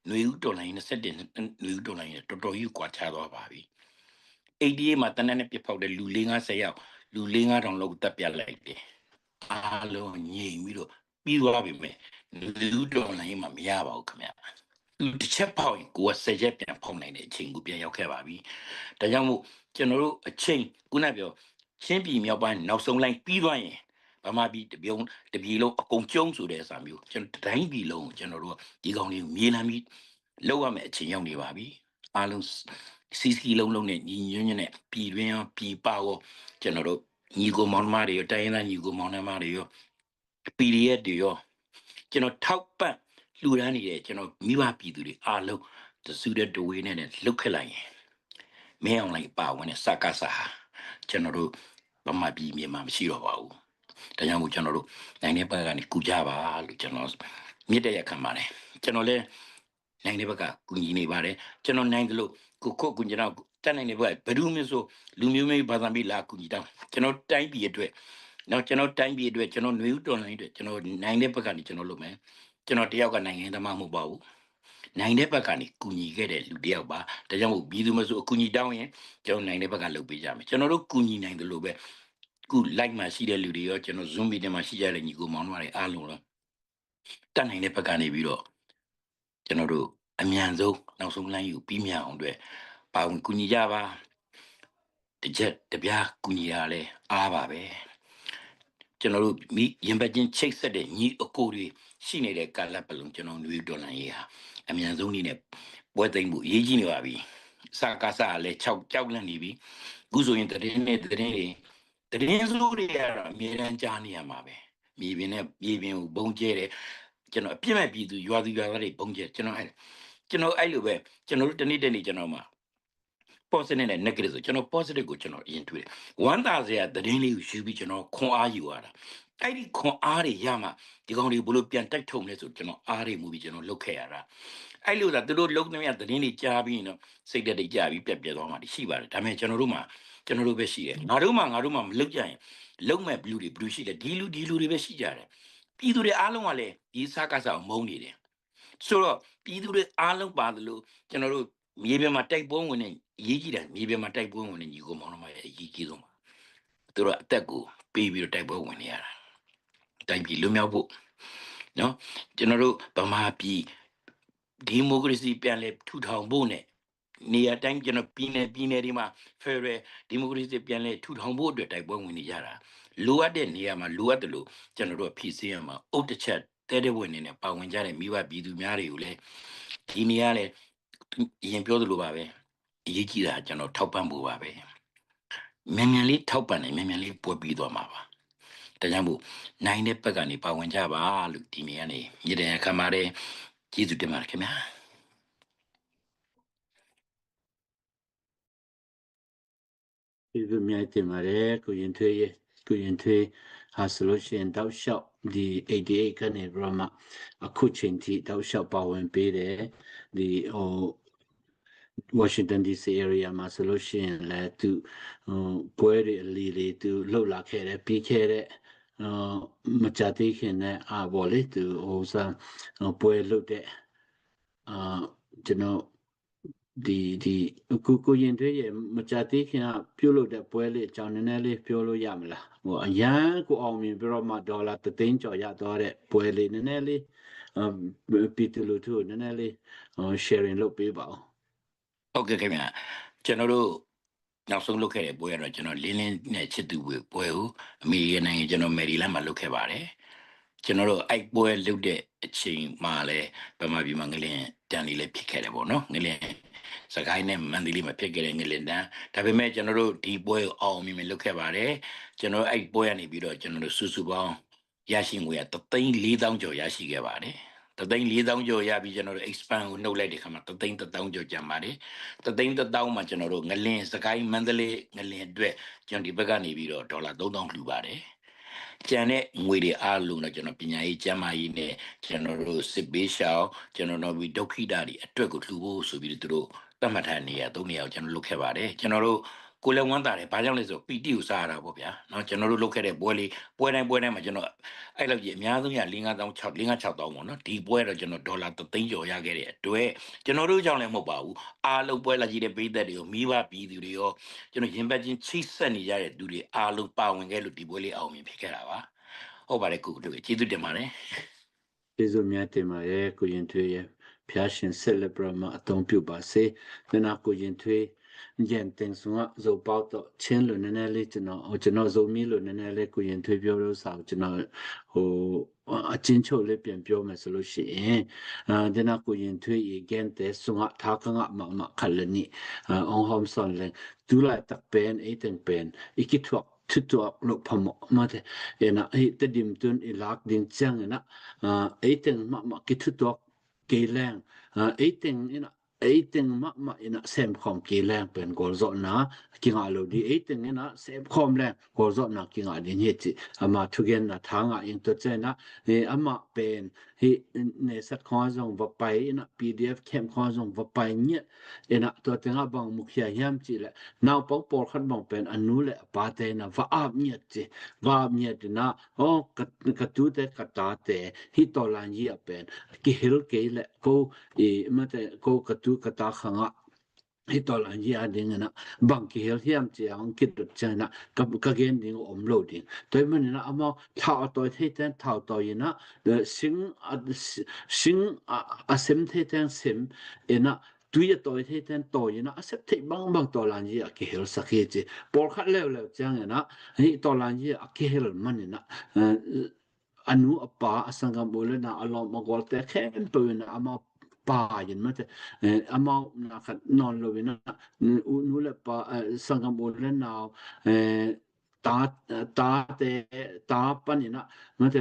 ຫນွေဦးတော်လိုင်း27ຫນွေဦးတော်လိုင်းနဲ့တော်တော်ကြီးကွာခြားသွားပါပြီ88မှာတနက်နဲ့ပြဖောက်တဲ့လူ50ယောက်လူ5000လောက်တက်ပြလိုက်တယ်အားလုံးငြိမ်ပြီးတော့ပြီးသွားပြီမဲ့လူတော်လိုင်းမှာမရပါဘူးခင်ဗျသူတစ်ချက်ပေါက်ရင်ကိုယ်က10ရက်ပြန်ဖောက်နိုင်တဲ့အချိန်ကိုပြန်ရောက်ခဲ့ပါပြီဒါကြောင့်မို့ကျွန်တော်တို့အချိန်ခုနပြောချင်းပြည်မြောက်ပိုင်းနောက်ဆုံးလိုင်းပြီးသွားရင်ဗမာပြည်တပြည်လုံးအကုန်ကျုံဆိုတဲ့အစာမျိုးကျွန်တော်တိုင်းပြည်လုံးကျွန်တော်တို့ဒီကောင်လေးမြေလမ်းပြီးလောက်ရမယ်အချိန်ရောက်နေပါပြီအားလုံးစီစီလုံးလုံးနဲ့ညီညွတ်ညွတ်နဲ့ပြည်တွင်းရောပြည်ပရောကျွန်တော်တို့ညီကိုမောင်နှမတွေရောတိုင်းရင်းသားညီကိုမောင်နှမတွေရော PDF တွေရောကျွန်တော်ထောက်ပံ့လှူဒန်းနေတဲ့ကျွန်တော်မိဘပြည်သူတွေအားလုံးတစုတဲ့တဝေးနဲ့လှုပ်ခက်လိုက်ရင်မင်းအောင်လိုက်ပါဝင်တဲ့စကားစာကျွန်တော်တို့ဗမာပြည်မြေမှာမရှိတော့ပါဘူးဒါကြောင့်မို့ကျွန်တော်တို့နိုင်တဲ့ဘက်ကနေကူကြပါလို့ကျွန်တော်မြစ်တဲ့ရခံပါတယ်ကျွန်တော်လည်းနိုင်တဲ့ဘက်ကကူညီနေပါတယ်ကျွန်တော်နိုင်တယ်လို့ကိုကူညီတော့တက်နိုင်တဲ့ဘက်ဘယ်သူမျိုးဆိုလူမျိုးမျိုးဘာသာမျိုးလာကူညီတော့ကျွန်တော်တိုင်းပြည်အတွက်နောက်ကျွန်တော်တိုင်းပြည်အတွက်ကျွန်တော်ຫນွေဦးတော်လိုင်းအတွက်ကျွန်တော်နိုင်တဲ့ဘက်ကနေကျွန်တော်လုပ်မယ်ကျွန်တော်တယောက်ကနိုင်ငံသမားမဟုတ်ပါဘူးနိုင်တဲ့ဘက်ကနေကူညီခဲ့တဲ့လူတယောက်ပါဒါကြောင့်မို့ပြည်သူမဆိုအကူညီတောင်းရင်ကျွန်တော်နိုင်တဲ့ဘက်ကလုပ်ပေးကြမယ်ကျွန်တော်တို့ကူညီနိုင်တယ်လို့ပဲခု like မှာရှိတဲ့လူတွေရောကျွန်တော် zoom meeting မှာရှိကြတဲ့ညီကိုမောင်နှမတွေအားလုံးတော့တက်နိုင်တဲ့ဘက်ကနေပြီးတော့ကျွန်တော်တို့အမြန်ဆုံးနောက်ဆုံးလိုင်းယူပြီးမြအောင်အတွက်ပါဝင်ကူညီကြပါတစ်ချက်တပြားကူညီရလဲအားပါပဲကျွန်တော်တို့ရင်ပတ်ချင်းချိတ်ဆက်တဲ့ညီအကိုတွေရှိနေတဲ့ကာလပတ်လုံးကျွန်တော်ຫນွေဒေါ်လာရေးဟာအမြန်ဆုံးနည်းနဲ့ပွဲသိမ်းမှုအရေးကြီးနေပါပြီစကားစားလည်းကြောက်လန့်နေပြီခုဆိုရင်တရင်စိုးတွေကတော့အမြဲတမ်းကြားနေရမှာပဲမြေပြင်ကိုဘုံကျဲတယ်ကျွန်တော်အပြစ်မဲ့ပြည်သူရွာသူရွာသားတွေဘုံကျဲကျွန်တော်အဲ့လိုပဲကျွန်တော်တို့တနေ့ကျွန်တော်မှာ positive နဲ့ negative ဆိုကျွန်တော် positive ကိုကျွန်တော်အရင်တွေ့တယ်ဝမ်းသာစရာသတင်းလေးကိုယူပြီးကျွန်တော်ခွန်အားယူရတာအဲ့ဒီခွန်အားတွေရမှဒီကောင်တွေဘလို့ပြန်တိုက်ထုံလဲဆိုကျွန်တော်အားတွေမူပြီးကျွန်တော်လုတ်ခဲ့ရတာအဲ့လိုသာသူတို့လုံးသမျှသတင်းတွေကြားပြီးရင်တော့စိတ်တက်တွေကြားပြီးပြက်သွားမှရှိပါတယ်ဒါပေမဲ့ကျွန်တော်တို့ပဲရှိတယ်ငါတို့မှမလုတ်ကြရင်လုံမဲ့ဘလူးတွေဘလူးရှိတယ်ဒီလူတွေပဲရှိကြတယ်ပြည်သူတွေအားလုံးကလည်းဒီစကားစာကိုမုန်းနေတယ်ဆိုတော့ပြည်သူတွေအားလုံးပါတယ်လို့ကျွန်တော်တို့မြေပြင်မှာတိုက်ပွဲဝင်နေအရေးကြီးတယ်မြေပြင်မှာတိုက်ပွဲဝင်နေညီကိုမောင်နှမရဲ့အရေးကြီးဆုံးပါသူတို့အသက်ကိုပေးပြီးတော့တိုက်ပွဲဝင်နေရတာတိုင်းပြည်လွတ်မြောက်ဖို့နော်ကျွန်တော်တို့ဗမာပြည်ဒီမိုကရေစီပြန်လဲထူထောင်ဖို့နဲ့နေရာတိုင်းကျွန်တော်ပြည်နယ်တွေမှာဖယ်ဒရယ်ဒီမိုကရေစီပြန်လဲထူထောင်ဖို့အတွက်တိုက်ပွဲဝင်နေကြတာလိုအပ်တဲ့နေရာမှာလိုအပ်တယ်လို့ကျွန်တော်တို့ဖြည့်ဆည်းရမှာအုတ်တစ်ချက်တဲ့ဝင်နေပါဝင်ကြတဲ့မိဘပြည်သူများတွေကိုလည်းဒီနေရာလဲရင်ပြောသလိုပါပဲအရေးကြီးတာကျွန်တော်ထောက်ပံ့ဖို့ပါပဲမြန်လေးထောက်ပံ့နိုင်မြန်လေးပွဲပြီးသွားမှာပါဒါကြောင့်မို့နိုင်တဲ့ဘက်ကနေပါဝင်ကြပါလို့ဒီနေ့ကနေမြေတရခံပါတယ်ကျေးဇူးတင်ပါတယ်ခင်ဗျာ ဒီလိုမြိုက်တင်ပါတယ်ကိုရင်ထွေးဟာဆိုလို့ရှိရင်တောက်လျှောက်ဒီ88ကနေပြီးတော့မှအခုချိန်ထိတောက်လျှောက်ပါဝင်ပေးတယ်ဒီWashington DC area မှာဆိုလို့ရှိရင်လည်းသူပွဲတွေအလီလေးသူလှုပ်လာခဲ့တယ်ပြီးခဲ့တဲ့မကြသေးခင်နဲ့ဘော်လေးသူစားပွဲလှုပ်တဲ့ကျွန်တော်ဒီကိုရင်တွေရဲ့မကြသေးခင်ကပြုတ်လို့တဲ့ပွဲလေးအကြောင်းနည်းနည်းလေးပြောလို့ရမလားအရန်ကိုအောင်မြင်ပြီးတော့မှဒေါ်လာ3သိန်းကျော်ရသွားတဲ့ပွဲလေးနည်းနည်းလေးပြည်သူလူထုနည်းနည်းလေး sharing လုပ်ပေးပါဦးဟုတ်ကဲ့ခင်ဗျာကျွန်တော်တို့နောက်ဆုံးလုပ်ခဲ့တဲ့ပွဲကတော့ကျွန်တော်လင်းနဲ့ချစ်သူပွဲကိုအမေရိကန်နိုင်ငံကျွန်တော်မယ်ရီလန်းမှာလုပ်ခဲ့ပါတယ်ကျွန်တော်တို့အိုက်ပွဲလုပ်တဲ့အချိန်မှာလည်းဗမာပြည်မှာငလင်တန်လေးလည်းဖြစ်ခဲ့တယ်ပေါ့နော်ငလင်စကိုင်းနဲ့မန္တလေးမှာဖြစ်ခဲ့တဲ့ငလင်တန်ဒါပေမဲ့ကျွန်တော်တို့ဒီပွဲကိုအောင်မြင်လုပ်ခဲ့ပါတယ်ကျွန်တော်အိုက်ပွဲကနေပြီးတော့ကျွန်တော်တို့စုပေါင်းရရှိငွေက3,400,000ကျော်ရရှိခဲ့ပါတယ်3,400,000ကျော်ရပြီးကျွန်တော်တို့ expand ကိုနှုတ်လိုက်တဲ့ခါမှာ3,100,000ကျော်ကျန်ပါတယ်3,100,000မှာကျွန်တော်တို့ငလင်စကိုင်းမန္တလေးငလင်အတွက်ကျွန်တော်ဒီဘက်ကနေပြီးတော့ဒေါ်လာ3,000လှူပါတယ် ကျန်တဲ့ငွေတွေအားလုံးတော့ကျွန်တော်ပညာရေးကျန်းမာရေးနဲ့ကျွန်တော်တို့စစ်ပေးရှောင်းကျွန်တော်တို့ဒုက္ခိတတွေအတွက်ကိုလှူဖို့ဆိုပြီးသူတို့တတ်မှတ်ထားနေရ3နေရာကိုကျွန်တော်လုပ်ခဲ့ပါတယ်ကျွန်တော်တို့ကိုလည်းဝမ်းသာတယ်ဘာကြောင့်လဲဆိုပီတီကိုစားရတာပေါ့ဗျာเนาะကျွန်တော်တို့လုပ်ခဲ့တဲ့ပွဲလေးပွဲတိုင်းမှာကျွန်တော်အဲ့လောက်ကြီးအများဆုံးရ5,000 6,000ပေါ့နော်ဒီပွဲတော့ကျွန်တော်ဒေါ်လာ3,000,000ကျော်ရခဲ့တဲ့အတွက်ကျွန်တော်တို့ကြောင့်လည်းမဟုတ်ပါဘူးအားလုံးပွဲလာကြည့်တဲ့ပြည်သက်တွေကိုမိဘပြည်သူတွေရောကျွန်တော်ရင်ဘတ်ချင်းချိတ်ဆက်နေကြတဲ့သူတွေအားလုံးပါဝင်ခဲ့လို့ဒီပွဲလေးအောင်မြင်ဖြစ်ခဲ့တာပါဟုတ်ပါတယ်ကိုတို့ကျေးဇူးတင်ပါတယ် ကျေးဇူးများတင်ပါတယ်ကိုရင်ထွေးရဲ့ဖျားရှင်ဆက်လက်ပြမအသုံးပြုပါစေနာကိုရင်ထွေးညံတင်ဆုံးအဇောပေါတော့ချင်းလို့နည်းနည်းလေးကျွန်တော်ဇုံမီလို့နည်းနည်းလေးကိုရင်ထွေးပြောလို့ဆိုကျွန်တော်ဟိုအချင်းချုပ်လေးပြန်ပြောမယ်ဆိုလို့ရှိရင်ဒနာကိုရင်ထွေးရေဂန်တဲ့ဆုံးအထားကငါမခလနီအောင်ဟမ်ဆွန်လေဒူလာတက်ပန်အေတန်ပန်အကိထွတ်tutuak lo phamo mate ena hi te dim tun ilak ding chang ena eiteng ma ki tutuak kelang eiteng ma ina sem khom kelang pen gol zo na kinga lo di eiteng ena sem khom lang gol zo na kinga din he chi ama thugen na thanga in to chena ama pen hi ne sat kho jong va pai ina pdf kem kho jong va pai nye ena to tenga bang mukhya yam chi le naw pau por khat bang pen anu le pa te na va ap nye chi va nye na o ka tu te ka ta te hi to lan yi a pen ki hil ke le ko ma te ko ka tu ka ta khanga hi to lan yi a ding na bang ki hil hiam chi ang kit tu chana ka gen ding om lo ding toy man na ama tha to the ten tha to yi na sing a sem the ten sem ena tuya toy the ten toy na asep the bang to lan yi a ki hil sakhe chi por khat le chang na hi to lan yi a ki hil man na anu apa asangam bole na alom magol te khen tu na ama pa yin ma te ama na khat non lo na nu le pa sangam bole na ta panina ma te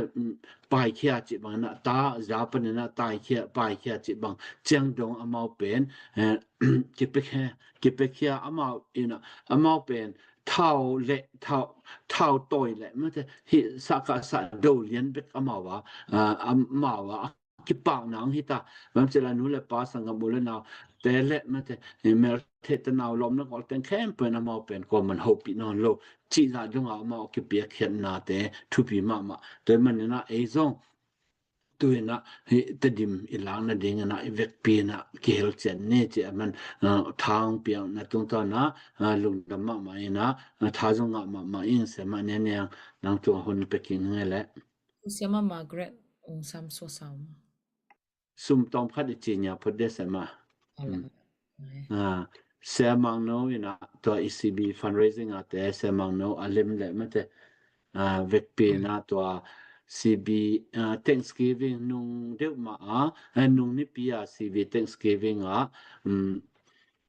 pai khia chi bang na ta ja panina tai khia pai khia chi bang chang dong ama pen ki pe khia ama ina ama pen thao le thao toy le ma te hi sa ka sa do lian bek ama wa ki pa nang hi ta bam chela nu le pa sangam bole na te le ma te mer the ta naw lom na gol ten khem pen ama pen ko man ho pi non lo chi za jong a ma ki pe khen na te thu pi ma te man na e zong tu na te dim ilang na ding na vek pi na ki hel chen ne che man thang pi na tung ta na lung dam ma ina tha jong ma in se ma ne ne nang tu hon pe king ngele Siama Margaret sam so sam sum tong phat chi nya phot de se ma semang no ina to ECB fundraising ate semang no alim le mate vek pe na to CB Thanksgiving nung de ma nung ni pia CB Thanksgiving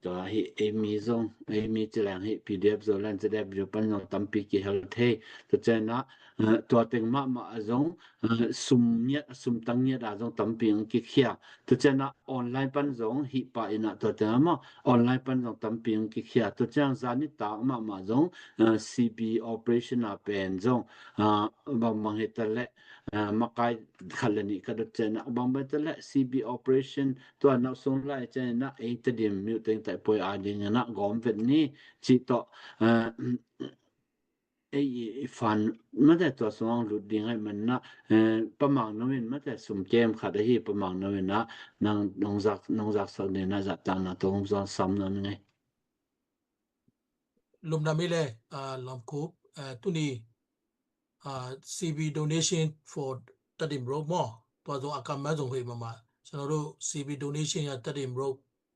to hi emi chilang hi PDF zo lan che deb jo pan no tampi ki health he to chena to teng ma azong sum tang nya da zong tampi ki khia to chena online pan zong hi pa ina to ta ma online pan zong tampi ki khia to chang za ni ta ma zong CB operation a pen zong ba mang he ta le makai khalani ka do chena bang ba ta le CB operation to na song lai chena e ta dim mu teng ta poi a ding na gom vet ni chi to fan ma da to song lu ding ai man na pa mang no in ma da sum kem kha da hi pa mang no na nong zak sa ne na za ta na tong zon sam na ngai lum na mi le lom ko tu ni CB donation for tadim bro mo to zo akam ma zo hoi maကျွန်တော်တို့ CB donation ရ tadim bro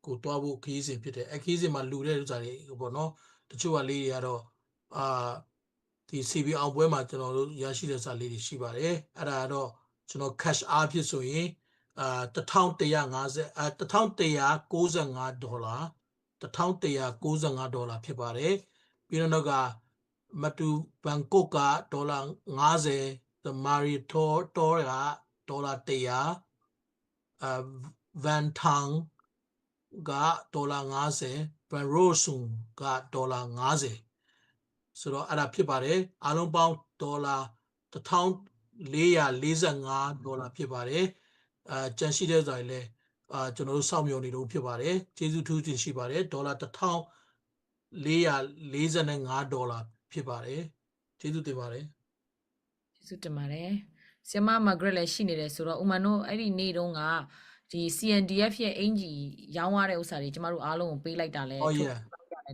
ကိုတွားဖို့ခီးစဉ်ဖြစ်တယ်အခီးစဉ်မှာလူတဲ့ဥစ္စာတွေပေါ့နော်တချို့ကလေးတွေကတော့ဒီ CB အောင်ပွဲမှာကျွန်တော်တို့ရရှိတဲ့စာလေးတွေရှိပါတယ်အဲ့ဒါကတော့ကျွန်တော် cash အားဖြစ်ဆိုရင်1195ဒေါ်လာ$1195ဖြစ်ပါတယ်ပြီးတော့ကမတူဘန်ကော့ကဒေါ်လာ50မာရီတောကဒေါ်လာ100ဗန်ထန်ကဒေါ်လာ50ဗန်ရိုဆွန်ကဒေါ်လာ50ဆိုတော့အဲ့ဒါဖြစ်ပါတယ်အားလုံးပေါင်းဒေါ်လာ $1,445ဖြစ်ပါတယ်ကြန့်ရှိတဲ့ဆိုရင်လည်းကျွန်တော်တို့စောင့်မျှော်နေလို့ဖြစ်ပါတယ်ကျေးဇူးထူးတင်ရှိပါတယ်$1,445ဖြစ်ပါတယ်ကျေးဇူးတင်ပါတယ် ကျေးဇူးတင်ပါတယ်ဆီယမမာဂရက်လည်းရှိနေတယ်ဆိုတော့ဥမာတို့အဲ့ဒီနေ့တုန်းကဒီ CNDF ရဲ့အင်ဂျီရောင်းရတဲ့ဥစ္စာတွေကျမတို့အားလုံးကိုပေးလိုက်တာလဲ Oh ထုတ် yeah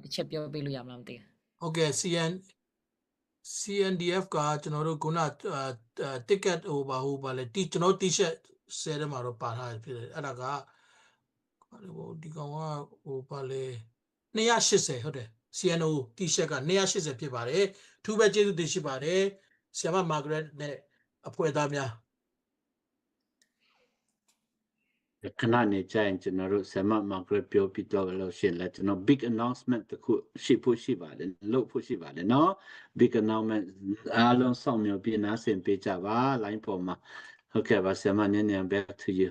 တစ်ချက်ပြောပေးလို့ရမလားမသိဘူး ဟုတ်ကဲ့ CNDF ကကျွန်တော်တို့ခုနticket ဟိုပါလေကျွန်တော် t-shirt ဆဲထဲမှာတော့ပါထားတယ်ဖြစ်တယ်အဲ့ဒါကဒီကောင်ကဟိုပါလေ280ဟုတ်တယ် CNO t-shirt က280ဖြစ်ပါတယ်ထူးပဲကျေးဇူးတင်ရှိပါတယ်ဆီယမမာဂရက်နဲ့အဖွဲ့သားများ ခဏနေကြရင်ကျွန်တော်တို့ဆမ်မမာဂရက်ပြောပြီးတော့လို့ရှိရင်လည်းကျွန်တော် big announcement တခုရှိဖို့ရှိပါတယ်လုပ်ဖို့ရှိပါတယ်เนาะ big announcement အားလုံးဆောင်မြော်ပြီးနားဆင်ပေးကြပါ line ပေါ်မှာဟုတ်ကဲ့ပါဆမ်မနည်းနည်း back to you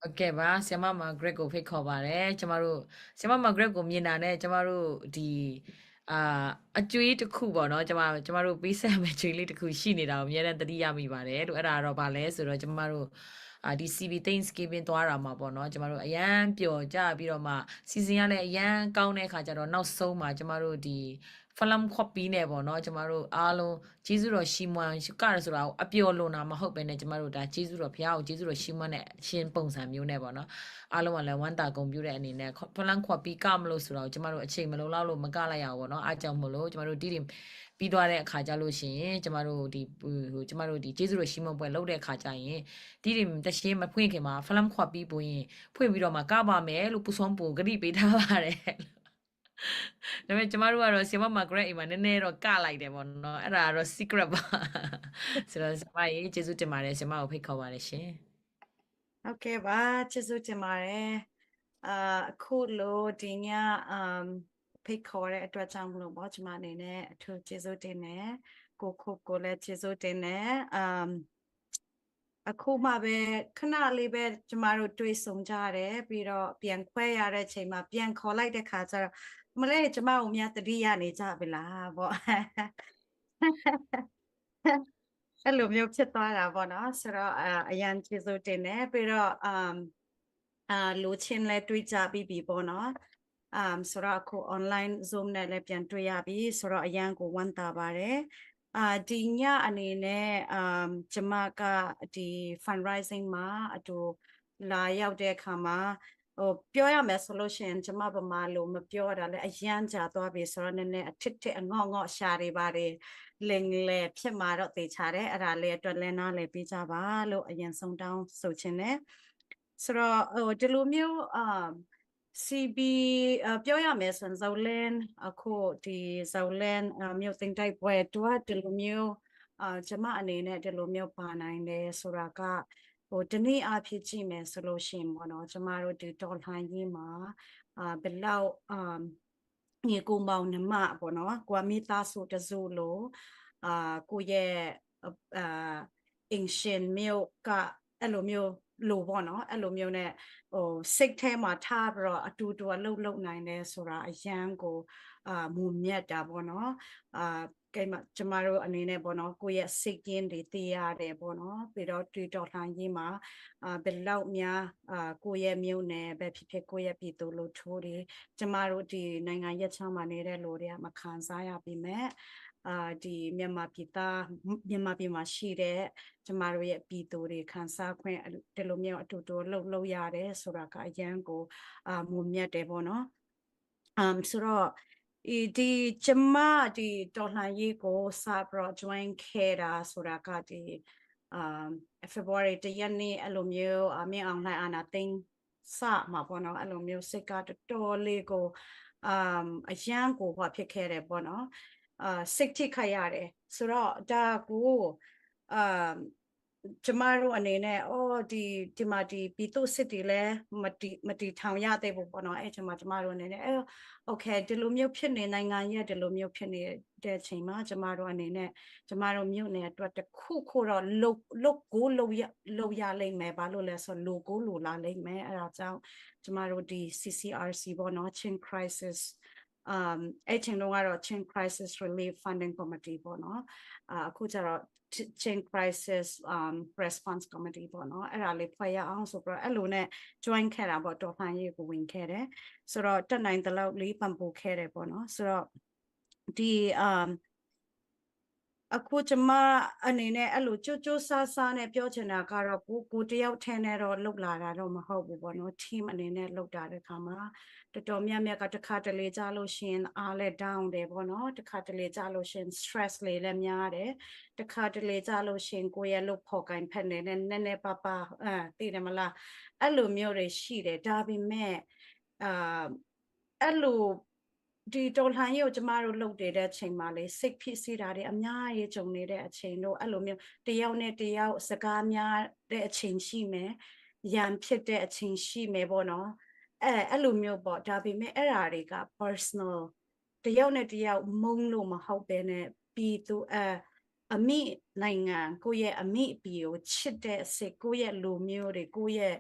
โอเคပါဆီယမမာဂရက်ကိုဖိတ်ခေါ်ပါတယ်ကျမတို့ဆီယမမာဂရက်ကိုမြင်တာနဲ့ကျမတို့ဒီအကျွေးတစ်ခုပေါ့နော်ကျမတို့ပေးဆက်မယ်ကျွေးလေးတစ်ခုရှိနေတာကိုအများနဲ့သတိရမိပါတယ်လို့အဲ့ဒါတော့ဗာလဲဆိုတော့ကျမတို့ဒီ CB Thanksgiving သွားတာမှာပေါ့နော်ကျမတို့အရန်ပျော်ကြပြီးတော့မှစီစဉ်ရလည်းအရန်ကောင်းတဲ့အခါကျတော့နောက်ဆုံးမှာကျမတို့ဒီဖလမ်ခွပ်ပြီးနေပေါ့နော်ကျမတို့အားလုံးကျေးဇူးတော်ရှီမွန်ကရဆိုတာကိုအပျော်လွန်တာမဟုတ်ပဲねကျမတို့ဒါကျေးဇူးတော်ဘုရားကိုကျေးဇူးတော်ရှီမွန်နဲ့ရှင်းပုံစံမျိုးနဲ့ပေါ့နော်အားလုံးကလည်းဝမ်းသာဂုဏ်ပြုတဲ့အနေနဲ့ဖလမ်ခွပ်ပြီးကမလို့ဆိုတော့ကျမတို့အချိန်မလုံလောက်လို့မကလိုက်ရဘူးပေါ့နော်အားကြောင့်မလို့ကျမတို့ဒီပြီးသွားတဲ့အခါကျလို့ရှိရင်ကျမတို့ဒီကျမတို့ဒီကျေးဇူးတော်ရှီမွန်ပွဲလုပ်တဲ့အခါကျရင်ဒီတရှင်းမဖွင့်ခင်မှာဖလမ်ခွပ်ပြီးပို့ရင်ဖွင့်ပြီးတော့မှကပါမယ်လို့ပူဆောင်ပူဂရိပေးထားပါတယ်ဒါပေမဲ့ကျမတို့ကတော့ဆီမမာဂရက်အိမ်မှာနည်းနည်းတော့ကလိုက်တယ်ပေါ့နော်အဲ့ဒါကတော့ secret ပါဆိုတော့ဆီမကြီးကျေးဇူးတင်ပါတယ်ဆီမကိုဖိတ်ခေါ်ပါတယ်ရှင် ဟုတ်ကဲ့ပါကျေးဇူးတင်ပါတယ်အခုလိုဒီညဖိတ်ခေါ်တဲ့အတွက်ကြောင့်မလို့ပေါ့ကျမအနေနဲ့အထူးကျေးဇူးတင်တယ်ကိုလည်းကျေးဇူးတင်တယ်အခုမှပဲခဏလေးပဲကျမတို့တွေ့ဆုံကြတယ်ပြီးတော့ပြန်ခွဲရတဲ့အချိန်မှာပြန်ခေါ်လိုက်တဲ့ခါကျတော့မလဲကျမတို့များတတိယနေကြပြီလားပေါ့အဲ့လိုမျိုးဖြစ်သွားတာပေါ့နော်ဆိုတော့အရန်ကျေးဇူးတင်တယ်ပြီးတော့လိုချင်းလဲတွေ့ကြပြီပေါ့နော်ဆိုတော့အခု online zoom နဲ့လည်းပြန်တွေ့ရပြီဆိုတော့အရန်ကိုဝမ်းသာပါတယ်ဒီညအနေနဲ့ကျမကဒီ fundraising မှာအတူလာရောက်တဲ့အခါမှာပြောရမယ်ဆိုလို့ရှိရင်ကျမဗမာလိုမပြောတာလဲအရန်ကြာသွားပြီဆိုတော့နည်းနည်းအထစ်အငေါ့ရှာတွေပါတယ်လင်လေဖြစ်မှာတော့တေချာတယ်အဲ့ဒါလေးအတွက်လည်းနားလည်ပေးကြပါလို့အရင်ဆုံးတောင်းဆိုချင်တယ်ဆိုတော့ဒီလိုမျိုး CB ပြောရမယ်ဆိုရင်ဇော်လန်အခုဒီဇော်လန်မြို့သိမ်းတိုက်ပွဲတော့ဒီလိုမျိုးကျမအနေနဲ့ဒီလိုမျိုးပါနိုင်တယ်ဆိုတာကဒီနေ့အဖြစ်ကြည့်မယ်ဆိုလို့ရှိရင်ပေါ့နော်ကျမတို့ဒီတော်လှန်ရေးမှာဘယ်လောက်ညီကိုမောင်နှမပေါ့နော်ကိုမိသားစုတစုလို့ကိုရဲ့အင်ရှင်မြို့ကအဲ့လိုမျိုးလို့ပေါ့နော်အဲ့လိုမျိုးနဲ့စိတ်ထဲမှာထားပြီးတော့အတူတူအလုပ်လုပ်နိုင်တယ်ဆိုတာအရန်ကိုမူမြတ်တာပေါ့နော်ကဲကျမတို့အနေနဲ့ပေါ့နော်ကိုယ့်ရဲ့စိတ်ရင်းတွေသိရတယ်ပေါ့နော်ပြီးတော့တွေ့တော်လှန်ရေးမှာဘယ်လောက်များကိုယ့်ရဲ့မြို့နယ်ပဲဖြစ်ဖြစ်ကိုယ့်ရဲ့ပြည်သူလူထုတွေကျမတို့ဒီနိုင်ငံရဲ့ချမ်းမှာနေတဲ့လူတွေကမခံစားရပြီမဲ့ဒီမြန်မာပြည်မှာရှိတဲ့ကျမတို့ရဲ့ပြည်သူတွေခံစားခွင့်ဒီလိုမျိုးအတူတူလုပ်ရတယ်ဆိုတာကအရန်ကိုမူမြတ်တယ်ပေါ့နော်ဆိုတော့ဒီကျမဒီတော်လှန်ရေးကိုစပြီးတော့ join ခဲ့တာဆိုတာကဒီFebruary 1 ရက်နေ့အဲ့လိုမျိုးမင်းအောင်လှိုင်အာဏာသိမ်းစမှာပေါ့နော်အဲ့လိုမျိုးစိတ်ကတော်လေးကိုအရန်ကိုဖြစ်ခဲ့တယ်ပေါ့နော်စိတ်ထိခိုက်ရတယ်ဆိုတော့ဒါကိုကျမတို့အနေနဲ့ဒီမှာဒီပြည်သူစစ်တွေလည်းမတီထောင်ရသေးဘူးပေါ့နော်အဲ့ကျမတို့အနေနဲ့โอเคဒီလိုမျိုးဖြစ်နေနိုင်ငံရဲ့ဒီလိုမျိုးဖြစ်နေတဲ့အချိန်မှာကျမတို့အနေနဲ့ကျမတို့မြို့နယ်အတွက်တခုတော့လုပ်ရလိမ့်မယ်ဘာလို့လဲဆိုတော့လိုလာလိမ့်မယ်အဲ့ဒါကြောင့်ကျမတို့ဒီ CCRC ပေါ့နော် Chin Crisis အဲ့ချိန်တုန်းကတော့ Chin Crisis Relief Funding Committee ပေါ့နော်အခုကျတော့ Chin Crisis Response Committee ပေါ့နော်အဲ့ဒါလေးဖွဲ့ရအောင်ဆိုတော့အဲ့လိုနဲ့ join ခဲ့တာပေါ့တော်လှန်ရေးကိုဝင်ခဲ့တယ်ဆိုတော့တက်နိုင်တဲ့လောက်လေးပံ့ပိုးခဲ့တယ်ပေါ့နော်ဆိုတော့ဒီအခုကျမအနေနဲ့အဲ့လိုကြိုးစားစားနဲ့ပြောချင်တာကတော့ကိုတယောက်ထဲနဲ့တော့လှုပ်လာတာတော့မဟုတ်ဘူးပေါ့နော် team အနေနဲ့လှုပ်တာတဲ့ခါမှာတော်တော်များများကတစ်ခါတလေကြာလို့ရှိရင်အားလဲ down တယ်ပေါ့နော်တစ်ခါတလေကြာလို့ရှိရင် stress လေးလည်းများတယ်တစ်ခါတလေကြာလို့ရှိရင်ကိုယ့်ရဲ့လုပ်ဖို့ကိုင်ဖက်နေနဲ့နည်းနည်းပါးပါးသိတယ်မလားအဲ့လိုမျိုးတွေရှိတယ်ဒါပေမဲ့အဲ့လိုဒီတော်လှန်ရေးကိုကျမတို့လုပ်တဲ့အချိန်မှာလေစိတ်ဖြစ်စီတာတွေအများကြီးကြုံနေတဲ့အချိန်တို့အဲ့လိုမျိုးတယောက်နဲ့တယောက်စကားများတဲ့အချိန်ရှိမယ်ရန်ဖြစ်တဲ့အချိန်ရှိမယ်ပေါ့နော်အဲ့လိုမျိုးပေါ့ဒါပေမဲ့အဲ့ဓာတွေက personal တယောက်နဲ့တယောက်မုန်းလို့မဟုတ်ပဲနဲ့ပြီးသူအမိနိုင်ငံကိုယ့်ရဲ့အမိပြည်ကိုချစ်တဲ့စိတ်ကိုယ့်ရဲ့လူမျိုးတွေကိုယ့်ရဲ့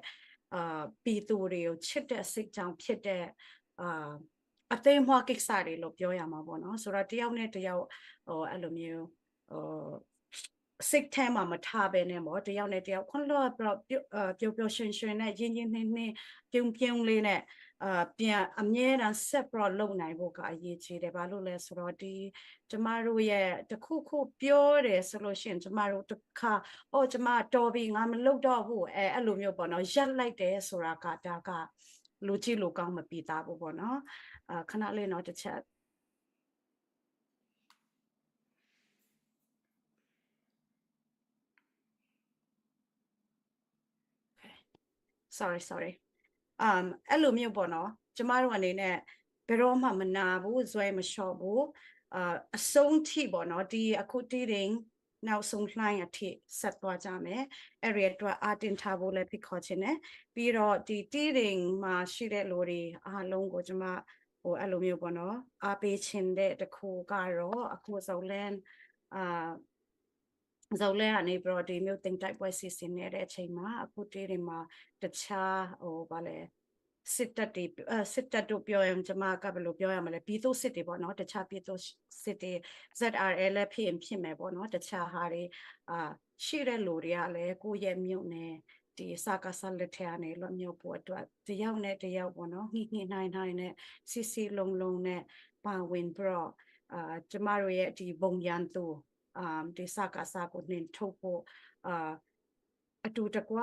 ပြည်သူတွေကိုချစ်တဲ့စိတ်ကြောင့်ဖြစ်တဲ့အသိမွှားကိစ္စတွေလို့ပြောရမှာပေါ့နော်ဆိုတော့တယောက်နဲ့တယောက်အဲ့လိုမျိုးစိတ်ထဲမှာမထားပဲနဲ့ပေါ့တယောက်နဲ့တယောက်ခွန်းလို့ပျော်ပျော်ရွှင်ရွှင်နဲ့ရင်းရင်းနှီးနှီးပြုံးလေးနဲ့ပြန်အမြဲတမ်းဆက်ပြီးလုပ်နိုင်ဖို့ကအရေးကြီးတယ်ဘာလို့လဲဆိုတော့ဒီကျမတို့ရဲ့တခုခုပြောတယ်ဆိုလို့ရှိရင်ကျမတို့တစ်ခါကျမတော်ပြီငါမလုပ်တော့ဘူးအဲ့လိုမျိုးပေါ့နော်ရက်လိုက်တယ်ဆိုတာကဒါကလူကြည့်လူကောင်းမပြီးသားဘူးပေါ့နော်ခဏလေးတော့တစ်ချက် sorry အဲ့လိုမျိုးပေါ့နော်ကျမတို့အနေနဲ့ဘယ်တော့မှမနာဘူးဇွဲမလျှော့ဘူးအဆုံးထိပေါ့နော်ဒီအခုတည်ရင်နောက်ဆုံးလှိုင်းအထိဆက်သွားကြမယ်အဲ့ဒီအတွက်အတင်ထားဖို့လည်းဖိတ်ခေါ်ခြင်းနဲ့ပြီးတော့ဒီတည်ရင်မှာရှိတဲ့လူတွေအားလုံးကိုကျမအဲ့လိုမျိုးပေါ့နော်အားပေးခြင်းတဲ့တခုကတော့အခုဆိုလန်ဇော်လဲကနေပြီးတော့ဒီမျိုးတင်တိုက်ပွဲစီစဉ်နေတဲ့အချိန်မှာအခုတည်းမှာတခြားဗာလဲစစ်တပ်တို့ပြောရင်ကျွန်မကဘယ်လိုပြောရမလဲပြည်သူစစ်တွေပေါ့နော်တခြားပြည်သူစစ်တွေ ZRL လည်းဖြစ်မယ်ပေါ့နော်တခြားဟာတွေရှိတဲ့လူတွေကလည်းကိုယ့်ရဲ့မြို့နယ်ဒီစကားဆက်လက်ထဲကနေလွတ်မြောက်ဖို့အတွက်တယောက်နဲ့တယောက်ပေါ့နော်ညှိနှိုင်းနဲ့စီလုံးနဲ့ပါဝင်ပြီးတော့ကျမတို့ရဲ့ဒီဘုံရန်သူဒီစကားစာကိုနှင်ထုတ်ဖို့အတူတကွ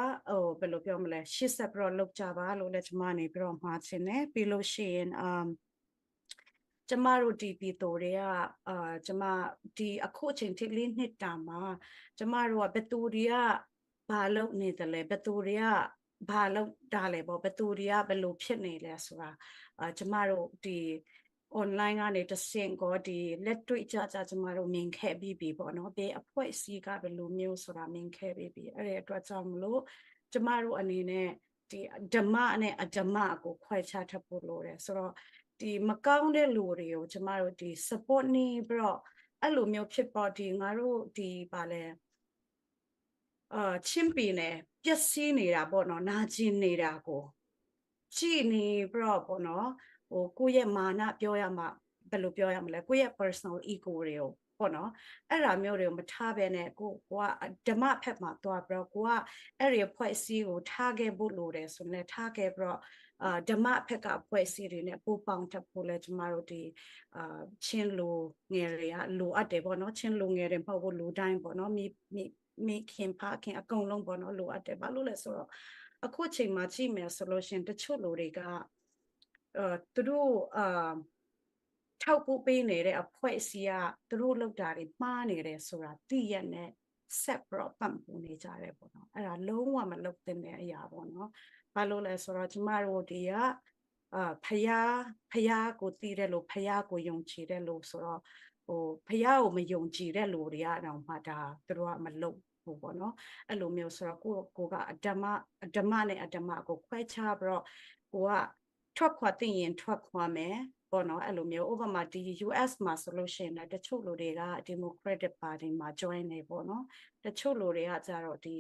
ဘယ်လိုပြောမလဲရှစ်ဆက်ပြီးတော့လုပ်ကြပါလို့လည်းကျမနေပြီးတော့မှာချင်တယ်ပြီးလို့ရှိရင်ကျမတို့ဒီပြည်သူတွေကကျမဒီအခုအချိန်ထိလေးနှစ်တာမှာကျမတို့ကဘယ်သူတွေကဘာလုပ်နေတယ်လဲဘယ်သူတွေကဘာလုပ်တာလဲပေါ့ဘယ်သူတွေကဘယ်လိုဖြစ်နေလဲဆိုတာကျမတို့ဒီ online ကနေတဆင့်ကိုဒီလက်တွေ့ကြကျမတို့မြင်ခဲ့ပြီးပြီပေါ့နော်ဒီအဖွဲ့အစည်းကဘယ်လိုမျိုးဆိုတာမြင်ခဲ့ပြီးပြီအဲ့ဒီအတွက်ကြောင့်မလို့ကျမတို့အနေနဲ့ဒီဓမ္မနဲ့အဓမ္မကိုခွဲခြားထပ်ဖို့လိုတယ်ဆိုတော့ဒီမကောင်းတဲ့လူတွေကိုကျမတို့ဒီ support နေပြီးတော့အဲ့လိုမျိုးဖြစ်ပေါ်ဒီငါတို့ဒီပါလဲချင်းပီနဲ့ပျက်စီးနေတာပေါ့နော်နာကျင်နေတာကိုကြည့်နေပြီးတော့ပေါ့နော်ကိုယ့်ရဲ့မာနပြောရမှာဘယ်လိုပြောရမလဲကိုယ့်ရဲ့ personal ego တွေကိုပေါ့နော်အဲ့ဒါမျိုးတွေကိုမထားဘဲနဲ့ကိုကဓမ္မဖက်မှာသွားပြီးတော့ကိုကအဲ့ဒီဖွဲ့စည်းကိုထားခဲ့ဖို့လိုတယ်ဆိုရင်ထားခဲ့ပြီးတော့ဓမ္မဖက်ကဖွဲ့စည်းတွေနဲ့ပို့ပေါင်းထပ်ဖို့လဲကျမတို့ဒီချင်းလူငယ်တွေကလိုအပ်တယ်ပေါ့နော်ချင်းလူငယ်တွေမဟုတ်ဘူးလူတိုင်းပေါ့နော်မိခင်ဖခင်အကုန်လုံးပေါ့နော်လိုအပ်တယ်ဘာလို့လဲဆိုတော့အခုချိန်မှာကြည့်မယ်ဆိုလို့ရှင်တချို့လူတွေကသူတို့ထောက်ပို့ပေးနေတဲ့အဖွဲ့အစည်းကသူတို့လောက်တာတွေမှားနေတယ်ဆိုတာသိရနဲ့ဆက်ပြီးတော့ပတ်ပူနေကြတယ်ပေါ့နော်အဲ့ဒါလုံးဝမလုပ်တဲ့အရာပေါ့နော်ဘာလို့လဲဆိုတော့ကျမတို့ဒီကဖယားကိုတည်တယ်လို့ဖယားကိုယုံကြည်တယ်လို့ဆိုတော့ဖယားကိုမယုံကြည်တဲ့လူတွေကတော့မှဒါသူတို့ကမလုပ်ဘူးပေါ့နော်အဲ့လိုမျိုးဆိုတော့ကိုကအဓမ္မနဲ့အဓမ္မကိုခွဲခြားပြီးတော့ကိုကထွက်ခွာသိရင်ထွက်ခွာမယ်ပေါ့နော်အဲ့လိုမျိုး over မှာဒီ US မှာဆိုလို့ရှိရင်တချို့လူတွေက Democratic Party မှာ join နေပေါ့နော်တချို့လူတွေကကြတော့ဒီ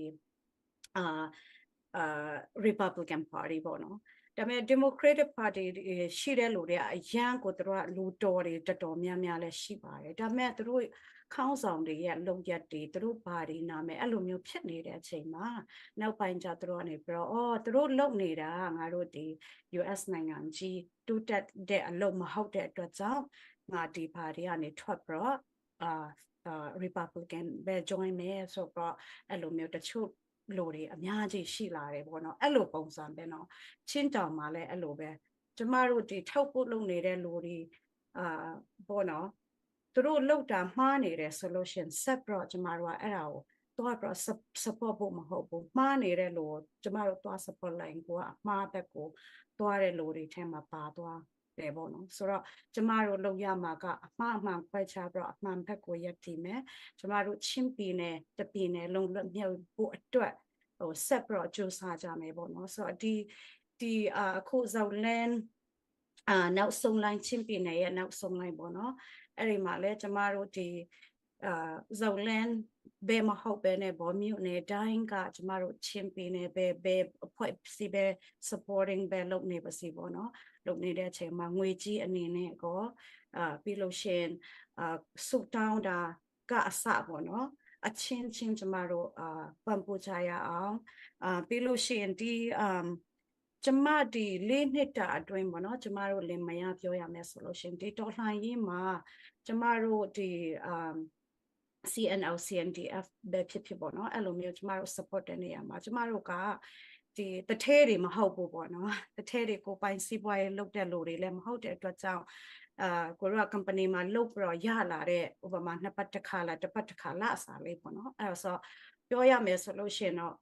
Republican Party ပေါ့နော် ဒါပေမဲ့ Democratic Party ရှိတဲ့လူတွေကအရန်ကိုသူတို့ကလူတော်တွေတော်တော်များများလည်းရှိပါတယ်ဒါပေမဲ့သူတို့ခေါင်းဆောင်တွေရဲ့လုံရက်တွေသူတို့ဘာတွေနာမယ်အဲ့လိုမျိုးဖြစ်နေတဲ့အချိန်မှာနောက်ပိုင်းကျသူတို့ကနေပြီးတော့သူတို့လုံနေတာငါတို့ဒီ US နိုင်ငံကြီးတူတက်တဲ့အလုပ်မဟုတ်တဲ့အတွက်ကြောင့်ငါဒီဘာတွေကနေထွက်ပြီးတော့Republican ပဲ join မယ်ဆိုတော့အဲ့လိုမျိုးတချို့လူတွေအများကြီးရှိလာတယ်ပေါ့နော်အဲ့လိုပုံစံပဲနော်ချင်းတောင်မှာလည်းအဲ့လိုပဲကျမတို့ဒီထောက်ပို့လုပ်နေတဲ့လူတွေပေါ့နော်သူတို့လောက်တာမှားနေတယ်ဆိုလို့ရှင်ဆက်ပြီးတော့ကျမတို့ကအဲ့ဒါကိုသွားပြီးတော့ support ဖို့မဟုတ်ဘူးမှားနေတဲ့လူကိုကျမတို့သွား support လိုက်ကိုကအမှားဘက်ကိုသွားတဲ့လူတွေထဲမှာပါသွားတယ်ပေါ့နော်ဆိုတော့ကျမတို့လုပ်ရမှာကအမှားအမှန်ခွဲခြားပြီးတော့အမှန်ဘက်ကိုရပ်တည်မယ်ကျမတို့ချင်းပြည်နယ်တပြည်နယ်လုံးလွတ်မြောက်ဖို့အတွက်ဟိုဆက်ပြီးတော့ကြိုးစားကြမယ်ပေါ့နော်ဆိုတော့ဒီအခုဇော်လန်နောက်ဆုံးလိုင်းချင်းပြည်နယ်ရဲ့နောက်ဆုံးလိုင်းပေါ့နော်အဲ့ဒီမှာလဲကျမတို့ဒီဇော်လန်ဘယ်မဟုတ်ပဲနဲ့ဘောမြို့နယ်တိုင်းကကျမတို့ချင်းပြည်နယ်ဘယ်အဖွဲ့စီပဲ supporting ပဲလုပ်နေပါစီပေါ့နော်လုပ်နေတဲ့အချိန်မှာငွေကြီးအနေနဲ့ကောပြီးလို့ရှင်စုတောင်းတာကအစပေါ့နော်အချင်းချင်းကျမတို့ပံ့ပိုးကြရအောင်ပြီးလို့ရှိရင်ဒီကျမဒီ၄နှစ်တာအတွင်းပေါ့နော်ကျမတို့လင်မယားပြောရမယ်ဆိုလို့ရှိရင်ဒီတော်လှန်ရေးမှာကျမတို့ဒီCNL CNDF ပဲဖြစ်ဖြစ်ပေါ့နော်အဲ့လိုမျိုးကျမတို့ support တဲ့နေရာမှာကျမတို့ကဒီတထဲတွေမဟုတ်ဘူးပေါ့နော်တထဲတွေကိုပိုင်စီးပွားရေးလုပ်တဲ့လူတွေလည်းမဟုတ်တဲ့အတွက်ကြောင့်ကိုတို့က company မှာလုပ်ပြီးတော့ရလာတဲ့ဥပမာနှစ်ပတ်တစ်ခါလားတစ်ပတ်တစ်ခါလားအစားလေးပေါ့နော်အဲ့တော့ပြောရမယ်ဆိုလို့ရှိရင်တော့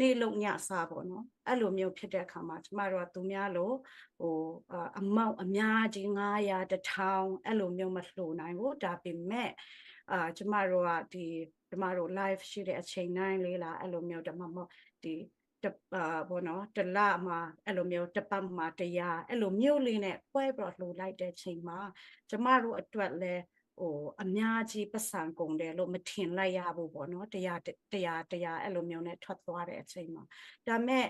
နေလုံးညစားပေါ့နော်အဲ့လိုမျိုးဖြစ်တဲ့အခါမှာကျမတို့ကသူများလို့ဟိုအမောက်အများကြီး900 1000အဲ့လိုမျိုးမလှူနိုင်ဘူးဒါပေမဲ့ကျမတို့ကဒီကျမတို့ live ရှိတဲ့အချိန်တိုင်းလေးလားအဲ့လိုမျိုးတမမဒီဘောနော်တလမှာအဲ့လိုမျိုးတပတ်မှာ100အဲ့လိုမျိုးလေးနဲ့ပွဲပြီးတော့လှူလိုက်တဲ့ချိန်မှာကျမတို့အတွက်လဲဟိုအများကြီးပတ်စံကုန်တယ်လို့မထင်လိုက်ရဘူးပေါ့နော်100အဲ့လိုမျိုးနဲ့ထွက်သွားတဲ့အချိန်မှာဒါမဲ့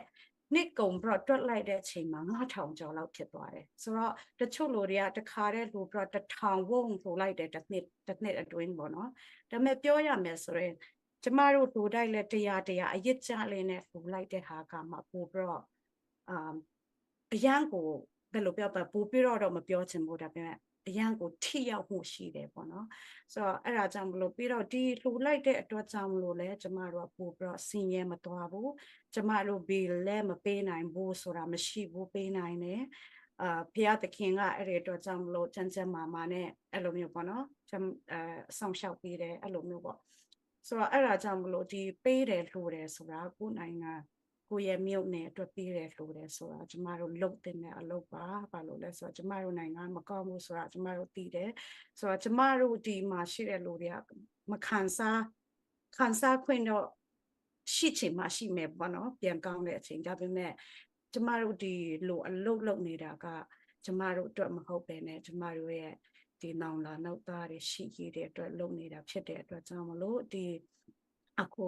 နှစ်ကုန်ပြီးတော့တွက်လိုက်တဲ့အချိန်မှာ9000ကျော်လောက်ဖြစ်သွားတယ်ဆိုတော့တချို့လူတွေကတခါတည်းလူပြီးတော့1000ဝုန်းလှူလိုက်တယ်တစ်နှစ်အတွင်းပေါ့နော်ဒါမဲ့ပြောရမယ်ဆိုရင်ကျမတို့လှူတိုက်လဲ100အရစ်ကြလေးနဲ့လှူလိုက်တဲ့ဟာကမှပို့ပြီးတော့အရန်ကိုဘယ်လိုပြောပို့ပြီးတော့မပြောချင်ဘူးဒါပေမဲ့အရန်ကိုထိရောက်မှုရှိတယ်ပေါ့နော်ဆိုတော့အဲ့ဒါကြောင့်မလို့ပြီးတော့ဒီလှူလိုက်တဲ့အတွက်ကြောင့်မလို့လဲကျမတို့ကပို့ပြီးတော့စင်ရဲမသွားဘူးကျမတို့ဘီလည်းမပေးနိုင်ဘူးဆိုတာမရှိဘူးပေးနိုင်တယ်ဖျားသခင်ကအဲ့ဒီအတွက်ကြောင့်မလို့ချမ်းမာမာနဲ့အဲ့လိုမျိုးပေါ့နော်ဆောင်ရှောက်ပေးတယ်အဲ့လိုမျိုးပေါ့ဆိုတော့အဲ့ဒါကြောင့်မလို့ဒီပေးတယ်လှူတယ်ဆိုတာကိုနိုင်ငံကိုရဲ့မြို့နယ်အတွက်ပေးတယ်လှူတယ်ဆိုတာကျမတို့လုပ်တဲ့အလုပ်ပါဘာလို့လဲဆိုတော့ကျမတို့နိုင်ငံမကောင်းဘူးဆိုတာကျမတို့သိတယ်ဆိုတော့ကျမတို့ဒီမှာရှိတဲ့လူတွေကမခံစားခွင့်တော့ရှိချင်မှရှိမယ်ပေါ့နော်ပြန်ကောင်းတဲ့အချိန်ဒါပေမဲ့ကျမတို့ဒီလိုအလုပ်နေတာကကျမတို့အတွက်မဟုတ်ပဲねကျမတို့ရဲ့ဒီနောင်လာနောက်သားတွေရှိကြီးတဲ့အတွက်လုပ်နေတာဖြစ်တဲ့အတွက်ကြောင့်မလို့ဒီအခု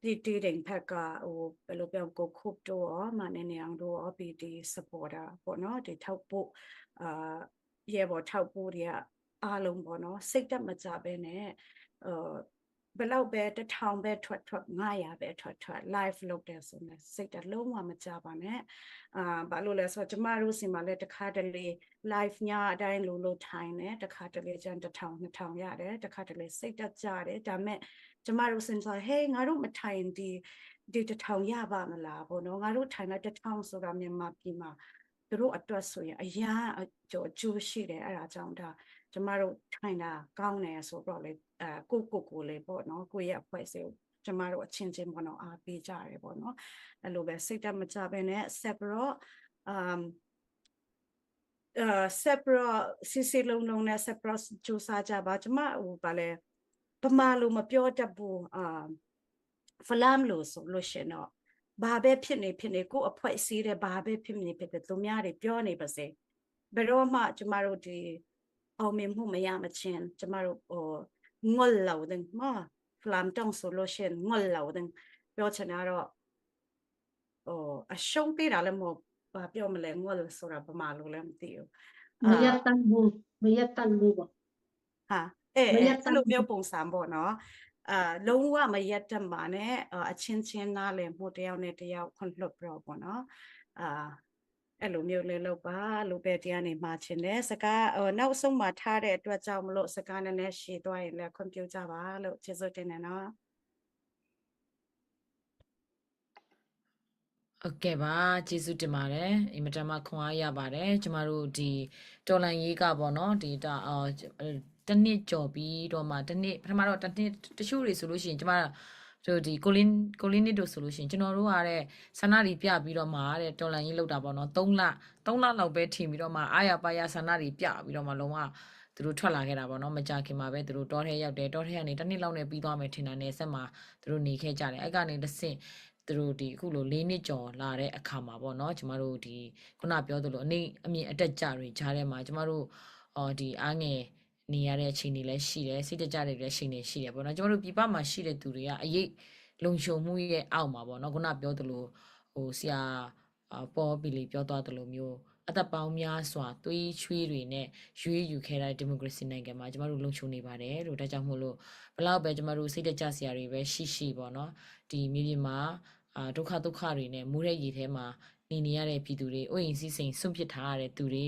ဒီတင်ဖက်ကဟိုဘယ်လိုပြောကိုခုပ်တော့မနေနေအောင်တော့ PD supporter ပေါ့နော်ဒီထောက်ဖို့ရဲဘော်ထောက်ဖို့တွေကအားလုံးပေါ့နော်စိတ်တက်မကြပဲနဲ့ဘယ်လောက်ပဲ1000ပဲထွက်900ပဲထွက် live လုပ်တယ်ဆိုရင်စိတ်တလုံးဝမကြပါနဲ့ဘာလို့လဲဆိုတော့ကျမတို့စီမှာလည်းတစ်ခါတလေ live ညအတိုင်းလို့ထိုင်တယ်တစ်ခါတလေကျန်1000 2000ရတယ်တစ်ခါတလေစိတ်တက်ကြတယ်ဒါမဲ့ကျမတို့စဉ်းစားဟေးငါတို့မထိုင်ဒီ1000ရပါမလားဘောနော်ငါတို့ထိုင်လိုက်1000ဆိုတာမြန်မာပြည်မှာသူတို့အတွက်ဆိုရင်အရာအကျိုးရှိတယ်အဲ့ဒါကြောင့်ဒါကျမတို့ထိုင်တာကောင်းတယ်ဆိုတော့လေကိုလေးပေါ့နော်ကိုရဲ့အဖွဲ့အစည်းကျမတို့အချင်းချင်းပေါ့နော်အားပေးကြတယ်ပေါ့နော်အဲ့လိုပဲစိတ်တမကြပဲနဲ့ separate စီလုံးနဲ့ separate ကြိုးစားကြပါကျမဟိုဗာလဲပမာလို့မပြောတတ်ဘူးဖလမ်လို့ဆိုလို့ရှင်တော့ဘာပဲဖြစ်နေကိုအဖွဲ့အစည်းတဲ့ဘာပဲဖြစ်နေသူများတွေပြောနေပါစေဘယ်တော့မှကျမတို့ဒီအောင်မြင်မှုမရမချင်းကျမတို့ငွတ်လောက်တဲ့မဖလမ်တောင်းဆိုလို့ရှင်ငွတ်လောက်တဲ့ပြောချင်တာတော့အရှုံးပေးတာလည်းမဟုတ် ပြောမလဲငွေလို့ဆိုတာပမာလို့လည်းမသိဘူး မရတန်ဘူးပေါ့ ဟာအဲ့ မရ အဲ့ တန် လိုမျိုးပုံစံပေါ့နော်လုံးဝမရက်တက်မှာနဲ့အချင်းချင်းနားလည်မှုတယောက်နဲ့တယောက်ခွန်လွတ်ပြောပေါ့နော်အဲ့လိုမျိုးလေးလောက်ပါလို့ပဲတရားနေမှာချင်တယ်စကားနောက်ဆုံးမှာထားတဲ့အတွက်ကြောင့်မလို့စကားနည်းနည်းရှည်သွားရင်လည်းခွင့်ပြုကြပါလို့ကျေးဇူးတင်တယ်နော် ဟုတ်ကဲ့ပါကျေးဇူးတင်ပါတယ်အင်မတန်မှခွန်အားရပါတယ်ကျမတို့ဒီတော်လန်ရေးကပေါ့နော်ဒီတနှစ်ကြော်ပြီးတော့မှတနှစ်ပထမတော့တနှစ်တချို့တွေဆိုလို့ရှိရင်ကျမတို့ဒီကိုလင်းနစ်တို့ဆိုလို့ရှိရင်ကျွန်တော်တို့ကတဲ့ဆန္ဒတွေပြပြီးတော့မှတဲ့တော်လန်ရေးလောက်တာပေါ့နော်3လလောက်ပဲထင်ပြီးတော့မှအာရပါရဆန္ဒတွေပြပြီးတော့မှလုံးဝသူတို့ထွက်လာခဲ့တာပေါ့နော်မကြခင်မှာပဲသူတို့တောထဲရောက်တယ်တောထဲကနေတနှစ်လောက်နဲ့ပြီးသွားမယ်ထင်တာနဲ့ဆက်မှာသူတို့နေခဲ့ကြတယ်အဲ့ကနေတစ်ဆင့်သူတို့ဒီအခုလို၄နှစ်ကျော်လာတဲ့အခါမှာပေါ့နော်ကျမတို့ဒီခုနပြောသလိုအမြင့်အတက်ကြတွေကြားထဲမှာကျမတို့ဒီအားငယ်နေရတဲ့အချိန်တွေလည်းရှိတယ်စိတ်တကြတွေလည်းရှိနေရှိတယ်ပေါ့နော်ကျမတို့ပြပမှာရှိတဲ့သူတွေကအရေးလုံခြုံမှုရဲ့အောက်မှာပေါ့နော်ခုနပြောသလိုဆရာပေါ်ပီလီပြောသွားသလိုမျိုးအသက်ပေါင်းများစွာသွေးချွေးတွေနဲ့ရွေးယူခဲ့တဲ့ဒီမိုကရေစီနိုင်ငံမှာကျမတို့လုံခြုံနေပါတယ်လို့ဒါကြောင့်မို့လို့ဘလောက်ပဲကျမတို့စိတ်တကြစရာတွေပဲရှိပေါ့နော်ဒီမြေပြင်မှာဒုက္ခတွေနဲ့မိုးတဲ့ရေထဲမှာနေရတဲ့ပြည်သူတွေအိုးအိမ်စီးစိမ်စွန့်ပစ်ထားရတဲ့သူတွေ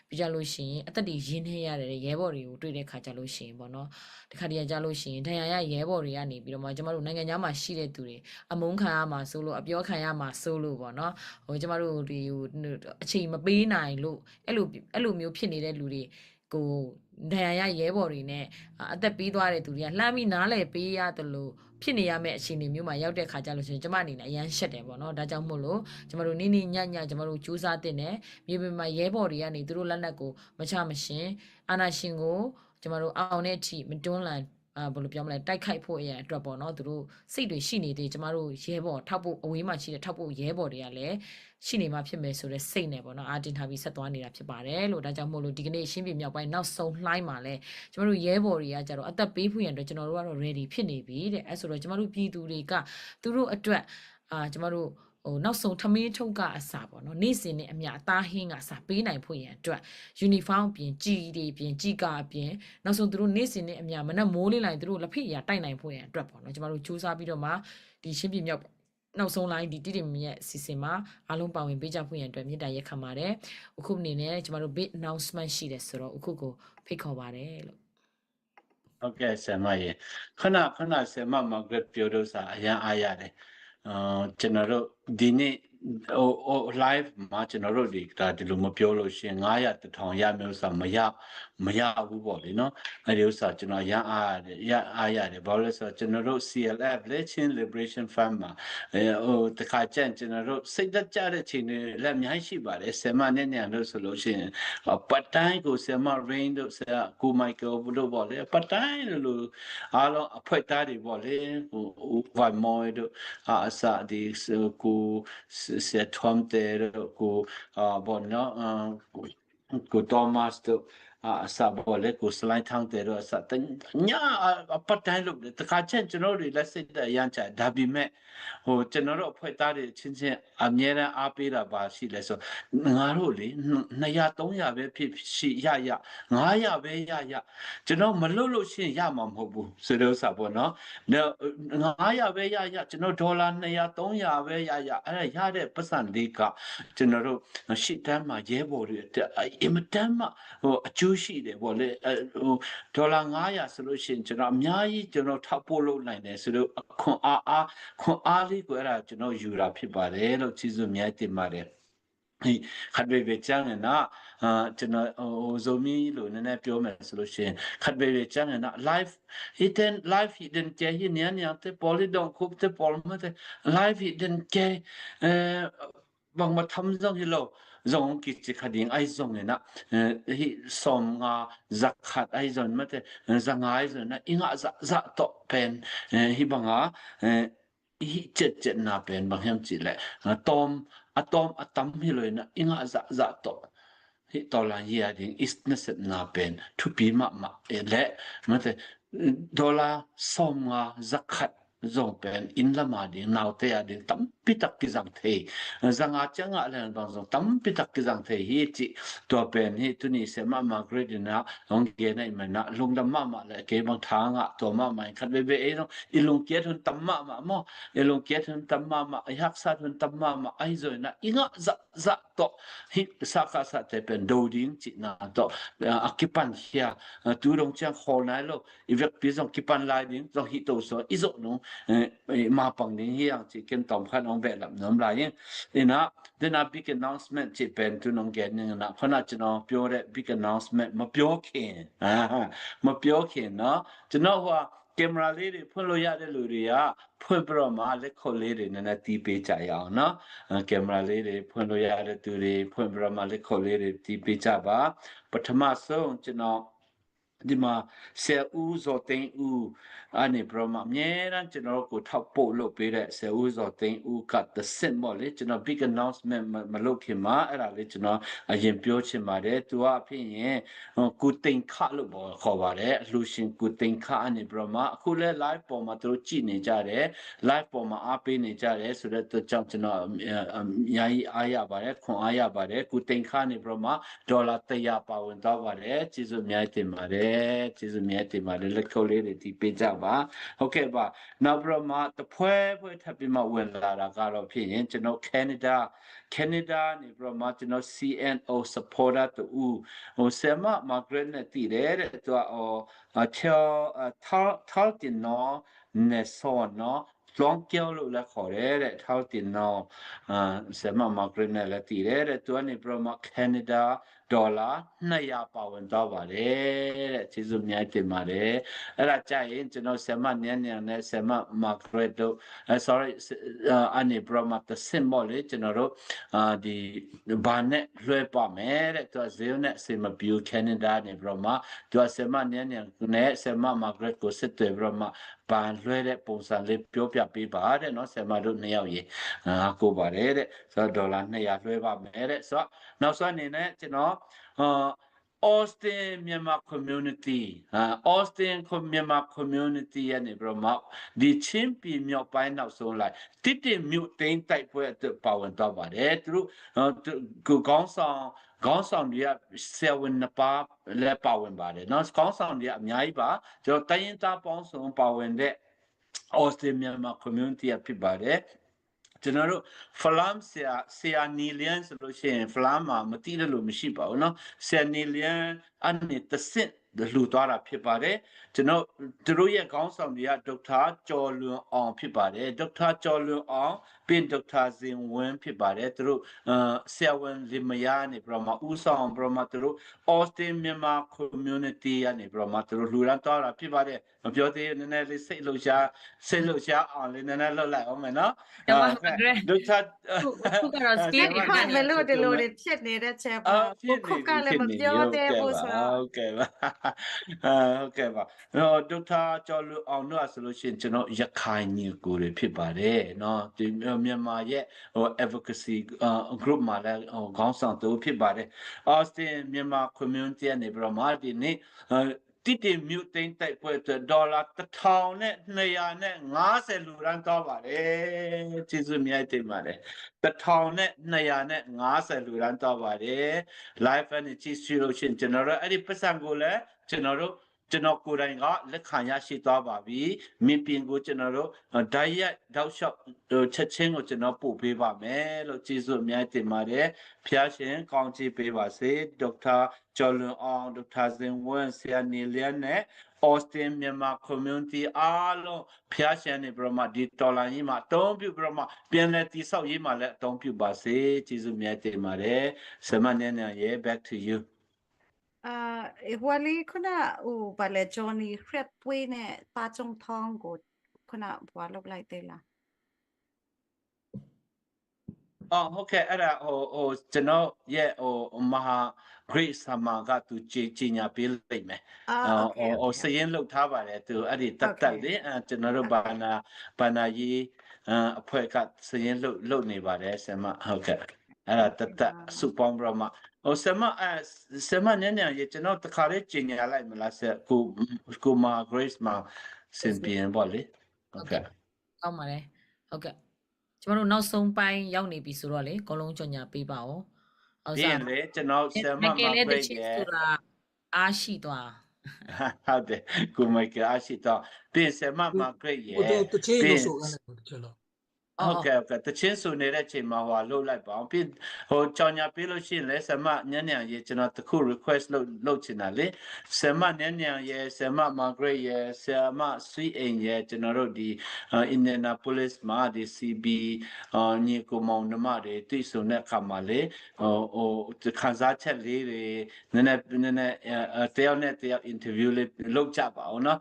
ပြကြလို့ရှိရင်အသက်တွေရင်းနှီးရတဲ့ရဲဘော်တွေကိုတွေ့တဲ့ခါကြလို့ရှိရင်ပေါ့နော်တခါတည်းကြလို့ရှိရင်ဒဏ်ရာရရဲဘော်တွေကနေပြီးတော့မှကျမတို့နိုင်ငံသားမှာရှိတဲ့သူတွေအမုန်းခံရမှာစိုးလို့အပြောခံရမှာစိုးလို့ပေါ့နော်ကျမတို့ဒီအချိန်မပေးနိုင်လို့အဲ့လိုမျိုးဖြစ်နေတဲ့လူတွေကိုဒဏ်ရာရရဲဘော်တွေနဲ့အသက်ပေးသွားတဲ့သူတွေကလှမ်းပြီးနားလည်ပေးရတယ်လို့ဖြစ်နေရမယ့်အခြေအနေမျိုးမှာရောက်တဲ့ခါကြလို့ရှိရင်ကျမအနေနဲ့အရန်ရှက်တယ်ပေါ့နော်ဒါကြောင့်မို့လို့ကျမတို့နေ့ညကျမတို့စူးစမ်းတင်တယ်မြေပြင်မှာရဲဘော်တွေကနေသူတို့လက်နက်ကိုမချမရှင်အာနာရှင်ကိုကျမတို့အောင်တဲ့အထိမတွန်းလှန်ဘယ်လိုပြောမလဲတိုက်ခိုက်ဖို့အရာအတွက်ပေါ့နော်သူတို့စိတ်တွေရှိနေသေးကျမတို့ရဲဘော်ထောက်ဖို့အဝေးမှာရှိတဲ့ထောက်ဖို့ရဲဘော်တွေကလည်းရှိနေမှဖြစ်မယ်ဆိုတဲ့စိတ်နဲ့ပေါ့နော်အာတင်ထားပြီးဆက်သွားနေတာဖြစ်ပါတယ်လို့ဒါကြောင့်မို့လို့ဒီကနေ့ရှင်းပြမြောက်ပိုင်းနောက်ဆုံးလှိုင်းမှာလဲကျမတို့ရဲဘော်တွေကကြတော့အသက်ပေးဖို့ရန်အတွက်ကျွန်တော်တို့ကတော့ ready ဖြစ်နေပြီတဲ့အဲဆိုတော့ကျမတို့ပြည်သူတွေကသူတို့အတွက်ကျမတို့နောက်ဆုံးထမင်းထုတ်ကအစားပေါ့နော်နေ့စဉ်နဲ့အမျှအသားဟင်းကအစားပေးနိုင်ဖို့ရန်အတွက် uniform ပြင်ကြီးတွေပြင်ကြီးကအပြင်နောက်ဆုံးသူတို့နေ့စဉ်နဲ့အမျှမနက်မိုးလင်းလိုက်သူတို့လက်ဖိရာတိုက်နိုင်ဖို့ရန်အတွက်ပေါ့နော်ကျမတို့စူးစမ်းပြီးတော့မှဒီရှင်းပြမြောက်နောက်ဆုံးလိုင်းဒီတိတိမရဲ့အစီအစဉ်မှာအားလုံးပါဝင်ပေးကြဖို့ရန်အတွက်မြစ်တာရက်ခံပါတယ်အခုအနေနဲ့ကျမတို့ big announcement ရှိတယ်ဆိုတော့အခုကိုဖိတ်ခေါ်ပါတယ်လို့ ဟုတ်ကဲ့ဆရာမရေခဏဆရာမမာဂရက်ပြောလို့စာအရန်အားရတယ်ကျွန်တော်တို့ဒီနေ့live မှာကျွန်တော်တို့ဒီလိုမပြောလို့ရှိရင်900 1000ရမျိုးစာမရဘူးပေါ့လေနော်အဲ့ဒီဥစ္စာကျွန်တော်ရအားရတယ်ဘာလို့လဲဆိုတော့ကျွန်တော်တို့ CLF Chin Liberation Fund မှာတခါကျရင်ကျွန်တော်တို့စိတ်သက်ကြတဲ့ချိန်တွေလည်းအများကြီးရှိပါတယ်ဆယ်မနဲ့ညလို့ဆိုလို့ရှိရင်ပတ်တိုင်းကိုဆယ်မ Rain တို့ဆရာကို Michael တို့ပေါ့လေပတ်တိုင်းလို့အားလုံးအဖွဲ့သားတွေပေါ့လေဟို Van Moy တို့အစဒီကိုဆရာထွမ်တဲတို့ကိုဘောနော်ကိုသောမတ်တို့အစဘောလေကိုစလိုက်ထန်းတဲ့တော့အစတညာပတ်တိုင်းလို့တခါချင်းကျွန်တော်တို့လက်စိတ်ရမ်းချဒါပေမဲ့ဟိုကျွန်တော်တို့အဖွဲ့သားတွေချင်းအမြဲတမ်းအားပေးတာပါရှိလဲဆိုငါတို့လေ200 300ပဲဖြစ်ရှိရ900ပဲရကျွန်တော်မလွတ်လို့ရှိရင်ရမှာမဟုတ်ဘူးဆိုတော့ဥစ္စာပေါ့နော်900ပဲရကျွန်တော်ဒေါ်လာ200 300ပဲရအဲ့ဒါရတဲ့ပတ်စံလေးကကျွန်တော်တို့ရှစ်တန်းမှာရဲဘော်တွေအင်မတန်မှဟိုအကျိုးရှိတယ်ပေါ့လေဟိုဒေါ်လာ900ဆိုလို့ရှိရင်ကျွန်တော်အများကြီးကျွန်တော်ထောက်ပို့လုပ်နိုင်တယ်ဆိုတော့ခွန်အားလေးကိုအဲ့ဒါကျွန်တော်ယူတာဖြစ်ပါတယ်လို့ကျေးဇူးအများကြီးတင်ပါတယ်ခတ်ဘေချန်နော်ကျွန်တော်ဇိုမီလို့နည်းနည်းပြောမယ်ဆိုလို့ရှိရင်ခတ်ဘေချန်နော် live hidden ကျဲညညတဲ့ polydon ခုပ်တဲ့ polma တဲ့ live hidden ကျဲဘางมาทำจังที่เราzong ki chi khading ai zong ne na hi som nga zakhat ai zon mate zangai zon na inga za to pen hi banga hi chet na pen bang hem chi le atom hi loi na inga za to hi to la ya ding is na set na pen thu pi ma le mate dola som nga zakhat zong pen in lama ding nau te a ding tam pitak ki jang the zanga changa le dong zong tam pitak ki jang the hi chi to pen hi tu ni se ma Margaret na ong ge nai ma na lung dam ma le ke bang tha nga to ma mai khat be e no ilung ke thun tam ma mo ilung ke thun tam ma hak sa thun tam ma ai zoi na inga za to hi sa ka sa te pen do ding chi na to akipan hia tu dong chang kho nai lo i vek pi zong kipan lai ding zong hi to so i zo no ma pang ding hi ang chi ken tom khan ong be lam nom lai yin ina then a big announcement chi pen tu nong gen ning na khona chno pyo de big announcement ma pyo khin ma pyo khin no chno hwa ကင်မရာလေးတွေဖွင့်လို့ရတဲ့လူတွေကဖွင့်ပြီးတော့မှလက်ခုပ်လေးတွေနည်းနည်းတီးပေးကြရအောင်เนาะကင်မရာလေးတွေဖွင့်လို့ရတဲ့သူတွေဖွင့်ပြီးတော့မှလက်ခုပ်လေးတွေတီးပေးကြပါပထမဆုံးကျွန်တော်ဒီမှာဆယ်ဦးဇော်သိန်းဦးအနေပရမအမြဲတမ်းကျွန်တော်ကိုထောက်ပို့လုပ်ပေးတဲ့ဆယ်ဦးဇော်သိန်းဦးကthe sim ပေါ့လေကျွန်တော် big announcement မလုပ်ခင်မှာအဲ့ဒါလေးကျွန်တော်အရင်ပြောချင်ပါတယ်သူကအဖြစ်ရင်ကုသိန်းခလို့ခေါ်ပါတယ်အလှရှင်ကုသိန်းခအနေပရမအခုလဲ live ပေါ်မှာသူတို့ကြည့်နေကြတယ် live ပေါ်မှာအားပေးနေကြတယ်ဆိုတော့သူကြောင့်ကျွန်တော်အများကြီးအားရပါတယ်ခွန်အားရပါတယ်ကုသိန်းခအနေပရမဒေါ်လာ100ပါဝင်တော့ပါတယ်ကျေးဇူးအများကြီးတင်ပါတယ်ကျေးဇူးများတင်ပါတယ်လက်ခုပ်လေးတွေတီးပေးကြပါဟုတ်ကဲ့ပါနောက်ပြီးတော့မှတဖွဲထပ်ပြီးမှဝင်လာတာကတော့ဖြစ်ရင်ကျွန်တော် Canada နေပြီးတော့မှကျွန်တော် CNO supporter တူဟိုဆယ်မ Margaret နဲ့တည်တယ်တဲ့သူထောက်တင်နော်နဲ့ဆောနော်လောင်းကျော်လို့လည်းခေါ်တယ်တဲ့ထောက်တင်နော်ဆယ်မ Margaret နဲ့လည်းတည်တယ်တဲ့သူကနေပြီးတော့မှ Canadaဒေါ်လာ200ပါဝင်တော့ပါတယ်တဲ့ကျေးဇူးများတင်ပါတယ်အဲ့ဒါကြရင်ကျွန်တော်ဆယ်မညံ့နဲ့ဆယ်မ Margaret တို့sorry အနေပရမတ်စင်ဘောလေးကျွန်တော်တို့ဒီဘာနဲ့လွှဲပါမယ်တဲ့သူဇေယနဲ့စေမပြူ Canada နေပရမသူဆယ်မညံ့နဲ့ဆယ်မ Margaret ကိုစစ်တယ်ပရမဘာလွှဲတဲ့ပုံစံလေးပြောပြပေးပါတဲ့เนาะဆယ်မတို့2ယောက်ရေကိုပါတယ်တဲ့ဆိုတော့ဒေါ်လာ200လွှဲပါမယ်တဲ့ဆိုတော့နောက်ဆုံးအနေနဲ့ကျွန်တော်Austin Myanmar community Austin Myanmar community ရဲ့ဘရမဒီချင်းပြည်မြောက်ပိုင်းနောက်ဆုံးလိုက်တစ်မြို့သိမ်းတိုက်ပွဲအတွက်ပါဝင်တော့ပါတယ်သူတို့ခေါင်းဆောင်တွေက7ပါးလည်းပါဝင်ပါတယ်เนาะခေါင်းဆောင်တွေအများကြီးပါကျွန်တော်တိုင်းရင်းသားပေါင်းစုံပါဝင်တဲ့ Austin Myanmar community ဖြစ်ပါတယ်ကျွန်တော်တို့ flam ဆရာနီလျန်ဆိုလို့ရှိရင် flam မှာမတိတယ်လို့မရှိပါဘူးเนาะဆရာနီလျန်အနေတဆင့်လူသွားတာဖြစ်ပါတယ်ကျွန်တော်တို့ရဲ့ခေါင်းဆောင်တွေကဒေါက်တာကျော်လွန်အောင်ဖြစ်ပါတယ်ဒေါက်တာကျော်လွန်အောင်ပြင်ဒေါက်တာဇင်ဝင်းဖြစ်ပါတယ်သူတို့ဆရာဝန်လင်မယားနေပြီးတော့ဦးဆောင်ပြီးတော့သူတို့ Austin Myanmar community ကနေပြီးတော့သူတို့လူရန်သွားတာဖြစ်ပါတယ်မပြောသေးနည်းနည်းလေးစိတ်လှုပ်ရှားအောင်လေးနည်းနည်းလှုပ်လိုက်အောင်မယ်နော်ဒေါက်တာခုကတော့ split ခါမလို့ဒီလိုဖြစ်နေတဲ့ချက်ပါခုကလည်းမပြောသေးဘူးဆိုတော့ဟုတ်ကဲ့ပါဟုတ်ကဲ့ပါဒေါက်တာကျော်လူအောင်တို့ဆိုလို့ရှိရင်ကျွန်တော်ရခိုင်ညီကိုတွေဖြစ်ပါတယ်เนาะဒီမြန်မာရဲ့advocacy group မှာလည်းခေါင်းဆောင်သူဖြစ်ပါတယ် Austin မြန်မာ community နေပြီးတော့ဒီနေ့တိမြို့သိမ်းတိုက်ပွဲအတွက်ဒေါ်လာ1250လူရန်တော့ပါတယ်ကျေးဇူးများတင်ပါတယ်1250လူရန်တော့ပါတယ် live and ကြည့်ရှုလို့ရှိရင်ကျွန်တော်တို့အဲ့ဒီပတ်စံကိုလည်းကျွန်တော်ကိုယ်တိုင်ကလက်ခံရရှိသွားပါပြီမြင်ပြင်ကိုကျွန်တော်တို့ဓာတ်ရိုက်တောက်လျှောက်ချက်ချင်းကိုကျွန်တော်ပို့ပေးပါမယ်လို့ကျေးဇူးအများကြီးတင်ပါတယ်ဖျားရှင်ကောင်းချီးပေးပါစေဒေါက်တာကျော်လွန်အောင်ဒေါက်တာဇင်ဝင်းဆရာနီလျန်နဲ့ Austin Myanmar community အားလုံးဖျားရှင်နေပြမဒီတော်လိုင်းကြီးမှာအသုံးပြုပြမပြန်လဲတိဆောက်ရေးမှာလည်းအသုံးပြုပါစေကျေးဇူးအများကြီးတင်ပါတယ်ဆမနန်းရဲ့ back to you wali kuna bale Johnny Crep we ne pa chong thong ko kuna bwa lok lai te la ဟုတ်ကဲ့အဲ့ဒါကျွန်တော်ရဲ့မဟာ Great Summer ကသူကြီးညာပေးလိုက်မယ်စရင်လောက်ထားပါတယ်သူအဲ့ဒီတက်လေကျွန်တော်တို့ဘာနာရေးအဖွဲ့ကစရင်လောက်နေပါတယ်ဆမဟုတ်ကဲ့အဲ့ဒါတက်စုပေါင်းပြမဆမနည်းနည်းရေကျွန်တော်တခါလေးကြီးညာလိုက်မလားကိုမာ Grace မှာစင်ပြန်ပေါ့လေဟုတ်ကဲ့ ကောင်းပါတယ်ဟုတ်ကဲ့ကျမတို့နောက်ဆုံးပိုင်းရောက်နေပြီဆိုတော့လေအကုန်လုံးကြော်ညာပေးပါဦးဟုတ် ပြင် စား လေကျွန်တော်ဆမ်မ မကယ် မာ လေး ဂ တ ရိတ် ချင်း ရဲ့ ဆိုတာအားရှိသွား ဟုတ်တယ်ကိုမိုက်ကအားရှိတော့ပြင်ဆမ်မမာဂရိတ်ရဲ့ တချင်း ပြင် လို့ဆိုကနေချင်တော့ ဟုတ်ကဲ့တချင်းဆိုနေတဲ့အချိန်မှာဟိုလှုပ်လိုက်ပါအောင်ပြင်ဟိုကြောင်ညာပေးလို့ရှိရင်လဲဆမ်မညံ့ညံ့ရေးကျွန်တော်တခု request လုပ်ချင်တာလေဆမ်မညံ့ညံ့ရေးဆမ်မမာဂရိတ်ရဲ့ဆမ်မဆွေအိမ်ရဲ့ကျွန်တော်တို့ဒီ Indianapolis မှာဒီ CB ညီကိုမောင်နှမတွေတိစုံတဲ့အခါမှာလေဟိုခန်းစားချက်လေးတွေနည်းနည်းတယောက်နဲ့တယောက် interview လေးလုပ်ကြပါအောင်နော်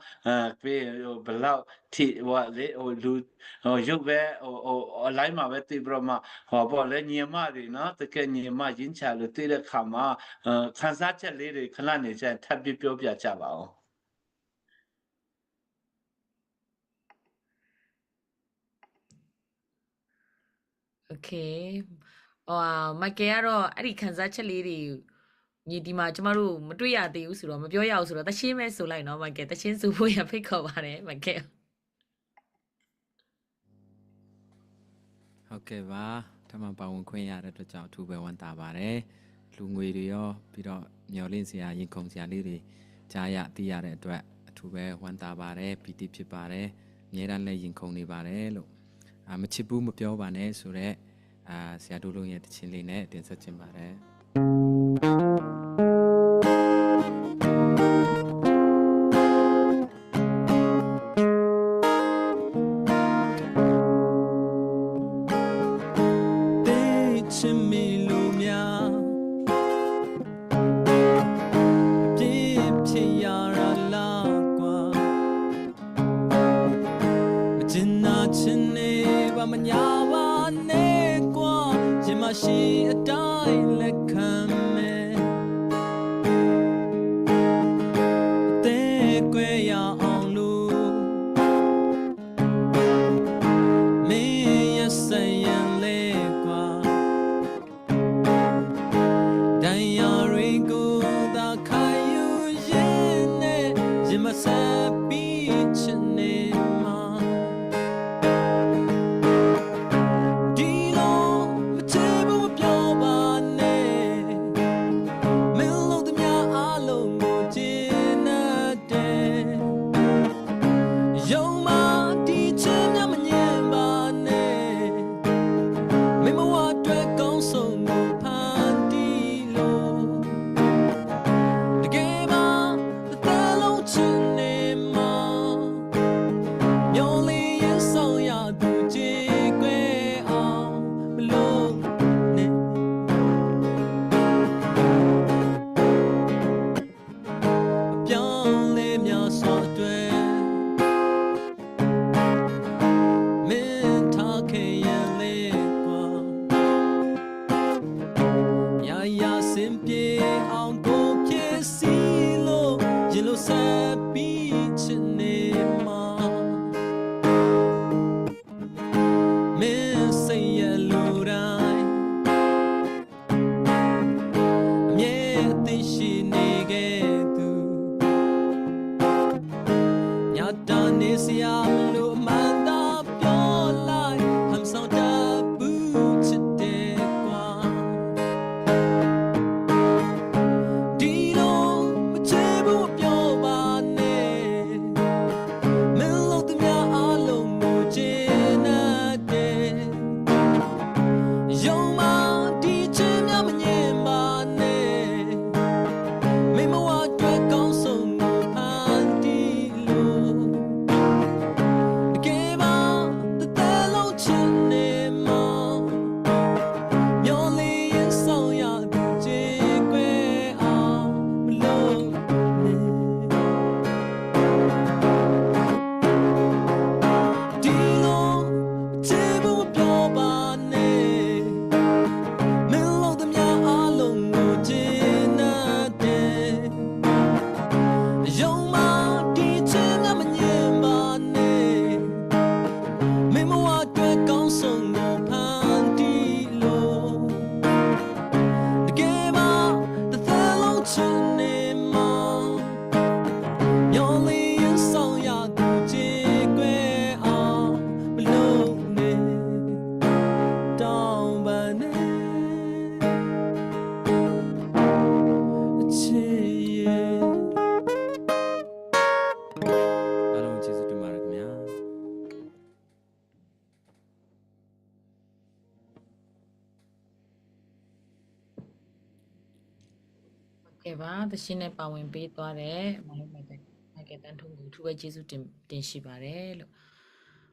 ပြီးဘလောက်ထိဟိုလေဟိုလူရုပ်ပဲဟိုအလိုက်မှာပဲတည်ပြီးတော့မှဟောပေါ့လေညီမတွေနော်တကယ်ညီမရင်းချလို့တည်တဲ့ခါမှာခန်းစားချက်လေးတွေခဏနေချက်ထပ်ပြီးပြောပြကြပါအောင် โอเคဟိုမိုက်ကယ်ကတော့အဲ့ဒီခန်းစားချက်လေးတွေညီဒီမှာကျမတို့မတွေ့ရသေးဘူးဆိုတော့မပြောရအောင်ဆိုတော့တချင်းပဲဆိုလိုက်နော်မိုက်ကယ်တချင်းဆိုဖို့ရဖိတ်ခေါ်ပါတယ်မိုက်ကယ် ဟုတ်ကဲ့ပါထပ်မံပါဝင်ခွင့်ရတဲ့အတွက်ကြောင့်အထူးပဲဝမ်းသာပါတယ်လူငွေတွေရောပြီးတော့မျော်လင့်စရာရင်ခုန်စရာလေးတွေကြားရသိရတဲ့အတွက်အထူးပဲဝမ်းသာပါတယ်ပီတိဖြစ်ပါတယ်အများအားလည်းရင်ခုန်နေပါတယ်လို့မချစ်ဘူးမပြောပါနဲ့ဆိုတော့ဆရာတို့လုံးရဲ့တခြင်းလေးနဲ့တင်ဆက်ခြင်းပါတယ် ရှိအတိုင်းလက်ခံမယ်အသေးကွယ်ရအောင်လို့မင်းရဆိုင်ရင်လေကွာတန်ရာတွေကိုသာခံယူရင်နဲ့ရင်မဆက်ပြီးချင်နေမှာ မ ကဲပါသရှင်နဲ့ပါဝင်ပေးသွားတဲ့မလုံးမိုက်ကတန်းထုံးကိုထူပဲကျေးဇူးတင်ရှိပါတယ်လို့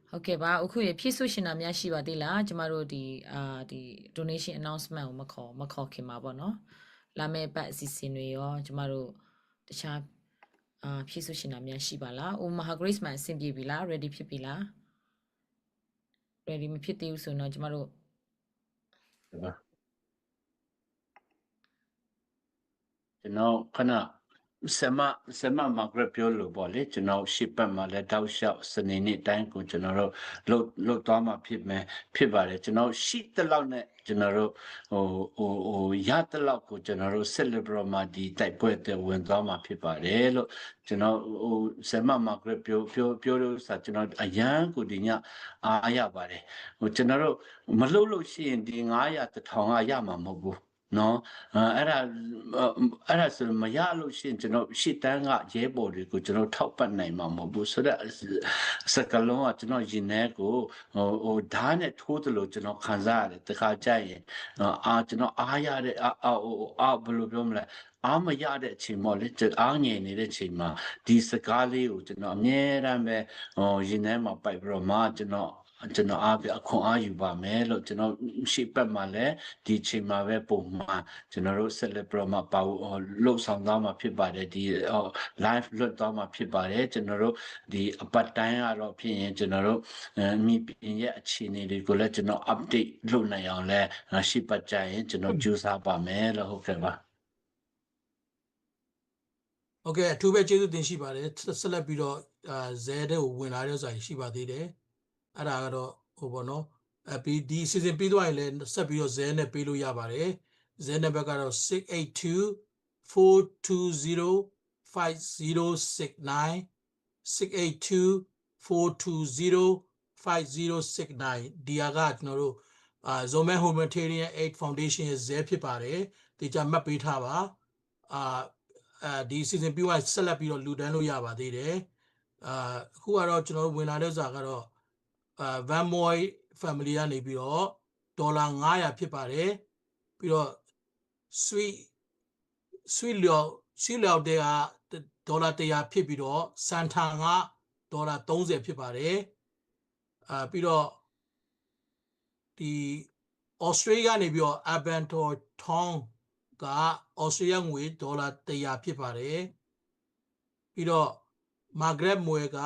ဟုတ်ကဲ့ပါအခုရဖြည့်ဆွရှင်တာများရှိပါသေးလားကျမတို့ဒီdonation announcement ကိုမခေါ်ခင်ပါပေါ့နော်လာမယ့်ပတ်အစီအစဉ်တွေရောကျမတို့တခြားဖြည့်ဆွရှင်တာများရှိပါလားအိုမဟာ grace မှအဆင်ပြေပြီလား ready ဖြစ်ပြီလား ready မဖြစ်သေးဘူးဆိုတော့ကျမတို့ ကျွန်တော်ခဏဆမမာဂရက်ပြောလို့ပေါ့လေကျွန်တော်ရှစ်ပတ်မှာလည်းတောက်လျှောက်စနေနေ့တိုင်းကိုကျွန်တော်တို့လှုပ်သွားမှာဖြစ်ပါတယ်ကျွန်တော်ရှိတဲ့လောက်နဲ့ကျွန်တော်တို့ရတဲ့လောက်ကိုကျွန်တော်တို့ celebrate မှာဒီတိုက်ပွဲတဲ့ဝင်သွားမှာဖြစ်ပါတယ်လို့ကျွန်တော်ဆမမာဂရက်ပြောလို့ဆိုကျွန်တော်အရန်ကိုဒီညအားရပါတယ်ကျွန်တော်တို့မလှုပ်လို့ရှိရင်ဒီ900 1000ကရမှာမဟုတ်ဘူးနော်အဲ့ဒါဆိုမရလို့ရှိရင်ကျွန်တော်ရှစ်တန်းကရဲဘော်တွေကိုကျွန်တော်ထောက်ပတ်နိုင်မှာမဟုတ်ဘူးဆိုတော့စကလုံးကကျွန်တော်ရင်ထဲကိုဓာတ်နဲ့ထိုးတယ်လို့ကျွန်တော်ခံစားရတယ်တခါကြရင်ကျွန်တော်အားရတဲ့ဘယ်လိုပြောမလဲအားမရတဲ့အချိန်ပေါ့လေအားငြိမ်နေတဲ့အချိန်မှာဒီစကားလေးကိုကျွန်တော်အမြဲတမ်းပဲရင်ထဲမှာပိုက်ပြီးတော့မှကျွန်တော်အားပြအခွန်အားယူပါမယ်လို့ကျွန်တော်ရှေ့ပတ်မှာလည်းဒီချိန်မှာပဲပုံမှန်ကျွန်တော်တို့ celebrate မှာပါလှုပ်ဆောင်သွားမှာဖြစ်ပါတယ်ဒီ live လွတ်သွားမှာဖြစ်ပါတယ်ကျွန်တော်တို့ဒီအပတ်တိုင်းကတော့ဖြစ်ရင်ကျွန်တော်တို့မိပင်ရဲ့အခြေအနေတွေကိုလည်းကျွန်တော် update လုပ်နိုင်အောင်လဲရှေ့ပတ်ကြရင်ကျွန်တော်ကြိုးစားပါမယ်လို့ဟုတ်ကဲ့ပါโอเคအထူးပဲကျေးဇူးတင်ရှိပါတယ်ဆက်လက်ပြီးတော့ဇဲတဲ့ကိုဝင်လာတဲ့ဆိုင်ရှိပါသေးတယ်အဲ့ဒါကတော့ဟိုပေါ့နော်ပြီးဒီ season ပြီးသွားရင်လည်းဆက်ပြီးတော့ဇဲနဲ့ပေးလို့ရပါတယ်ဇဲနံပါတ်ကတော့682 420 5069 682 420 5069ဒီကကျွန်တော်တို့Zoman Humanitarian Aid Foundation ရဲ့ဇဲဖြစ်ပါတယ်ဒီကြမှတ်ပေးထားပါဒီ season ပြီးသွားဆက်လက်ပြီးတော့လူတန်းလို့ရပါသေးတယ်အခုကတော့ကျွန်တော်တို့ဝင်လာတဲ့ဥစ္စာကတော့Van Moy family ကနေပြီးတော့ဒေါ်လာ900ဖြစ်ပါတယ်ပြီးတော့ sweet လျောက်တဲ့ကဒေါ်လာ100ဖြစ်ပြီးတော့ Santa ကဒေါ်လာ30ဖြစ်ပါတယ်ပြီးတော့ဒီ Australia ကနေပြီးတော့ Abentor Tong က Australia ငွေဒေါ်လာ100ဖြစ်ပါတယ်ပြီးတော့ Margaret မွေက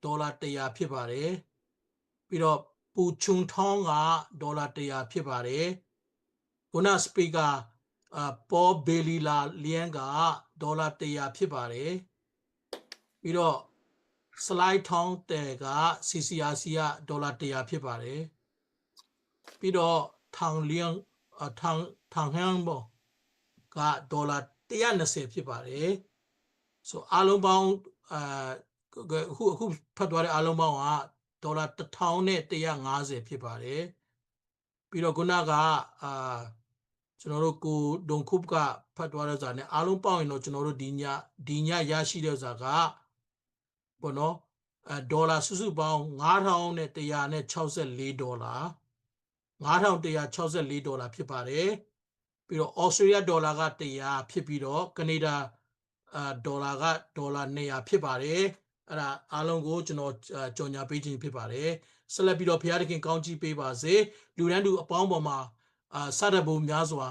ဒေါ်လာ100ဖြစ်ပါတယ်ပြီးတော့ပူချုံထောင်းကဒေါ်လာ100ဖြစ်ပါတယ်ခုနစပီကာပေါ်ဘယ်လီလာလျန်ကဒေါ်လာ100ဖြစ်ပါတယ်ပြီးတော့စလိုက်ထောင်းတဲ့က CCRC ကဒေါ်လာ100ဖြစ်ပါတယ်ပြီးတော့ထောင်လျန်ထောင်ဟန်ဘောကဒေါ်လာ120ဖြစ်ပါတယ်ဆိုအားလုံးပေါင်းအခုဖတ်သွားတဲ့အားလုံးပေါင်းကဒေါ်လာ1150ဖြစ်ပါတယ်ပြီးတော့ခုနကကျွန်တော်တို့ကိုဒုံခုပ်ကဖတ်သွားတဲ့ဇာနဲ့အားလုံးပေါင်းရင်တော့ကျွန်တော်တို့ဒီညရရှိတဲ့ဇာကပေါ့နော်ဒေါ်လာစုစုပေါင်း9164ဒေါ်လာ9164ဒေါ်လာဖြစ်ပါတယ်ပြီးတော့ဩစတြေးလျဒေါ်လာက100ဖြစ်ပြီးတော့ကနေဒါဒေါ်လာကဒေါ်လာ200ဖြစ်ပါတယ်အဲ့ဒါအားလုံးကိုကျွန်တော်ကြော်ညာပေးခြင်းဖြစ်ပါတယ်ဆက်လက်ပြီးတော့ဘုရားသခင်ကောင်းချီးပေးပါစေလူတန်းသူအပေါင်းပေါ်မှာစတဲ့ဘုံများစွာ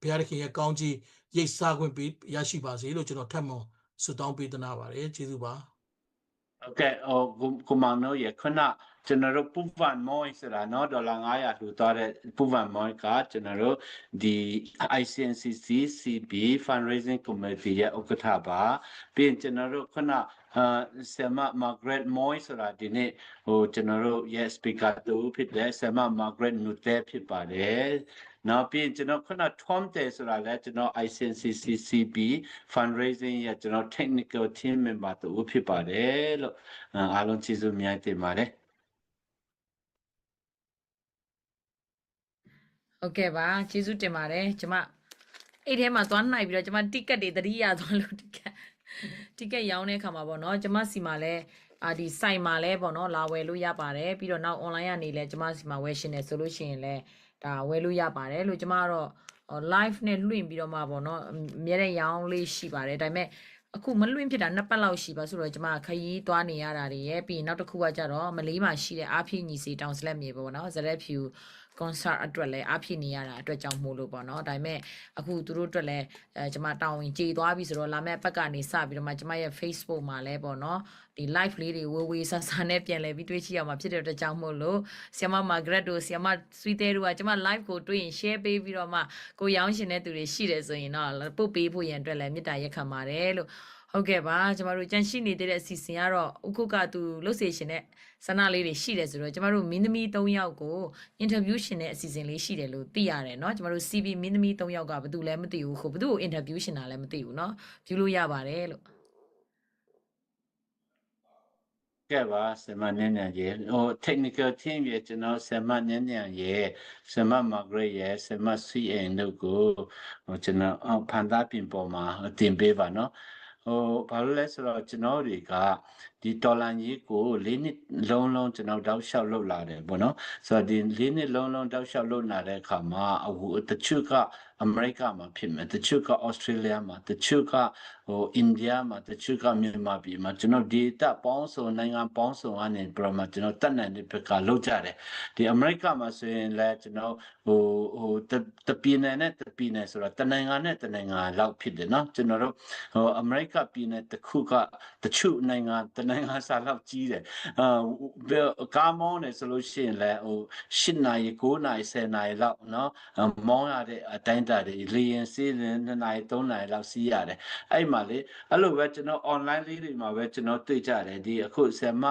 ဘုရားသခင်ရဲ့ကောင်းချီးရိပ်စားခွင့်ပေးရရှိပါစေလို့ကျွန်တော်ထပ်မံဆုတောင်းပေးသနာပါတယ်ကျေးဇူးပါโอเคကိုမောင်တို့ရခဏကျွန်တော်တို့ပူဗန်မော်ဆိုတာเนาะဒေါ်လာ900လှူသွားတဲ့ပူဗန်မော်ကကျွန်တော်တို့ဒီ ICNCC CB fundraising committee ရဲ့ဥက္ကဋ္ဌပါပြီးရင်ကျွန်တော်တို့ခဏဆမ်မာဂရက်မော်ဆိုတာဒီနေ့ကျွန်တော်တို့ရဲ့ speaker တူဖြစ်တဲ့ဆမ်မာဂရက်နူတဲဖြစ်ပါတယ်နောက်ပြီးကျွန်တော်ခုန Tom တဲ့ဆိုတာလဲကျွန်တော် ICNCCB fundraising ရဲ့ကျွန်တော် technical team member တူဖြစ်ပါတယ်လို့အားလုံးကျေးဇူးများတင်ပါတယ်ဟုတ်ကဲ့ပါကျေးဇူးတင်ပါတယ်ကျမအဲ့ထဲမှာသွားနိုင်ပြီးတော့ကျမတိကတ်တွေသတိရသွားလို့တိကတ်ရောင်းတဲ့အခါမှာပေါ့နော်ကျမစီမှာလဲဒီစိုက်မှာလဲပေါ့နော်လာဝယ်လို့ရပါတယ်ပြီးတော့နောက် online ကနေလဲကျမစီမှာဝယ်ရှင်တယ်ဆိုလို့ရှိရင်လဲဒါဝယ်လို့ရပါတယ်လို့ကျမကတော့ live နဲ့လွှင့်ပြီးတော့မှပေါ့နော်အများတဲ့ရောင်းလေးရှိပါတယ်ဒါပေမဲ့အခုမလွှင့်ဖြစ်တာ2ပတ်လောက်ရှိပါဆိုတော့ကျမခရီးသွားနေရတာတွေရဲ့ပြီးရင်နောက်တစ်ခုကကြတော့မလေးမှာရှိတဲ့အားဖြည့်ညီစီတောင်စလက်မြေပေါ့နော်ဇရက်ဖြူ concert အတွက်လည်းအားဖြည့်နေရတာအတွက်ကြောင့်မို့လို့ပေါ့နော်ဒါပေမဲ့အခုသူတို့အတွက်လည်းကျမတာဝန်ကြေသွားပြီဆိုတော့လာမဲ့ဘက်ကနေစပြီးတော့မှကျမရဲ့ Facebook မှာလည်းပေါ့နော်ဒီ live လေးတွေဝေဆဆာနဲ့ပြန်လဲပြီးတွေ့ရှိရမှာဖြစ်တဲ့အတွက်ကြောင့်မို့လို့ဆီယမ Margaret တို့ဆီယမ Sweetie တို့ကကျမ live ကိုတွေ့ရင် share ပေးပြီးတော့မှကိုရောင်းရှင်တဲ့သူတွေရှိတယ်ဆိုရင်တော့ပုတ်ပေးဖို့ရန်အတွက်လည်းမေတ္တာရက်ခံပါတယ်လို့ဟုတ်ကဲ့ပါကျမတို့ကြန့်ရှိနေတဲ့အစီအစဉ်ကတော့ဥက္ကုကသူလှုပ်စေရှင်တဲ့ဆန္ဒလေးတွေရှိတယ်ဆိုတော့ကျမတို့မင်းသမီး3ယောက်ကို interview ရှင်တဲ့အစီအစဉ်လေးရှိတယ်လို့သိရတယ်เนาะကျမတို့ CB မင်းသမီး3ယောက်ကဘာလို့လဲမသိဘူးခုဘာလို့ interview ရှင်တာလည်းမသိဘူးเนาะ view လို့ရပါတယ်လို့ ကဲပါဆမနင်းညံရေဟို technical team ရေကျွန်တော်ဆမနင်းညံရေဆမ Margaret ရေဆမ CN တို့ကိုဟိုကျွန်တော်ဖန်သားပြင်ပေါ်မှာတင်ပေးပါเนาะဟိုဘာလို့လဲဆိုတော့ကျွန်တော်တွေကဒီဒေါ်လာကြီးကို၄နှစ်လုံးကျွန်တော်တောက်လျှောက်လုပ်လာတယ်ပေါ့နော်ဆိုတော့ဒီ၄နှစ်လုံးတောက်လျှောက်လုပ်လာတဲ့အခါမှာအခုတချို့ကအမေရိကမှာဖြစ်မယ်တချို့ကဩစတြေးလျမှာတချို့ကဟိုအိန္ဒိယမှာတချို့ကမြန်မာပြည်မှာကျွန်တော်ဒေတာပေါင်းစုံနိုင်ငံပေါင်းစုံအနေပြမှာကျွန်တော်တက်နိုင်တဲ့ဘက်ကလုပ်ကြတယ်ဒီအမေရိကမှာဆိုရင်လည်းကျွန်တော်ဟိုတပြည်နယ်နဲ့တပြည်နယ်ဆိုတော့တနိုင်ငံနဲ့တနိုင်ငံလောက်ဖြစ်တယ်နော်ကျွန်တော်တို့ဟိုအမေရိကပြည်နယ်တစ်ခုကတချို့နိုင်ငံတနိုင်ငံစာလောက်ကြီးတယ်ကားမောင်းတယ်ဆိုလို့ရှိရင်လည်းဟို8နာရီ9နာရီ10နာရီလောက်နော်မောင်းရတဲ့အတိုင်းတာတွေလေရင်စီးရင်2နာရီ3နာရီလောက်စီးရတယ်အဲ့မှာလေအဲ့လိုပဲကျွန်တော် online လေးတွေမှာပဲကျွန်တော်တွေ့ကြတယ်ဒီအခုဆယ်မ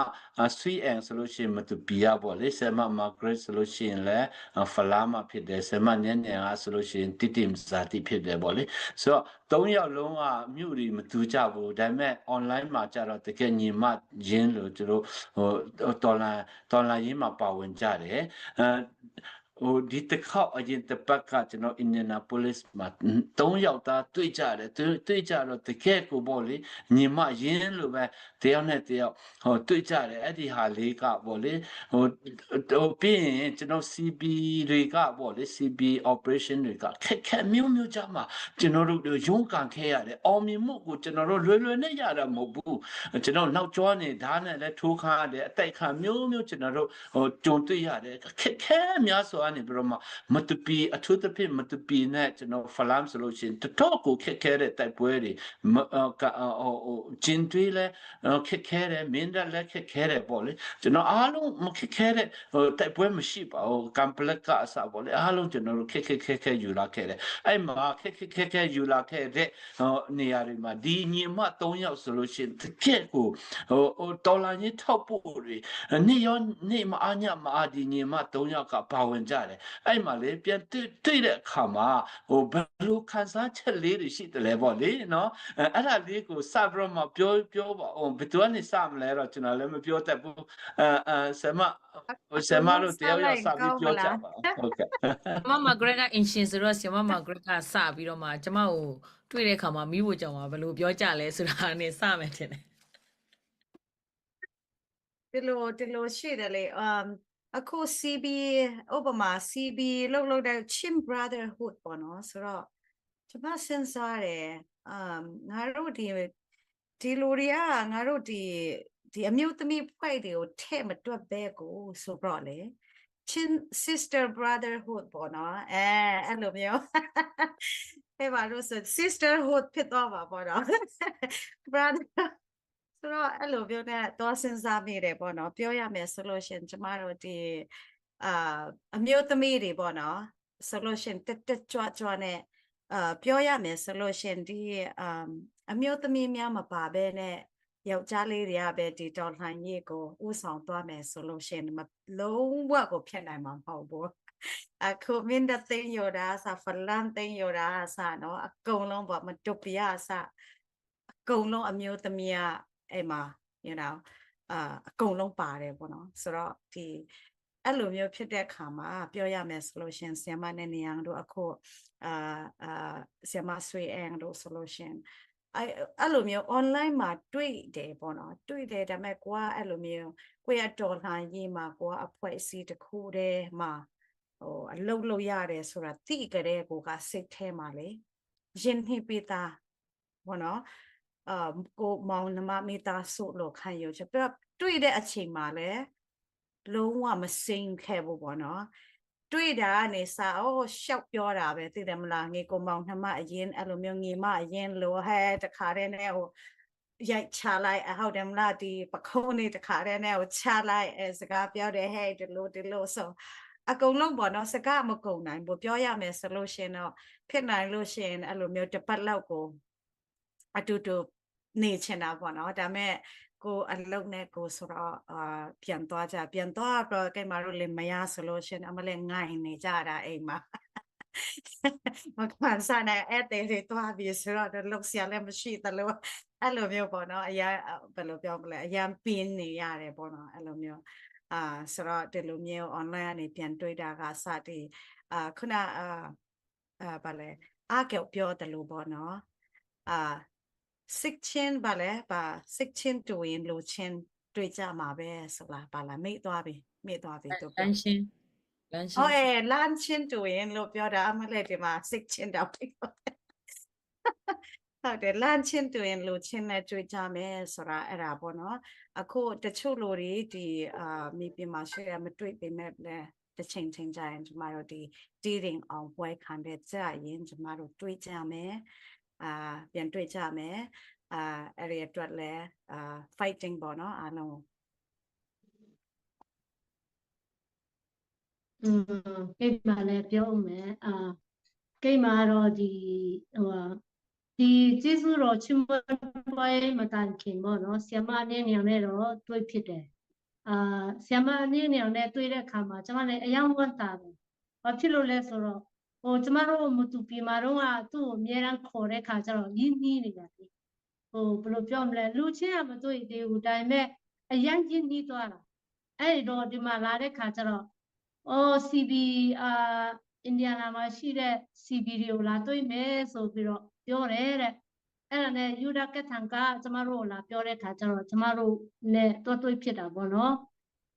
3N ဆိုလို့ရှိရင်မတူပီရပေါ့လေဆယ်မ Margaret ဆိုလို့ရှိရင်လည်းဖလာမဖြစ်တယ်ဆယ်မညံ့ညံ့အားဆိုလို့ရှိရင်တိတိမစာတိဖြစ်တယ်ပေါ့လေဆိုတော့3ယောက်လုံးကမြို့တွေမတူကြဘူးဒါပေမဲ့ online မှာကြတော့တကယ်ညီမရင်းလို့သူတို့ဟိုဒေါ်လာရင်းမှာပါဝင်ကြတယ်ဟိုဒီတစ်ခေါက်အရင်တစ်ပတ်ကကျွန်တော် Indianapolis မှာ3ယောက်သားတွေ့ကြတယ်တွေ့ကြတော့တကယ်ကိုပေါ့လေညီမရင်းလို့ပဲတယောက်နဲ့တယောက်ဟိုတွေ့ကြတယ်အဲ့ဒီဟာလေးကပေါ့လေဟိုပြီးရင်ကျွန်တော် CB တွေကပေါ့လေ CB operation တွေကခက်မျိုးကြမှာကျွန်တော်တို့ရုန်းကန်ခဲ့ရတယ်အောင်မြင်မှုကိုကျွန်တော်တို့လွယ်နဲ့ရတာမဟုတ်ဘူးကျွန်တော်နောက်ကျောနေဓာတ်နဲ့လည်းထိုးခါရတယ်အတိုက်ခံမျိုးကျွန်တော်တို့ဟိုကြုံတွေ့ရတယ်ခက်များစွာနေပြီးတော့မတူပီအထူးသဖြင့်မတူပီနဲ့ကျွန်တော်ဖလမ်ဆိုလို့ရှိရင်တော်ကိုခက်ခဲတဲ့တိုက်ပွဲတွေဂျင်တွေးလဲခက်ခဲတယ်မင်းတပ်လည်းခက်ခဲတယ်ပေါ့လေကျွန်တော်အားလုံးမခက်ခဲတဲ့ဟိုတိုက်ပွဲမရှိပါဘူးကမ်ပလက်ကအစပေါ့လေအားလုံးကျွန်တော်တို့ခက်ယူလာခဲ့တယ်အဲ့မှာခက်ယူလာခဲ့တဲ့နေရာတွေမှာဒီညီမ3ယောက်ဆိုလို့ရှိရင်တကယ်ကိုဟိုဒေါ်လာကြီးထောက်ပို့တွေနေ့မအားညမအားဒီညီမ3ယောက်ကပါဝင်ကြတယ်အဲ့မှာလေပြန်တွေ့တဲ့အခါမှာဟိုဘယ်လိုခံစားချက်လေးတွေရှိတယ်လဲပေါ့လေနော်အဲ့ဒါလေးကိုစပြီးတော့မှပြောပါအောင်ဘယ်သူကနေစမလဲတော့ကျွန်တော်လည်းမပြောတတ်ဘူးဆမတို့တယောက်စပြီးပြောကြပါဟုတ်ကဲ့မမ Margaret ကအင်ရှင်ဆိုတော့ဆီယမ Margaret ကစပြီးတော့မှကျမကိုတွေ့တဲ့အခါမှာမိဖို့ကြောင့်ဘယ်လိုပြောကြလဲဆိုတာနဲ့စမယ်ထင်တယ်ဒီလိုရှိတယ်လေအခု CB ဥပမာ CB လောက်တဲ့ Chin Brotherhood ပေါ့နော်ဆိုတော့ကျွန်မစဉ်းစားတယ်ငါတို့ဒီလူတွေကငါတို့ဒီအမျိုးသမီးဖွဲ့တွေကိုထဲ့မတွက်ပဲကိုဆိုတော့လေ Chin Sister Brotherhood ပေါ့နော်အဲ့လိုမျိုးအဲ့ပါလို့ဆို Sisterhood ဖြစ်တော့ပါပေါ့နော် Brotherဆိုတော့အဲ့လိုပြောတဲ့တော့စဉ်းစားမိတယ်ပေါ့နော်ပြောရမယ်ဆိုလို့ရှင်ကျမတို့ဒီအမျိုးသမီးတွေပေါ့နော်ဆိုလို့ရှင်တက်ကြွနဲ့ပြောရမယ်ဆိုလို့ရှင်ဒီအမျိုးသမီးများမပါဘဲနဲ့ယောက်ျားလေးတွေကပဲဒီတော်လှန်ရေးကိုဥဆောင်သွားမယ်ဆိုလို့ရှင်လုံးဝကိုဖျက်နိုင်မှာမဟုတ်ဘူးအခုမင်းတဲ့သိန်းရောတာဆာဖလန်သိန်းရောတာဆာနော်အကုန်လုံးပေါ့မတူပြရဆာအကုန်လုံးအမျိုးသမီးကအဲ့မှာ you know အကုန်လုံးပါတယ်ပေါ့နော်ဆိုတော့ဒီအဲ့လိုမျိုးဖြစ်တဲ့အခါမှာပြောရမယ်ဆိုလို့ရှင်ဆီယမနဲ့နေအောင်တို့အခုဆီယမဆွေအန်တို့ဆိုလို့ရှင်အဲ့လိုမျိုး online မှာတွေ့တယ်ပေါ့နော်တွေ့တယ်ဒါပေမဲ့ကိုကအဲ့လိုမျိုးကိုရတော်လှန်ရေးမှာကိုကအဖွဲအစည်းတစ်ခုတည်းမှာ အလုပ်လုပ်ရတယ်ဆိုတာတိကြတဲ့ကိုကစိတ်ထဲမှာလေရင်းနှီးပေးတာဘောနော်ကိုမောင်နှမမိသားစုလို့ခံယူချက်ပြတွေ့တဲ့အချိန်မှာလေလုံးဝမစိမ့်ခဲ့ဘူးပေါ့နော်တွေ့တာကနေစာရှောက်ပြောတာပဲသိတယ်မလားငေကိုမောင်နှမအရင်အဲ့လိုမျိုးငေမအရင်လိုဟဲတခါတည်းနဲ့ရိုက်ချလိုက်ဟုတ်တယ်မလားဒီပခုံးနေတခါတည်းနဲ့ချလိုက်စကားပြောတယ်ဟဲ့ဒီလိုဆိုအကုန်လုံးပေါ့နော်စကားမကုန်နိုင်ဘူးပြောရမယ်ဆိုလို့ရှင်တော့ဖြစ်နိုင်လို့ရှင်အဲ့လိုမျိုးတစ်ပတ်လောက်ကိုအတူတူနေချင်တာပေါ့နော်ဒါမဲ့ကိုအလုပ်နဲ့ကိုဆိုတော့ပြန်သွားတော့ကိမတို့လည်းမရဆိုလို့ရှင်အမလည်းငိုင်းနေကြတာအိမ်မှာမကန်စားနဲ့အဲ့တဲ့တွေသွားပြီးဆိုတော့လောက်စရာလည်းမရှိသလိုအဲ့လိုမျိုးပေါ့နော်အရာဘယ်လိုပြောမလဲအရာပင်းနေရတယ်ပေါ့နော်အဲ့လိုမျိုးဆိုတော့ဒီလိုမျိုး online ကနေပြန်တွေ့တာကစတဲ့ခုနဘာလဲအားကြောက်ပြောတယ်လို့ပေါ့နော်စိတ်ချင်းဘာလဲစိတ်ချင်းတူရင်လိုချင်းတွေ့ကြမှာပဲဆိုလားဘာလားမေ့သွားပြီတို့ လမ်းရှင်း လမ်းချင်းတူရင်လို့ပြောတာအမလေးဒီမှာစိတ်ချင်းတောက်တယ်ဟုတ်တယ်လမ်းချင်းတူရင်လိုချင်းနဲ့တွေ့ကြမယ်ဆိုတာအဲ့ဒါပေါ့နော်အခုတချို့လူတွေဒီမိပြမှာရှေ့မတွေ့ပေမဲ့လည်းတစ်ချိန်ကြရင်ကျမတို့ဒီ dating အောင်ပွဲခံတဲ့ကြရင်ကျမတို့တွေ့ကြမယ်ပြန်တွေ့ကြမယ်အဲ့ဒီအတွက်လည်း fighting ပေါ့နော်အားလုံးကိတ်မှာလည်းပြောဦးမယ်ကိတ်မှာတော့ဒီကျေးဇူးတော်ချီးမွမ်းပွဲမတန်ခင်ပေါ့နော်ဆီယမအနေနဲ့တော့တွေ့ဖြစ်တယ်ဆီယမအနေနဲ့တွေ့တဲ့အခါမှာကျမလည်းအယောင်ဝတ်တာပဲဘာဖြစ်လို့လဲဆိုတော့ကျမတို့မတူပြည်မှာတော့သူ့ကိုအများရန်ခေါ်တဲ့ခါကျတော့ရင်းနှီးနေတာလေဘယ်လိုပြောမလဲလူချင်းကမတွေ့သေးဘူးဒါပေမဲ့အရန်ရင်းနှီးသွားတာအဲ့ဒီတော့ဒီမှာလာတဲ့ခါကျတော့CB အင်ဒီယာနာမှာရှိတဲ့ CB တွေကိုလာတွေ့မယ်ဆိုပြီးတော့ပြောတယ်တဲ့အဲ့ဒါနဲ့ယူဒကထံကကျမတို့လာပြောတဲ့ခါကျတော့ကျမတို့နဲ့တွေ့ဖြစ်တာပေါ့နော်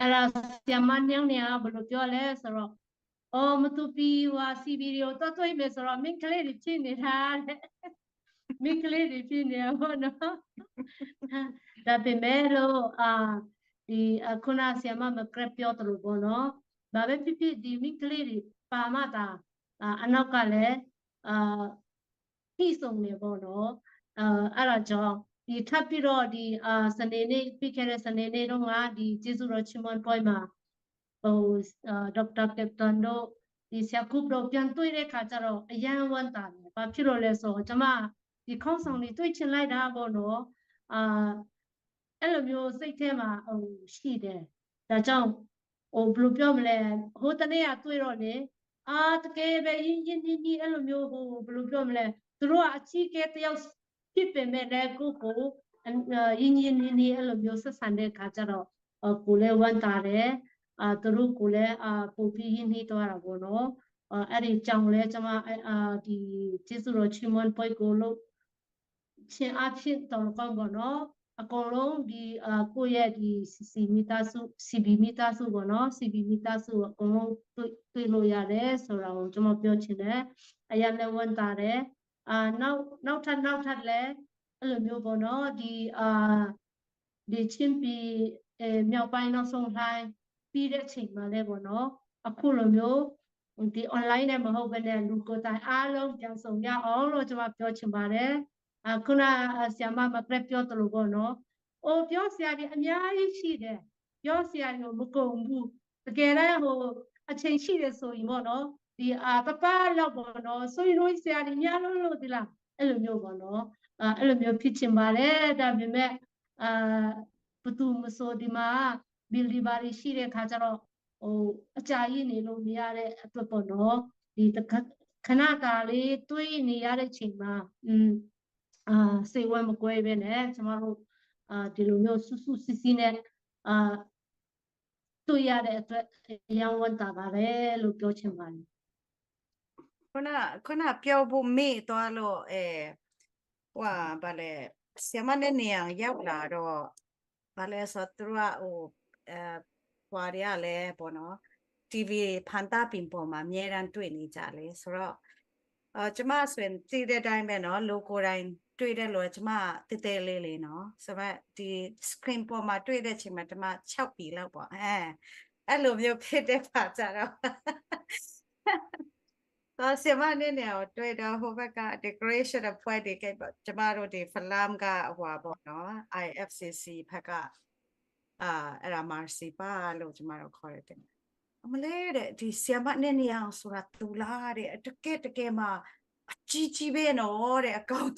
အဲ့ဒါဆီယမညောင်းနေကဘယ်လိုပြောလဲဆိုတော့မတူပြီးCB တွေကိုတွေ့မယ်ဆိုတော့မင်းကလေးတွေဖြစ်နေတာတဲ့မင်းကလေးတွေဖြစ်နေတာပေါ့နော်ဒါပေမဲ့လို့ဒီခုနဆီယမမကရပြောတယ်လို့ပေါ့နော်ဘာပဲဖြစ်ဖြစ်ဒီမိကလေးတွေပါမတာအနောက်ကလည်းထိဆုံးနေပေါ့နော်အဲ့ဒါကြောင့်ဒီထပ်ပြီးတော့ဒီစနေနေ့ပြီးခဲ့တဲ့စနေနေ့တော့ဒီကျေးဇူးတော်ချီးမွမ်းပွဲမှာဒေါက်တာကက်ပတန်တို့ဒီဆရာကုပတို့ပြန်တွေ့တဲ့ခါကျတော့အယံဝမ်းတာတယ်ဘာဖြစ်လို့လဲဆိုတော့ကျမဒီခေါင်းဆောင်တွေတွေ့ချင်လိုက်တာပေါ့နော်အဲ့လိုမျိုးစိတ်ထဲမှာရှိတယ်ဒါကြောင့်ဘယ်လိုပြောမလဲဟိုတနေ့ကတွေ့တော့လေတကယ်ပဲရင်းအဲ့လိုမျိုးဘယ်လိုပြောမလဲသူတို့ကအချီးကဲတယောက်ဖြစ်ပေမဲ့လည်းကိုရင်းအဲ့လိုမျိုးဆက်ဆံတဲ့ခါကျတော့ကိုလည်းဝမ်းသာတယ်သူတို့ကိုလည်းပို့ပြီးရင်းနှီးသွားတာပေါ့နော်အဲ့ဒီကြောင့်လဲကျွန်မဒီကျေးဇူးတော်ချီးမွမ်းပွဲကိုလို့ချင်းအဖြစ်တော်ကောင်းပေါ့နော်အကုန်လုံးဒီကိုယ့်ရဲ့ဒီ CB မိသားစုပေါ့နော် CB မိသားစုအကုန်လုံးတွေ့လို့ရတယ်ဆိုတာကိုကျွန်မပြောချင်တယ်အရင်လည်းဝန်တာတယ်နောက်ထပ်လည်းအဲ့လိုမျိုးပေါ့နော်ဒီချင်းပီမြောက်ပိုင်းနောက်ဆုံးတိုင်းပြီးတဲ့အချိန်မှာလည်းပေါ့နော်အခုလိုမျိုးဒီ online နဲ့မဟုတ်ဘဲနဲ့လူကိုယ်တိုင်အားလုံးပြန်ဆောင်ရအောင်လို့ကျွန်မပြောချင်ပါတယ်ခုနဆရာမမကပြောတယ်လို့ပေါ့နော်ပြောဆရာကြီးအများကြီးရှိတယ်ပြောဆရာကြီးမကုန်ဘူးတကယ်လည်းအချိန်ရှိတယ်ဆိုရင်ပေါ့နော်ဒီပပလောက်ပေါ့နော်ဆိုရင်တို့ဆရာကြီးများလို့ဒီလားအဲ့လိုမျိုးပေါ့နော်အဲ့လိုမျိုးဖြစ်ချင်ပါတယ်ဒါပေမဲ့ဘသူမဆိုဒီမှာဘီလီဘာရှိတဲ့ခါကျတော့အကြာကြီးနေလို့မရတဲ့အတွက်ပေါ့နော်ဒီခဏတာလေးတွေးနေရတဲ့ချိန်မှာစိတ်ဝဲမကွဲပဲနဲ့ကျမတို့ဒီလိုမျိုးဆူစစ်စစ်နဲ့တွေ့ရတဲ့အတွက်အယောင်ဝန်တာပါတယ်လို့ပြောချင်ပါတယ်ခုနပြောဖို့မေ့သွားလို့ဗာလဲဆီယမနဲ့နေရောက်လာတော့ဗာလဲဆိုသူကဟွာရလဲပေါ့နော် TV ဖန်တာပင်ပေါ်မှာအများရန်တွေ့နေကြလေဆိုတော့ကျမဆိုရင်တည်တဲ့အတိုင်းပဲเนาะ logo တိုင်းတွေ့တဲ့လို့ကျမတဲတဲလေးလေးเนาะဆိုတော့ဒီ screen ပေါ်မှာတွေ့တဲ့ချိန်မှာကျမ6ပြီလောက်ပေါ့အဲ့လိုမျိုးဖြစ်တဲ့ခါကြတော့တော့ဆီမနေနေတော့တွေ့တော့ဟိုဘက်က decoration အဖွဲ့တွေကကျမတို့ဒီ film ကဟိုပေါ့เนาะ IFCC ဘက်ကအဲ့ဒါ Marcy ပါလို့ကျမတို့ခေါ်ရတယ်အမလေးတဲ့ဒီဆီမနေနေအောင်ဆိုတာတူလားတဲ့တကယ်မှာအကြီးပဲနော်တဲ့အကောင့်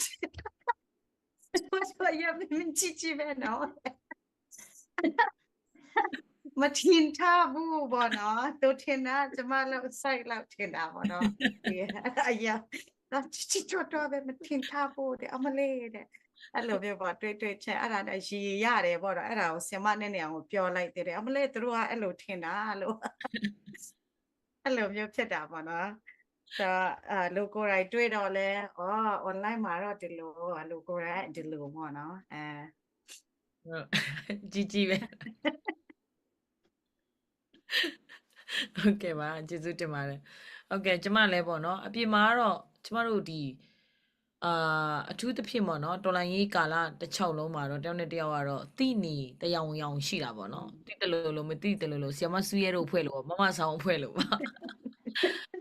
ဆိုရမင်းကြီးပဲနော်မထင်ထားဘူးဘောနော်သူထင်တာကျမတို့စိုက်လောက်ထင်တာဘောနော်အရာတော့ချစ်တော့ပဲမထင်ထားဘူးတဲ့အမလေးတဲ့အဲ့လိုမျိုးပေါ့တွေ့ချင်းအဲ့ဒါနဲ့ရည်ရတယ်ပေါ့တော့အဲ့ဒါကိုဆင်မနဲ့နေအောင်ပြောလိုက်သေးတယ်အမလေးသူတို့ကအဲ့လိုထင်တာလို့အဲ့လိုမျိုးဖြစ်တာပေါ့နော်လိုကိုရိုက်တွေ့တော့လဲonline မှာတော့ဒီလိုလိုကိုရိုက်ဒီလိုပေါ့နော်ကြီးပဲဟုတ်ကဲ့ပါကျေးဇူးတင်ပါတယ်ဟုတ်ကဲ့ကျမလည်းပေါ့နော်အပြင်မှာတော့ကျမတို့ဒီအထူးသဖြင့်ပေါ့နော်တော်လိုင်းရေးကာလတစ်ချောင်းလုံးမှာတော့တယောက်နဲ့တယောက်ကတော့တိနေတယောင်ရောင်ရှိတာပေါ့နော်တိတလို့မတိတလို့ဆီယမဆူရဲတို့ဖွဲ့လို့မမဆောင်ဖွဲ့လို့ပါ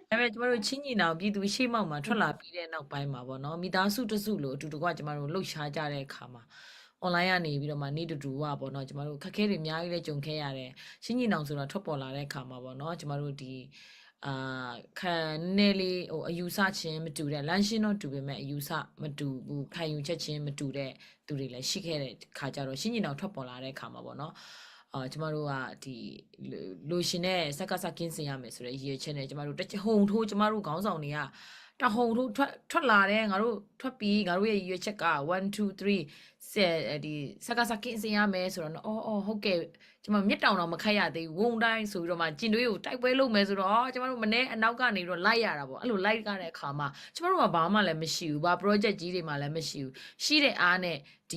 အဲ့မဲ့ကျမတို့ချင်းညီနောင်ပြည်သူရှေ့မောက်မှာထွက်လာပြီးတဲ့နောက်ပိုင်းမှာပေါ့နော်မိသားစုတစုလို့အတူတကွကျမတို့လှုပ်ရှားကြတဲ့အခါမှာ online ကနေပြီးတော့မှနေတူကပေါ့နော်ကျမတို့ခက်ခဲတွေအများကြီးလည်းကြုံခဲ့ရတယ်ချင်းညီနောင်ဆိုတော့ထွက်ပေါ်လာတဲ့အခါမှာပေါ့နော်ကျမတို့ဒီခံနေလေးဟိုအယူဆချင်းမတူတဲ့လမ်းရှင်းတော့တူပေမဲ့အယူဆမတူဘူးခံယူချက်ချင်းမတူတဲ့သူတွေလည်းရှိခဲ့တဲ့ခါကြတော့ရှင်းညီနောင်ထွက်ပေါ်လာတဲ့အခါမှာပေါ့နော်ကျမတို့ကဒီလိုရှင်နဲ့စက်ကစကင်းစင်ရမယ်ဆိုတဲ့ရည်ရွယ်ချက်နဲ့ကျမတို့ဟုံထိုးကျမတို့ခေါင်းဆောင်တွေကတဟုံထိုးထွက်လာတဲ့ငါတို့ထွက်ပြီးငါတို့ရဲ့ရည်ရွယ်ချက်က1 2 3ဒီစက်ကစကင်းစင်ရမယ်ဆိုတော့အော်ဟုတ်ကဲ့ကျမမြစ်တောင်တော့မခတ်ရသေးဘူးဝုံတိုင်းဆိုပြီးတော့မှကျင်တွေးကိုတိုက်ပွဲလုပ်မယ်ဆိုတော့ကျမတို့မနေ့အနောက်ကနေတော့လိုက်ရတာပေါ့အဲ့လိုလိုက်ရတဲ့အခါမှာကျမတို့ကဘာမှလည်းမရှိဘူးဘာ project ကြီးတွေမှလည်းမရှိဘူးရှိတဲ့အားနဲ့ဒီ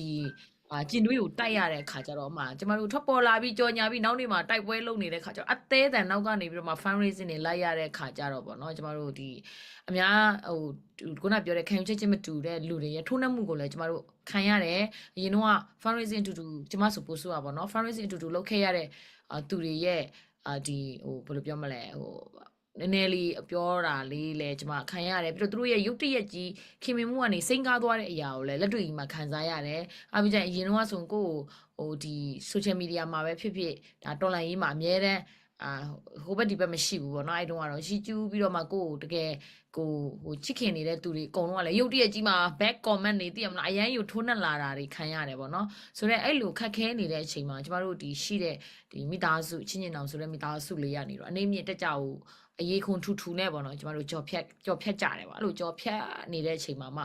ကျင်တွေးကိုတိုက်ရတဲ့အခါကျတော့မှကျမတို့ထွက်ပေါ်လာပြီးကြော်ညာပြီးနောက်နေ့မှာတိုက်ပွဲလုပ်နေတဲ့အခါကျတော့အသေးအံနောက်ကနေပြီးတော့မှ fundraising တွေလိုက်ရတဲ့အခါကျတော့ပေါ့နော်ကျမတို့ဒီအများဟိုခုနပြောတဲ့ခံယူချက်ချင်းမတူတဲ့လူတွေရဲ့ထိုးနှက်မှုကိုလည်းကျမတို့ခံရတယ်အရင်တော့ fundraising အတူတူကျမဆိုပို့ဆိုရပါတော့ fundraising အတူတူလုပ်ခဲ့ရတဲ့သူတွေရဲ့ဒီဟိုဘယ်လိုပြောမလဲဟိုနည်းနည်းလေးပြောတာလေးလဲကျမခံရတယ်ပြီးတော့သူတို့ရဲ့ရုပ်တရက်ကြီးခင်မင်မှုကနေစိန်ကားသွားတဲ့အရာကိုလည်းလက်တွေ့ကြီးမှာခံစားရတယ်အားပြီးကြရင်အရင်တော့ဆိုကိုဟိုဒီ social media မှာပဲဖြစ်ဖြစ်ဒါတော်လိုင်းရေးမှာအများတန်းဟိုဘက်ဒီဘက်မရှိဘူးပေါ့နော်အဲ့တုန်းကတော့ရှိကျူးပြီးတော့မှကိုတကယ်ကိုဟိုချစ်ခင်နေတဲ့သူတွေအကုန်လုံးကလည်းရုပ်တရက်ကြီးမှာ back comment တွေသိရမလားအရန်ယူထိုးနှက်လာတာတွေခံရတယ်ပေါ့နော်ဆိုတော့အဲ့လိုခက်ခဲနေတဲ့အချိန်မှာကျမတို့ဒီရှိတဲ့ဒီမိသားစုချင်းချင်းအောင်ဆိုတဲ့မိသားစုလေးရနေတော့အနေမြင့်တက်ကြကိုအရေးခွန်ထူနဲ့ပေါ့နော်ကျမတို့ကြော်ဖြတ်ကြတယ်ပေါ့အဲ့လိုကြော်ဖြတ်နေတဲ့အချိန်မှာမှ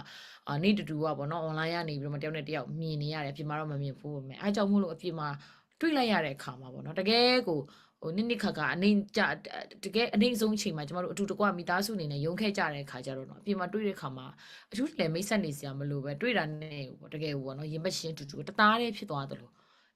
နေတူကပေါ့နော် online ကနေပြီးတော့တယောက်နဲ့တယောက်မြင်နေရတယ်အပြင်မှာတော့မမြင်ဘူးပဲအဲကြောင့်မို့လို့အပြင်မှာတွေ့လိုက်ရတဲ့အခါမှာပေါ့နော်တကယ်ကိုဟိုနိခါအနေကြတကယ်အနေဆုံးအချိန်မှာကျမတို့အတူတကွမိသားစုအနေနဲ့ရုံခဲ့ကြတဲ့အခါကျတော့နော်အပြင်မှာတွေ့တဲ့အခါမှာအထူးလည်းမိတ်ဆက်နေစရာမလိုပဲတွေ့တာနဲ့ပေါ့တကယ်ပေါ့နော်ရင်ပတ်ရှင်းတူတသားလေးဖြစ်သွားသလိ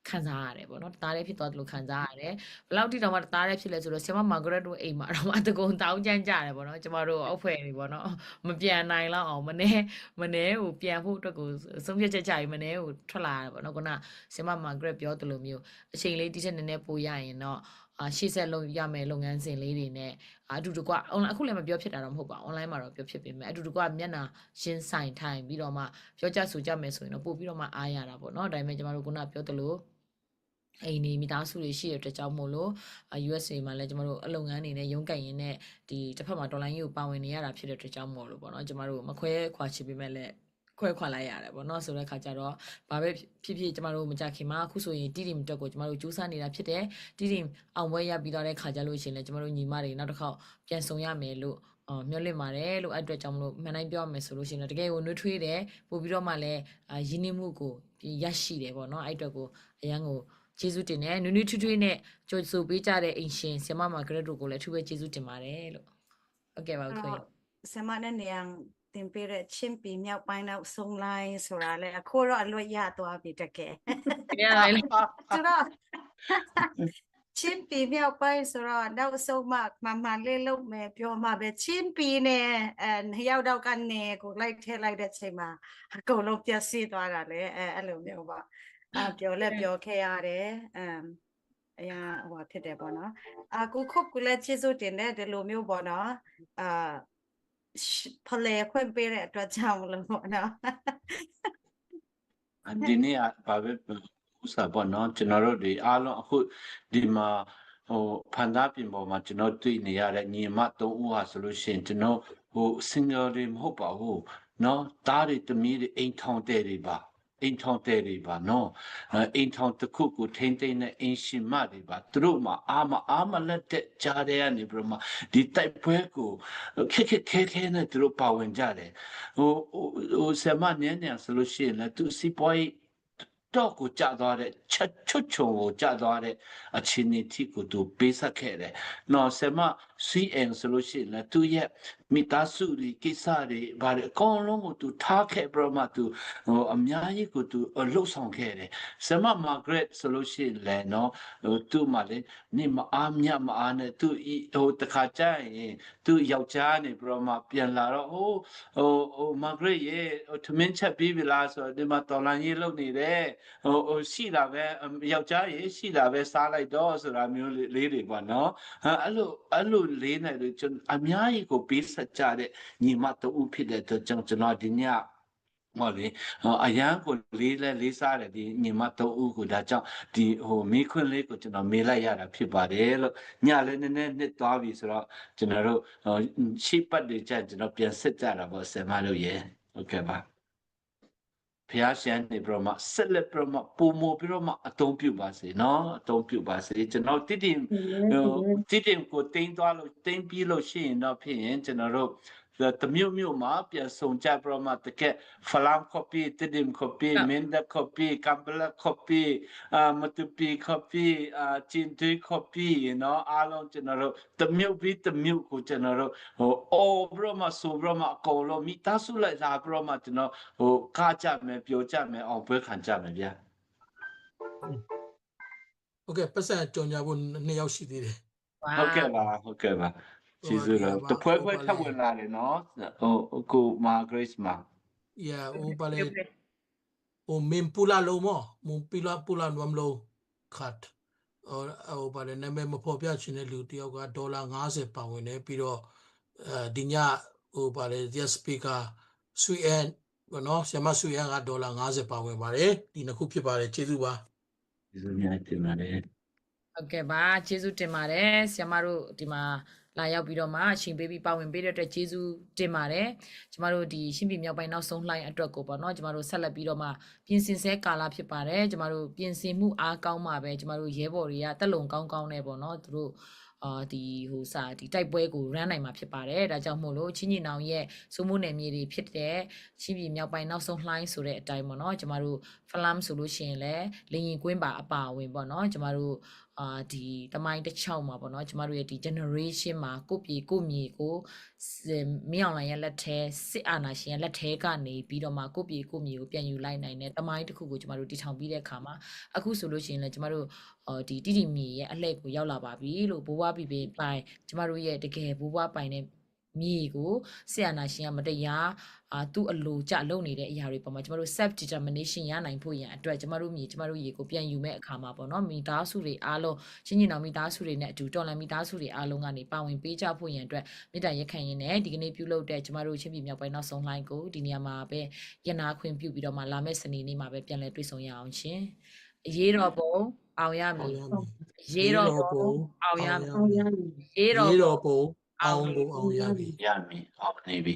ုခံစားရတယ်ပေါ့နော်တသားလေးဖြစ်သွားသလိုခံစားရတယ်ဘယ်လောက်ထိတောင်မှတသားလေးဖြစ်လဲဆိုတော့ဆရာမမာဂရက်တို့အိမ်မှာတော့အတကုံတောင်းကြမ်းကြတယ်ပေါ့နော်ကျမတို့အောက်ဖွဲ့နေပေါ့နော်မပြန်နိုင်လောက်အောင်မနေကိုပြန်ဖို့အတွက်ကိုဆုံးဖြတ်ချက်ကြပြီးမနေကိုထွက်လာရတယ်ပေါ့နော်ခုနဆရာမမာဂရက်ပြောသလိုမျိုးအချိန်လေးတိကျနည်းနည်းပိုရရင်တော့ရှေ့ဆက်လုပ်ရမယ်လုပ်ငန်းစဉ်လေးတွေနဲ့အတူတကွ online အခုလည်းမပြောဖြစ်တာတော့မဟုတ်ပါ online မှာတော့ပြောဖြစ်ပေမဲ့အတူတကွမျက်နှာရှင်းဆိုင်ထိုင်ပြီးတော့မှပြောကြဆိုကြမယ်ဆိုရင်တော့ပို့ပြီးတော့မှအားရတာပေါ့နော်ဒါပေမဲ့ကျမတို့ခုနပြောသလိုအိမ်နေမိသားစုတွေရှိတဲ့အတွက်ကြောင့်မို့လို့ USA မှာလည်းကျမတို့အလုပ်ငန်းနေနဲ့ရုံးကန်ရင်းနဲ့ဒီတစ်ဖက်မှာဒေါ်လာကြီးကိုပါဝင်နေရတာဖြစ်တဲ့အတွက်ကြောင့်မို့လို့ပေါ့နော်ကျမတို့မခွဲခွာချပေမဲ့လည်းခွဲခွာလိုက်ရတယ်ပေါ့နော်ဆိုတဲ့ခါကျတော့ဘာပဲဖြစ်ဖြစ်ကျမတို့မကြခင်မှာအခုဆိုရင်တီတင်တက်ကိုကျမတို့စူးစမ်းနေတာဖြစ်တယ်တီတင်အောင်ပွဲရပြီးတော့တဲ့ခါကျလို့ရှိရင်လည်းကျမတို့ညီမတွေနောက်တစ်ခေါက်ပြန်ဆုံရမယ်လို့မျှော်လင့်ပါတယ်လို့အဲ့အတွက်ကြောင့်မလို့မှန်တိုင်းပြောရမယ်ဆိုလို့ရှိရင်တကယ်ကိုနှွေးထွေးတယ်ပို့ပြီးတော့မှလည်းရင်းနှီးမှုကိုရရှိတယ်ပေါ့နော်အဲ့အတွက်ကိုအရန်ကိုကျေးဇူးတင်တယ်နွေနွေထွေးထွေးနဲ့ကြိုဆိုပေးကြတဲ့အိမ်ရှင်ဆရာမမာဂရက်တို့ကိုလည်းအထူးပဲကျေးဇူးတင်ပါတယ်လို့ဟုတ်ကဲ့ပါဦးခွေဆရာမနဲ့နေအောင်တင်ပေးတဲ့ချင်းပီမြောက်ပိုင်းနောက်ဆုံးလိုင်းဆိုတာလေအခုတော့အလွတ်ရသွားပြီတကယ်ရတယ်ဆိုတော့ ချင်းပီမြောက်ပိုင်းဆိုတော့နောက်ဆုံးမှမလေးလုံးမယ်ပြောမှာပဲချင်းပီနဲ့နှစ်ယောက်တော့ကနေကိုလိုက်ထည့်လိုက်တဲ့ချိန်မှာအကုန်လုံးပြည့်စည်သွားတာလေအဲ့လိုမျိုးပါပြောလဲပြောခဲ့ရတယ်အရာဟိုဖြစ်တယ်ပေါ့နော်အခုခုကလည်းကျေးဇူးတင်တယ်ဒီလိုမျိုးပေါ့နော်ဖလဲခွင့်ပေးတဲ့အတွက်ကြောင့်လို့ပေါ့နော် ဒီနေ့ဘာပဲဥစားပေါ့နော်ကျွန်တော်တို့ဒီအားလုံးအခုဒီမှာဟိုဖန်သားပြင်ပေါ်မှာကျွန်တော်တွေ့နေရတဲ့ညီမ3ဦးဟာဆိုလို့ရှိရင်ကျွန်တော်ဟို single တွေမဟုတ်ပါဘူးနော်တားတွေတမီးတွေအိမ်ထောင်တဲ့တွေပါအိမ်ထောင်တဲ့တွေပါနော်အိမ်ထောင်တစ်ခုကိုထိမ့်သိမ့်တဲ့အိမ်ရှင်မတွေပါသူတို့မှာအာမလက်တဲ့ကြားတဲ့ကနေပြီးတော့မှဒီတိုက်ပွဲကိုခက်ခဲနဲ့သူတို့ပါဝင်ကြတယ်ဟိုဆမနည်းနည်းဆိုလို့ရှိရင်လည်းသူစီပွားရေးတော့ကိုကြာသွားတဲ့ချွတ်ချုံကိုကြာသွားတဲ့အခြေအနေတိကိုသူပေးဆက်ခဲ့တယ်။နော်ဆမ CN ဆိုလို့ရှိရင်လည်းသူရဲ့မိသားစုတွေကိစ္စတွေဘာတွေအကုန်လုံးကိုသူထားခဲ့ပြီးတော့မှသူဟိုအများကြီးကိုသူလှုပ်ဆောင်ခဲ့တယ်။ဆမ Margaret ဆိုလို့ရှိရင်လည်းနော်ဟိုသူ့မှာလေနေမအားမြတ်မအားနဲ့သူဟိုတခါကြာရင်သူယောက်ျားနေပြီးတော့မှပြန်လာတော့ဟို Margaret ရဲ့ဟိုထမင်းချက်ပြီးပြီလားဆိုတော့ဒီမှာတော်လန်ရေးလုပ်နေတယ်ဟိုရှိတာပဲယောက်ျားရေရှိတာပဲစားလိုက်တော့ဆိုတာမျိုးလေးတွေပေါ့နော်အဲ့လိုလေးနဲ့ကျွန်တော်အများကြီးကိုပေးဆက်ကြတဲ့ညီမတူဖြစ်တဲ့အတွက်ကျွန်တော်ဒီညဟောလေအရန်ကိုလေးစားတယ်ဒီညီမ3ဦးကိုဒါကြောင့်ဒီဟိုမိခွန်းလေးကိုကျွန်တော်မေးလိုက်ရတာဖြစ်ပါတယ်လို့ညလည်းနည်းနည်းနှစ်သွားပြီဆိုတော့ကျွန်တော်တို့ရှေ့ပတ်တွေကြကျွန်တော်ပြန်ဆက်ကြတာပေါ့ဆင်မလို့ရေဟုတ်ကဲ့ပါဖျားရှင်နေပြမဆက်လက်ပြမပုံမပြမအတုံးပြုပါစေနော်အတုံးပြုပါစေကျွန်တော်တိတိကိုတင်းသွားလို့တင်းပြီးလို့ရှိရင်တော့ဖြစ်ရင်ကျွန်တော်တို့တမျိုးမှာပြန်ဆုံကြပြမတကယ်ဖလမ်ကော်ပီတိတိကော်ပီမင်းဒကော်ပီကမ်ပလာကော်ပီမတူပီကော်ပီချင်းတီကော်ပီနော်အားလုံးကျွန်တော်တို့တမျိုးပြီးတမျိုးကိုကျွန်တော်တို့ဟိုအော်ပြမဆိုပြမအကုန်လုံးမိသားစုလိုက်လာပြမကျွန်တော်ဟိုကားကြမယ်ပြောကြမယ်အောင်ပွဲခံကြမယ်ဗျာโอเคပတ်စံကြော်ညာဖို့2ယောက်ရှိသေးတယ်ဟုတ်ကဲ့ပါကျေးဇူးတော်တပွဲထပ်ဝင်လာတယ်နော်ဟိုကိုမာဂရိတ်မာဟိုပါလေဟိုမင်ပူလာလုံးမပူလာနွမ်လုံးခတ်ဟိုပါလေနာမည်မဖော်ပြချင်တဲ့လူတယောက်ကဒေါ်လာ50ပါဝင်တယ်ပြီးတော့ဒီညဟိုပါလေ guest speaker ဆွေအန်ဘောနော်ဆရာမဆွေအန်ကဒေါ်လာ50ပါဝင်ပါတယ်ဒီနှစ်ခုဖြစ်ပါတယ်ကျေးဇူးပါကျေးဇူးများတင်ပါတယ်ဟုတ်ကဲ့ပါကျေးဇူးတင်ပါတယ်ဆရာမတို့ဒီမှာလာရောက်ပြီးတော့မှရှင်ပေးပြီးပါဝင်ပေးတဲ့အတွက်ကျေးဇူးတင်ပါတယ်ကျမတို့ဒီရှင်ပြည်မြောက်ပိုင်းနောက်ဆုံးလှိုင်းအတွက်ကိုပေါ့နော်ကျမတို့ဆက်လက်ပြီးတော့မှပြင်ဆင်ဆဲကာလဖြစ်ပါတယ်ကျမတို့ပြင်ဆင်မှုအားကောင်းမှာပဲကျမတို့ရဲဘော်တွေကတက်လုံကောင်းနဲ့ပေါ့နော်သူတို့ဒီဟိုစာဒီတိုက်ပွဲကို run နိုင်မှာဖြစ်ပါတယ်ဒါကြောင့်မို့လို့ချင်းညီနောင်ရဲ့စိုးမိုးနယ်မြေတွေဖြစ်တဲ့ချင်းပြည်မြောက်ပိုင်းနောက်ဆုံးလှိုင်းဆိုတဲ့အတိုင်းပေါ့နော်ကျမတို့ဖလမ်ဆိုလို့ရှိရင်လည်းလင်ရင်ကွင်းပါအပါဝင်ပေါ့နော်ကျမတို့ဒီတမိုင်းတစ်ချောင်းမှာပေါ့နော်ကျမတို့ရဲ့ဒီ generation မှာကိုပြေကိုမြေကိုမင်းအောင်လှိုင်ရဲ့လက်ထဲစစ်အာဏာရှင်ရဲ့လက်ထဲကနေပြီးတော့မှကိုပြေကိုမြေကိုပြန်ယူလိုက်နိုင်တဲ့တမိုင်းတစ်ခုကိုကျမတို့တည်ထောင်ပြီးတဲ့အခါမှာအခုဆိုလို့ရှိရင်လည်းကျမတို့ဒီတိတိမြေရဲ့အလှည့်ကိုရောက်လာပါပြီလို့ဘိုးဘွားပြည်ပိုင်ကျမတို့ရဲ့တကယ်ဘိုးဘွားပိုင်တဲ့မြေကိုစစ်အာဏာရှင်ကမတရားသူ့အလိုကျလုပ်နေတဲ့အရာတွေပေါ်မှာကျမတို့ self determination ရနိုင်ဖို့ရန်အတွက်ကျမတို့မြေကျမတို့ရေကိုပြန်ယူမဲ့အခါမှာပေါ့နော်မိသားစုတွေအားလုံးချင်းချင်းတော်မိသားစုတွေနဲ့အတူတော်လန်မိသားစုတွေအားလုံးကနေပါဝင်ပေးကြဖို့ရန်အတွက်မေတ္တာရက်ခံရင်းနဲ့ဒီကနေ့ပြုလုပ်တဲ့ကျမတို့ချင်းပြည်မြောက်ပိုင်းနောက်ဆုံးလှိုင်းကိုဒီနေရာမှာပဲရနာခွင့်ပြုပြီးတော့မှလာမယ့်စနေနေ့မှာပဲပြန်လည်တွေ့ဆုံရအောင်ရှင်အရေးတော်ပုံအောင်ရမည်ရေးတော်ပုံအောင်ရမည်ရေးတော်ပုံအောင်ကိုအောင်ရပြီအောင်နေပြီ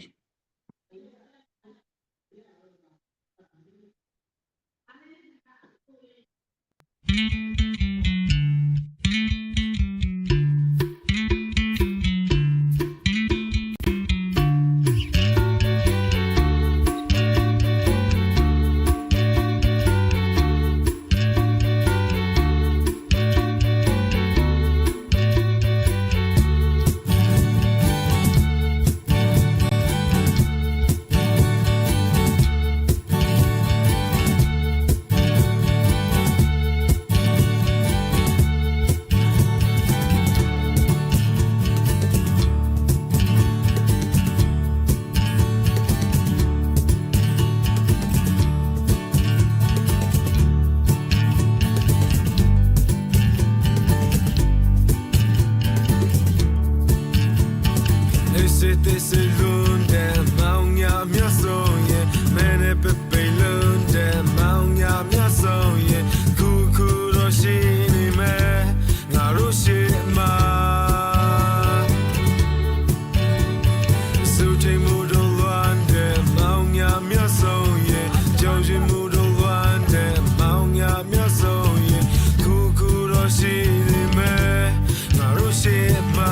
C'était selunde maunya mia soye mene pepe lunde maunya mia soye kukuro shini me ngarushima Sute mudo luande maunya mia soye Joji mudo luande maunya mia soye kukuro shini me ngarushima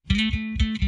Thank you.